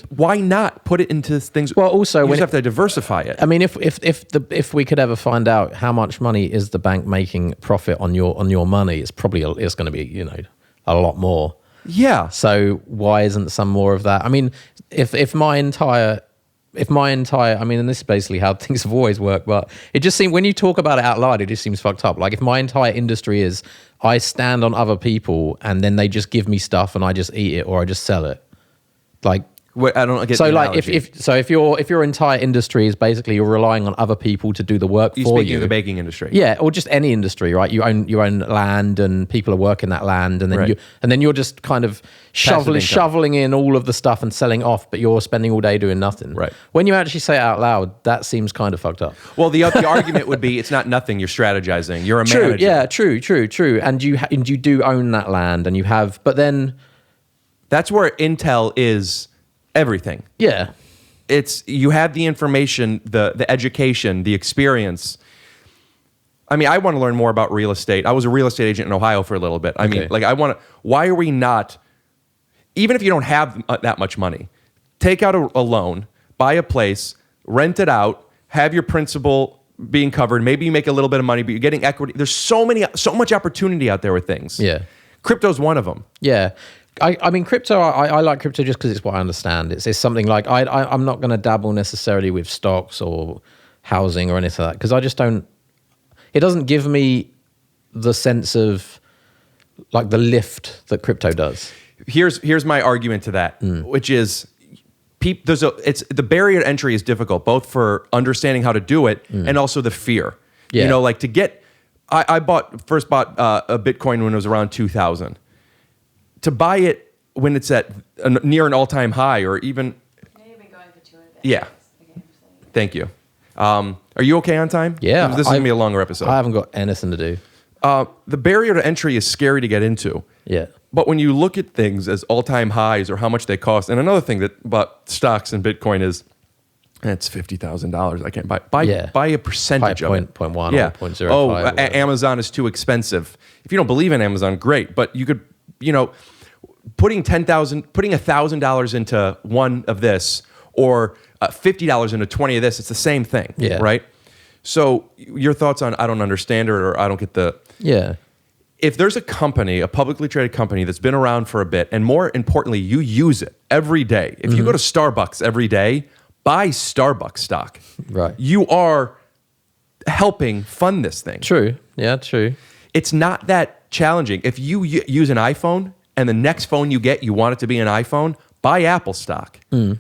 why not put it into things? Well, also you just have to diversify it. I mean, if we could ever find out how much money is the bank making profit on your money, it's probably it's going to be a lot more. Yeah. So why isn't some more of that? I mean, if my entire I mean, and this is basically how things have always worked, but it just seems, when you talk about it out loud, it just seems fucked up. If my entire industry is I stand on other people and then they just give me stuff and I just eat it or I just sell it. Wait, I don't get so the if your entire industry is basically you're relying on other people to do the work for you. Speaking of the banking industry, yeah, or just any industry, right? You own land and people are working that land, and then you're just kind of shoveling in all of the stuff and selling off, but you're spending all day doing nothing. Right. When you actually say it out loud, that seems kind of fucked up. Well, the argument would be it's not nothing. You're strategizing. You're a manager. Yeah, true. And you do own that land, and you have, but then That's where Intel is everything. Yeah. It's you have the information, the education, the experience. I mean, I want to learn more about real estate. I was a real estate agent in Ohio for a little bit. I mean, like I want to. Why are we not? Even if you don't have that much money, take out a loan, buy a place, rent it out, have your principal being covered. Maybe you make a little bit of money, but you're getting equity. There's so much opportunity out there with things. Yeah. Crypto's one of them. Yeah. I mean, crypto, I like crypto just because it's what I understand. It's something like, I'm not going to dabble necessarily with stocks or housing or anything like that because I just don't, it doesn't give me the sense of like the lift that crypto does. Here's my argument to that, which is the barrier to entry is difficult, both for understanding how to do it and also the fear. Yeah. You know, like to get, I first bought a Bitcoin when it was around 2000. To buy it when it's at near an all-time high or even... You've been going for 2 days. Yeah. Thank you. Are you okay on time? Yeah. This is going to be a longer episode. I haven't got anything to do. The barrier to entry is scary to get into. Yeah. But when you look at things as all-time highs or how much they cost, and another thing about stocks and Bitcoin is it's $50,000. I can't buy a percentage of it. 0.1 Yeah. or 0.05. Oh, or whatever. Amazon is too expensive. If you don't believe in Amazon, great. But you could, putting $1,000 into one of this or $50 into 20 of this, it's the same thing, right? So your thoughts on I don't understand it or I don't get the... Yeah. If there's a company, a publicly traded company that's been around for a bit, and more importantly, you use it every day. If you go to Starbucks every day, buy Starbucks stock. Right. You are helping fund this thing. True. Yeah, true. It's not that challenging. If you use an iPhone and the next phone you get, you want it to be an iPhone, buy Apple stock. You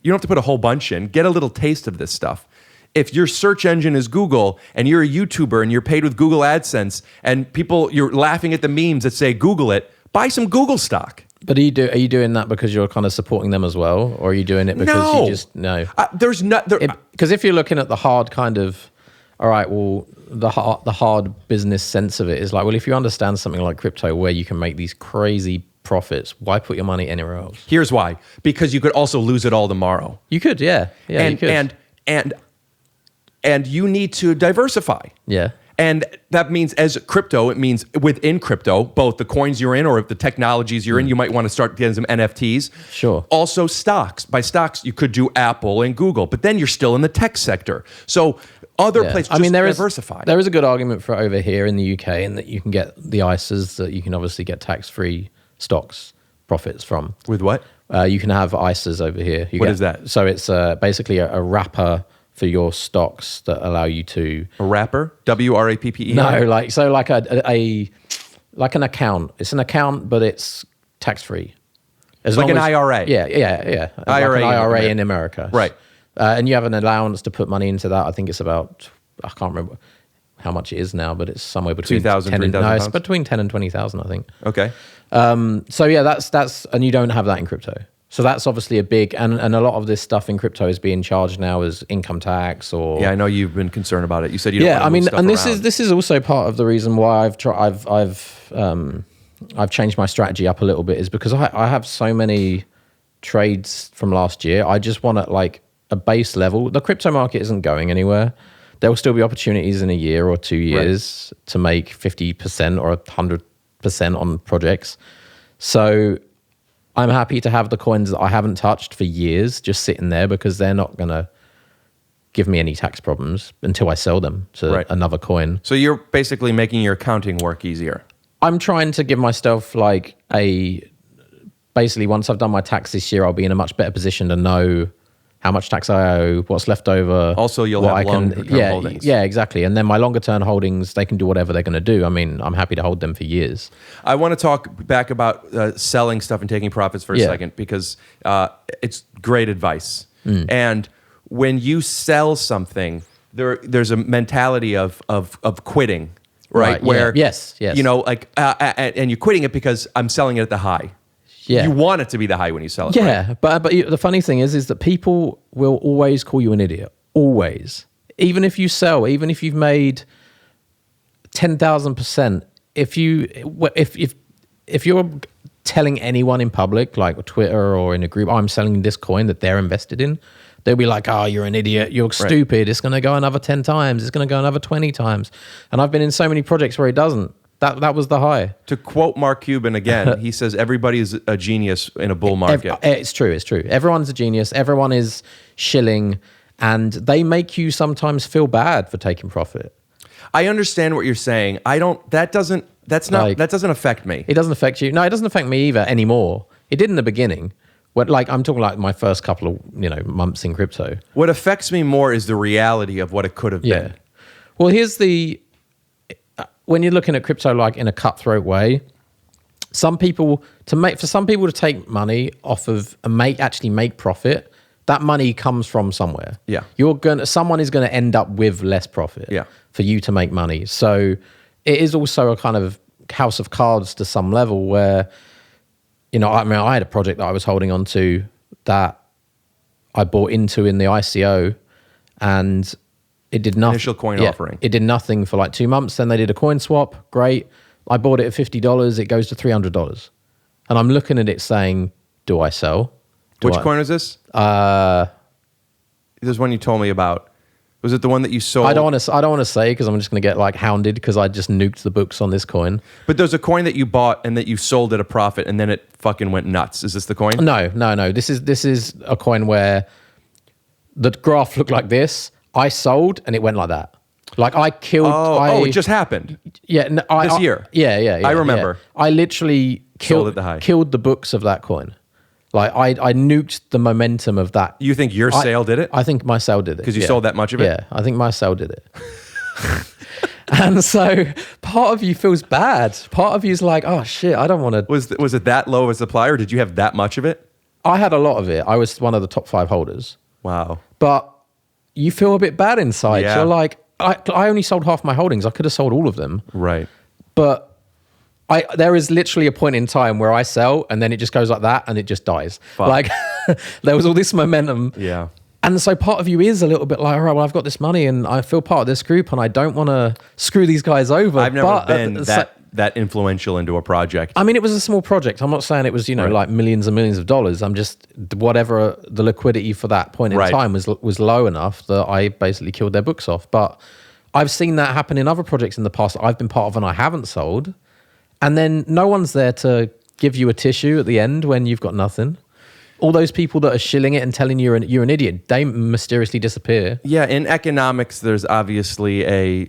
don't have to put a whole bunch in. Get a little taste of this stuff. If your search engine is Google and you're a YouTuber and you're paid with Google AdSense and you're laughing at the memes that say Google it, buy some Google stock. But are you doing that because you're kind of supporting them as well? Or are you doing it because you just... No. There's not... Because if you're looking at the hard kind of... All right, well, the hard business sense of it is like, well, if you understand something like crypto where you can make these crazy profits, why put your money anywhere else? Here's why. Because you could also lose it all tomorrow. You could, yeah. Yeah, you could. And you need to diversify. Yeah. And that means as crypto, it means within crypto, both the coins you're in or the technologies you're in, you might want to start getting some NFTs. Sure. Also stocks. By stocks, you could do Apple and Google, but then you're still in the tech sector. So other places, just diversify. There is a good argument for over here in the UK in that you can get the ISAs that you can obviously get tax-free stocks profits from. With what? You can have ISAs over here. What is that? So it's basically a wrapper for your stocks that allow you to... A wrapper? WRAPPE? No, like an account. It's an account, but it's tax-free. Like an IRA? Yeah. IRA, like an IRA in America. Right. And you have an allowance to put money into that. I think it's about... I can't remember how much it is now, but it's somewhere between 2,000, 3,000 No, it's pounds? between 10 and 20,000, I think. Okay. So yeah, that's and you don't have that in crypto. So that's obviously a big and a lot of this stuff in crypto is being charged now as income tax or Yeah, I know you've been concerned about it. You said you don't want to move stuff and around. this is also part of the reason why I've changed my strategy up a little bit is because I have so many trades from last year. I just want at like a base level. The crypto market isn't going anywhere. There will still be opportunities in a year or 2 years to make 50% or 100% on projects. So I'm happy to have the coins that I haven't touched for years just sitting there because they're not going to give me any tax problems until I sell them to another coin. So you're basically making your accounting work easier. I'm trying to give myself like basically once I've done my tax this year, I'll be in a much better position to know how much tax I owe, what's left over. Also, you'll have longer-term holdings. Yeah, exactly. And then my longer-term holdings, they can do whatever they're going to do. I mean, I'm happy to hold them for years. I want to talk back about selling stuff and taking profits for a second because it's great advice. And when you sell something, there's a mentality of quitting, right? Where yes, you know, like and you're quitting it because I'm selling it at the high. Yeah. You want it to be the high when you sell it. Yeah, right? but the funny thing is that people will always call you an idiot. Always. Even if you sell, even if you've made 10,000%, if you're telling anyone in public, like Twitter or in a group, I'm selling this coin that they're invested in, they'll be like, oh, you're an idiot. You're stupid. It's going to go another 10 times. It's going to go another 20 times. And I've been in so many projects where it doesn't. That was the high. To quote Mark Cuban again, he says everybody is a genius in a bull market. It's true. Everyone's a genius. Everyone is shilling, and they make you sometimes feel bad for taking profit. I understand what you're saying. That doesn't affect me. It doesn't affect you. No, it doesn't affect me either anymore. It did in the beginning. I'm talking like my first couple of months in crypto. What affects me more is the reality of what it could have been. Well, when you're looking at crypto like in a cutthroat way, for some people to take money off of and actually make profit, that money comes from somewhere. Yeah. Someone is going to end up with less profit for you to make money. So it is also a kind of house of cards to some level where, I had a project that I was holding on to that I bought into in the ICO, and it did nothing. Initial coin offering. It did nothing for like 2 months. Then they did a coin swap. Great. I bought it at $50. It goes to $300. And I'm looking at it saying, do I sell? Which coin is this? There's one you told me about. Was it the one that you sold? I don't want to say because I'm just going to get like hounded because I just nuked the books on this coin. But there's a coin that you bought and that you sold at a profit and then it fucking went nuts. Is this the coin? No. This is a coin where the graph looked like this. I sold and it went like that. Like I killed. It just happened. Yeah, this year. Yeah. I remember. Yeah. I literally killed the books of that coin. Like I nuked the momentum of that. You think your sale did it? I think my sale did it. Because you sold that much of it? Yeah, I think my sale did it. And so part of you feels bad. Part of you is like, oh shit, I don't want to. Was it that low of a supply, or did you have that much of it? I had a lot of it. I was one of the top 5 holders. Wow. But you feel a bit bad inside. Yeah. You're like, I only sold half my holdings. I could have sold all of them. Right. But there is literally a point in time where I sell and then it just goes like that and it just dies. Fuck. Like there was all this momentum. Yeah. And so part of you is a little bit like, all right, well, I've got this money and I feel part of this group and I don't want to screw these guys over. I've never been that influential into a project. I mean, it was a small project. I'm not saying it was, like millions and millions of dollars. I'm just, whatever the liquidity for that point in time was low enough that I basically killed their books off. But I've seen that happen in other projects in the past that I've been part of and I haven't sold. And then no one's there to give you a tissue at the end when you've got nothing. All those people that are shilling it and telling you you're an idiot, they mysteriously disappear. Yeah, in economics, there's obviously a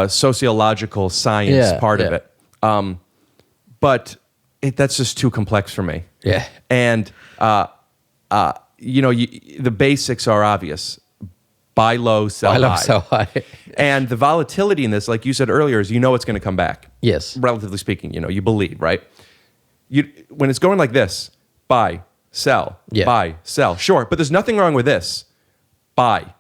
sociological science part of it. But that's just too complex for me. Yeah. And, the basics are obvious. Buy low, sell high. Sell high. And the volatility in this, like you said earlier, is it's going to come back. Yes. Relatively speaking, you believe, right? When it's going like this, buy, sell, buy, sell. Sure, but there's nothing wrong with this. Buy,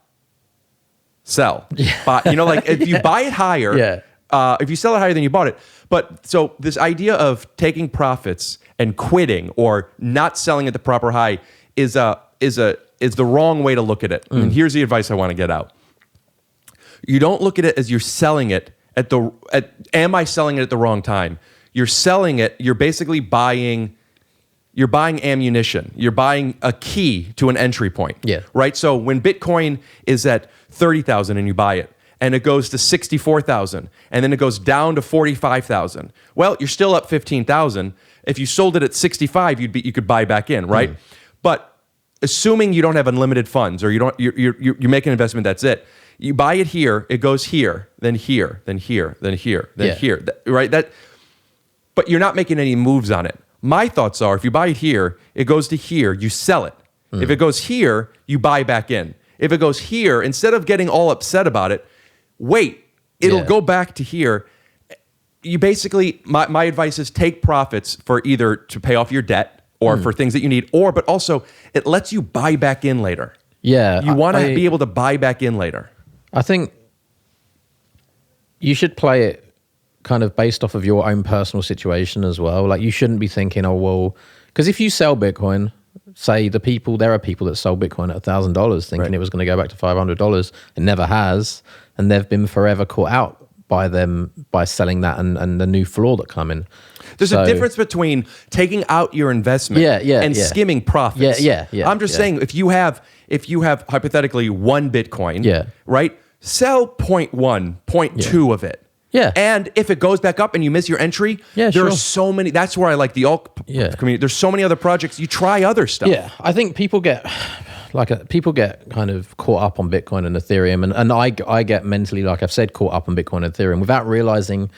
sell, buy. If you buy it higher, if you sell it higher than you bought it. But so this idea of taking profits and quitting or not selling at the proper high is the wrong way to look at it. And here's the advice I want to get out. You don't look at it as you're selling it am I selling it at the wrong time? You're selling it, you're basically buying ammunition. You're buying a key to an entry point. Yeah. Right? So when Bitcoin is at 30,000 and you buy it, and it goes to 64,000, and then it goes down to 45,000. Well, you're still up 15,000. If you sold it at 65, you could buy back in, right? But assuming you don't have unlimited funds or you make an investment, that's it. You buy it here, it goes here, then here, then here, then here, then here, right? But you're not making any moves on it. My thoughts are, if you buy it here, it goes to here, you sell it. If it goes here, you buy back in. If it goes here, instead of getting all upset about it, wait, it'll go back to here. You basically, my advice is take profits for either to pay off your debt or for things that you need, but also it lets you buy back in later. Yeah. You want to be able to buy back in later. I think you should play it kind of based off of your own personal situation as well. Like you shouldn't be thinking, because if you sell Bitcoin, say there are people that sold Bitcoin at $1,000 thinking it was going to go back to $500. It never has. And they've been forever caught out by selling that and the new floor that come in. There's a difference between taking out your investment and skimming profits. Yeah. I'm just saying, if you have hypothetically 1 Bitcoin, right? Sell 0.1, 0.2 of it. Yeah. And if it goes back up and you miss your entry, there are so many. That's where I like the alt community. There's so many other projects. You try other stuff. Yeah, I think people get kind of caught up on Bitcoin and Ethereum, and I get mentally, like I've said, caught up on Bitcoin and Ethereum without realizing,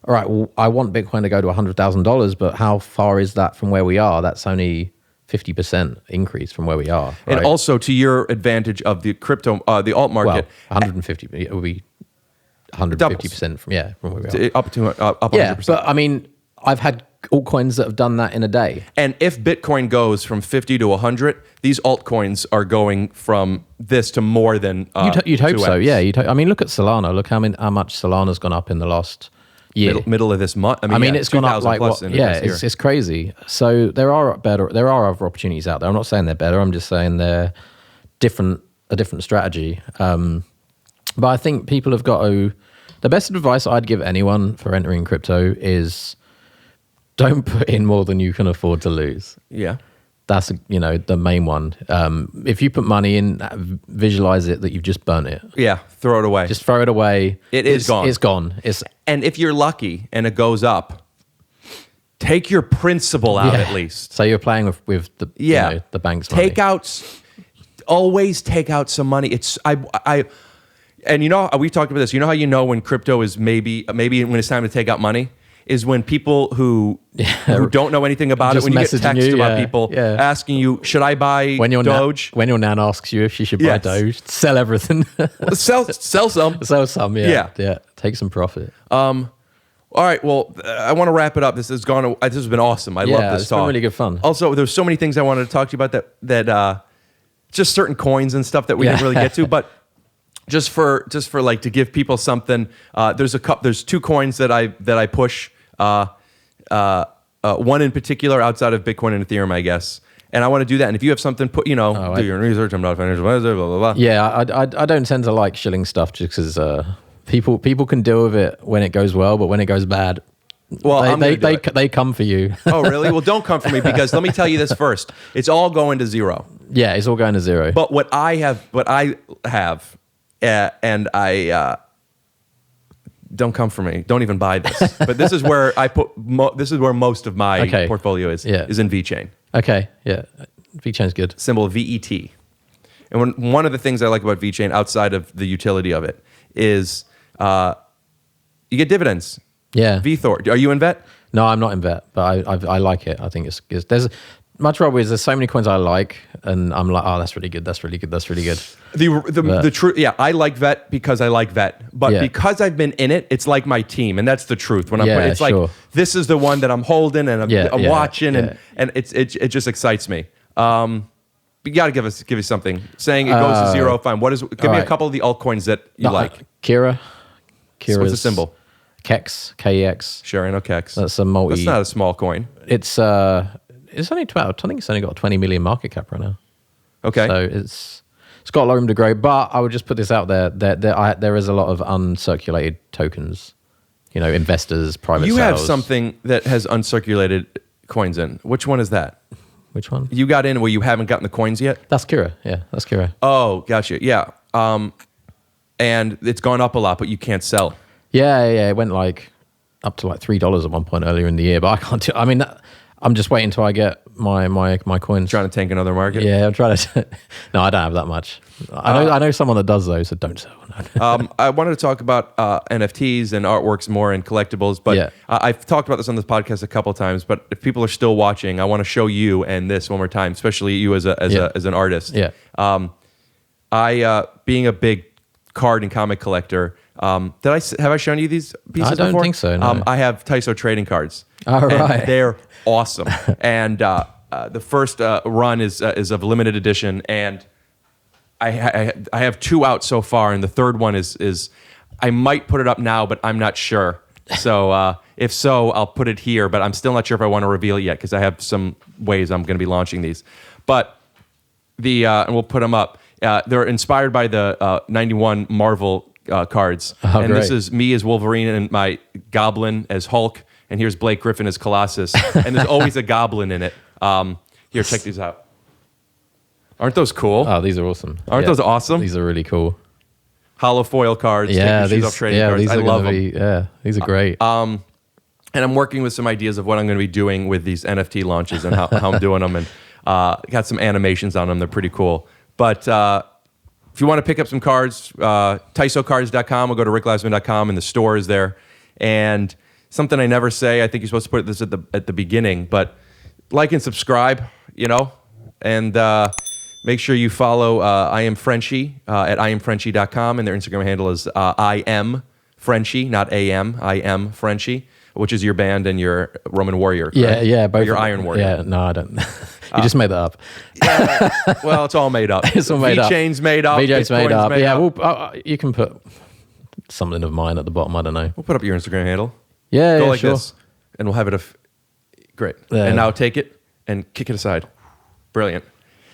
all right, well, I want Bitcoin to go to $100,000, but how far is that from where we are? That's only 50% increase from where we are. Right? And also to your advantage of the crypto, the alt market, 150. It would be 150% from where we are. Up 100%. But I mean, I've had altcoins that have done that in a day. And if Bitcoin goes from 50 to 100, these altcoins are going from this to more than You'd hope 2x. so, yeah. I mean, look at Solana. Look how much Solana's gone up in the last year. Middle of this month. I mean, it's gone up like what? Yeah, it's it's crazy. So there are other opportunities out there. I'm not saying they're better. I'm just saying they're a different strategy. But I think people have got to. The best advice I'd give anyone for entering crypto is don't put in more than you can afford to lose. Yeah. That's the main one. If you put money in, visualize it that you've just burnt it. Yeah, throw it away. Just throw it away. It's gone. It's gone. And if you're lucky and it goes up, take your principal out at least. So you're playing with the the bank's money. Always take out some money. It's and we've talked about this. You know how you know when crypto is maybe when it's time to take out money is when people who don't know anything about it, when you get text about people asking you, should I buy Doge? When your nan asks you if she should buy Doge, sell everything. sell some. Sell some, yeah. Take some profit. All right, well, I want to wrap it up. This has been awesome. I love this it's talk. been really good fun. Also, there's so many things I wanted to talk to you about that just certain coins and stuff that we didn't really get to, but just for like to give people something. There's 2 coins that I push. One in particular outside of Bitcoin and Ethereum, I guess. And I want to do that. And if you have something, do your research. I'm not a financial advisor, blah, blah, blah. Yeah, I don't tend to like shilling stuff just because people can deal with it when it goes well, but when it goes bad, well, they come for you. Oh, really? Well, don't come for me because let me tell you this first. It's all going to zero. Yeah, it's all going to zero. But what I have, and I... don't come for me. Don't even buy this. But this is where this is where most of my portfolio is in VeChain. Okay, yeah. VeChain's good. Symbol VET. And one of the things I like about VeChain outside of the utility of it is you get dividends. Yeah. VThor. Are you in VET? No, I'm not in VET, but I like it. I think it's good. My trouble is there's so many coins I like, and I'm like, oh, that's really good. That's really good. That's really good. The truth, I like VET because I like VET, but because I've been in it, it's like my team, and that's the truth. When it's like this is the one that I'm holding and I'm watching, and it just excites me. You got to give us something. Saying it goes to zero, fine. Give me a couple of the altcoins that you like. Kira's what's the symbol? Kex, KEX. Sure, I know Kex. That's a multi. That's not a small coin. It's only 12. I think it's only got a 20 million market cap right now. Okay. So it's got a lot of room to grow. But I would just put this out there. There is a lot of uncirculated tokens. Investors, private You sales. have something that has uncirculated coins in. Which one is that? Which one? You got in where you haven't gotten the coins yet? That's Kira. Yeah, that's Kira. Oh, gotcha. Yeah. And it's gone up a lot, but you can't sell. Yeah. It went up to $3 at one point earlier in the year, but I can't do. I mean, I'm just waiting until I get my coins. Trying to tank another market? Yeah, I'm trying to. No, I don't have that much. I know someone that does though, so don't sell. I wanted to talk about NFTs and artworks more and collectibles, but I've talked about this on this podcast a couple of times. But if people are still watching, I want to show you and this one more time, especially you as an artist. Yeah. I being a big card and comic collector. Have I shown you these pieces before? I don't think so. No. I have TYSO trading cards. All right. They're awesome. And the first run is of limited edition, and I have 2 out so far, and the third one is I might put it up now, but I'm not sure. So if so, I'll put it here, but I'm still not sure if I want to reveal it yet because I have some ways I'm going to be launching these. But and we'll put them up. They're inspired by the 91 Marvel cards. Oh, and this great. is me as Wolverine and my Goblin as Hulk. And here's Blake Griffin as Colossus. And there's always a Goblin in it. Here, check these out. Aren't those cool? Oh, these are awesome. Aren't those awesome? These are really cool. Hollow foil cards. Yeah, take your shoes off trading cards. these I are love gonna them. be. Yeah, these are great. And I'm working with some ideas of what I'm going to be doing with these NFT launches and how I'm doing them. And got some animations on them. They're pretty cool. But if you want to pick up some cards, TYSOcards.com, or go to rickleisman.com, and the store is there. And something I never say, I think you're supposed to put this at the beginning, but like and subscribe, and make sure you follow I Am Frenchie at IamFrenchie.com, and their Instagram handle is I Am Frenchie, not AM, I Am Frenchie, which is your band and your Roman Warrior. Correct? Yeah, both. Or your Iron Warrior. Yeah, no, I don't. You just made that up. Well, it's all made up. It's all made up. V-Chain's made up. VJ's made Bitcoin's up. made Yeah, up. well, you can put something of mine at the bottom. I don't know. We'll put up your Instagram handle. Yeah, Go yeah, like sure. this, and we'll have it. Great. Yeah. And now take it and kick it aside. Brilliant.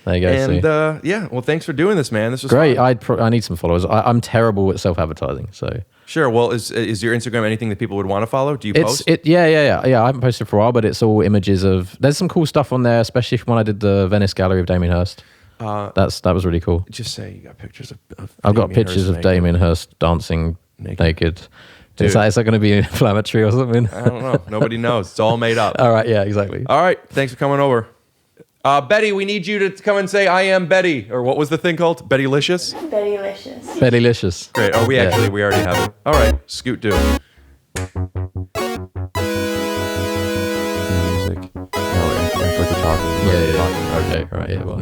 There you go. And see. yeah, well, thanks for doing this, man. This was Great. fun. I need some followers. I'm terrible at self-advertising, so Sure. Well, is your Instagram anything that people would want to follow? Do you post? Yeah. I haven't posted for a while, but it's all images of. There's some cool stuff on there, especially when I did the Venice Gallery of Damien Hirst. That was really cool. Just say you got pictures of I've got Damien pictures Hirst of naked. Damien Hirst dancing naked. Dude. Is that going to be inflammatory or something? I don't know. Nobody knows. It's all made up. All right. Yeah. Exactly. All right. Thanks for coming over. Betty, we need you to come and say, I am Betty. Or what was the thing called? Bettylicious? Bettylicious. Bettylicious. Great. Oh, we already have it. All right. Scoot do. Music. No, I forgot to talk. Yeah. Okay. All right. Yeah. Well,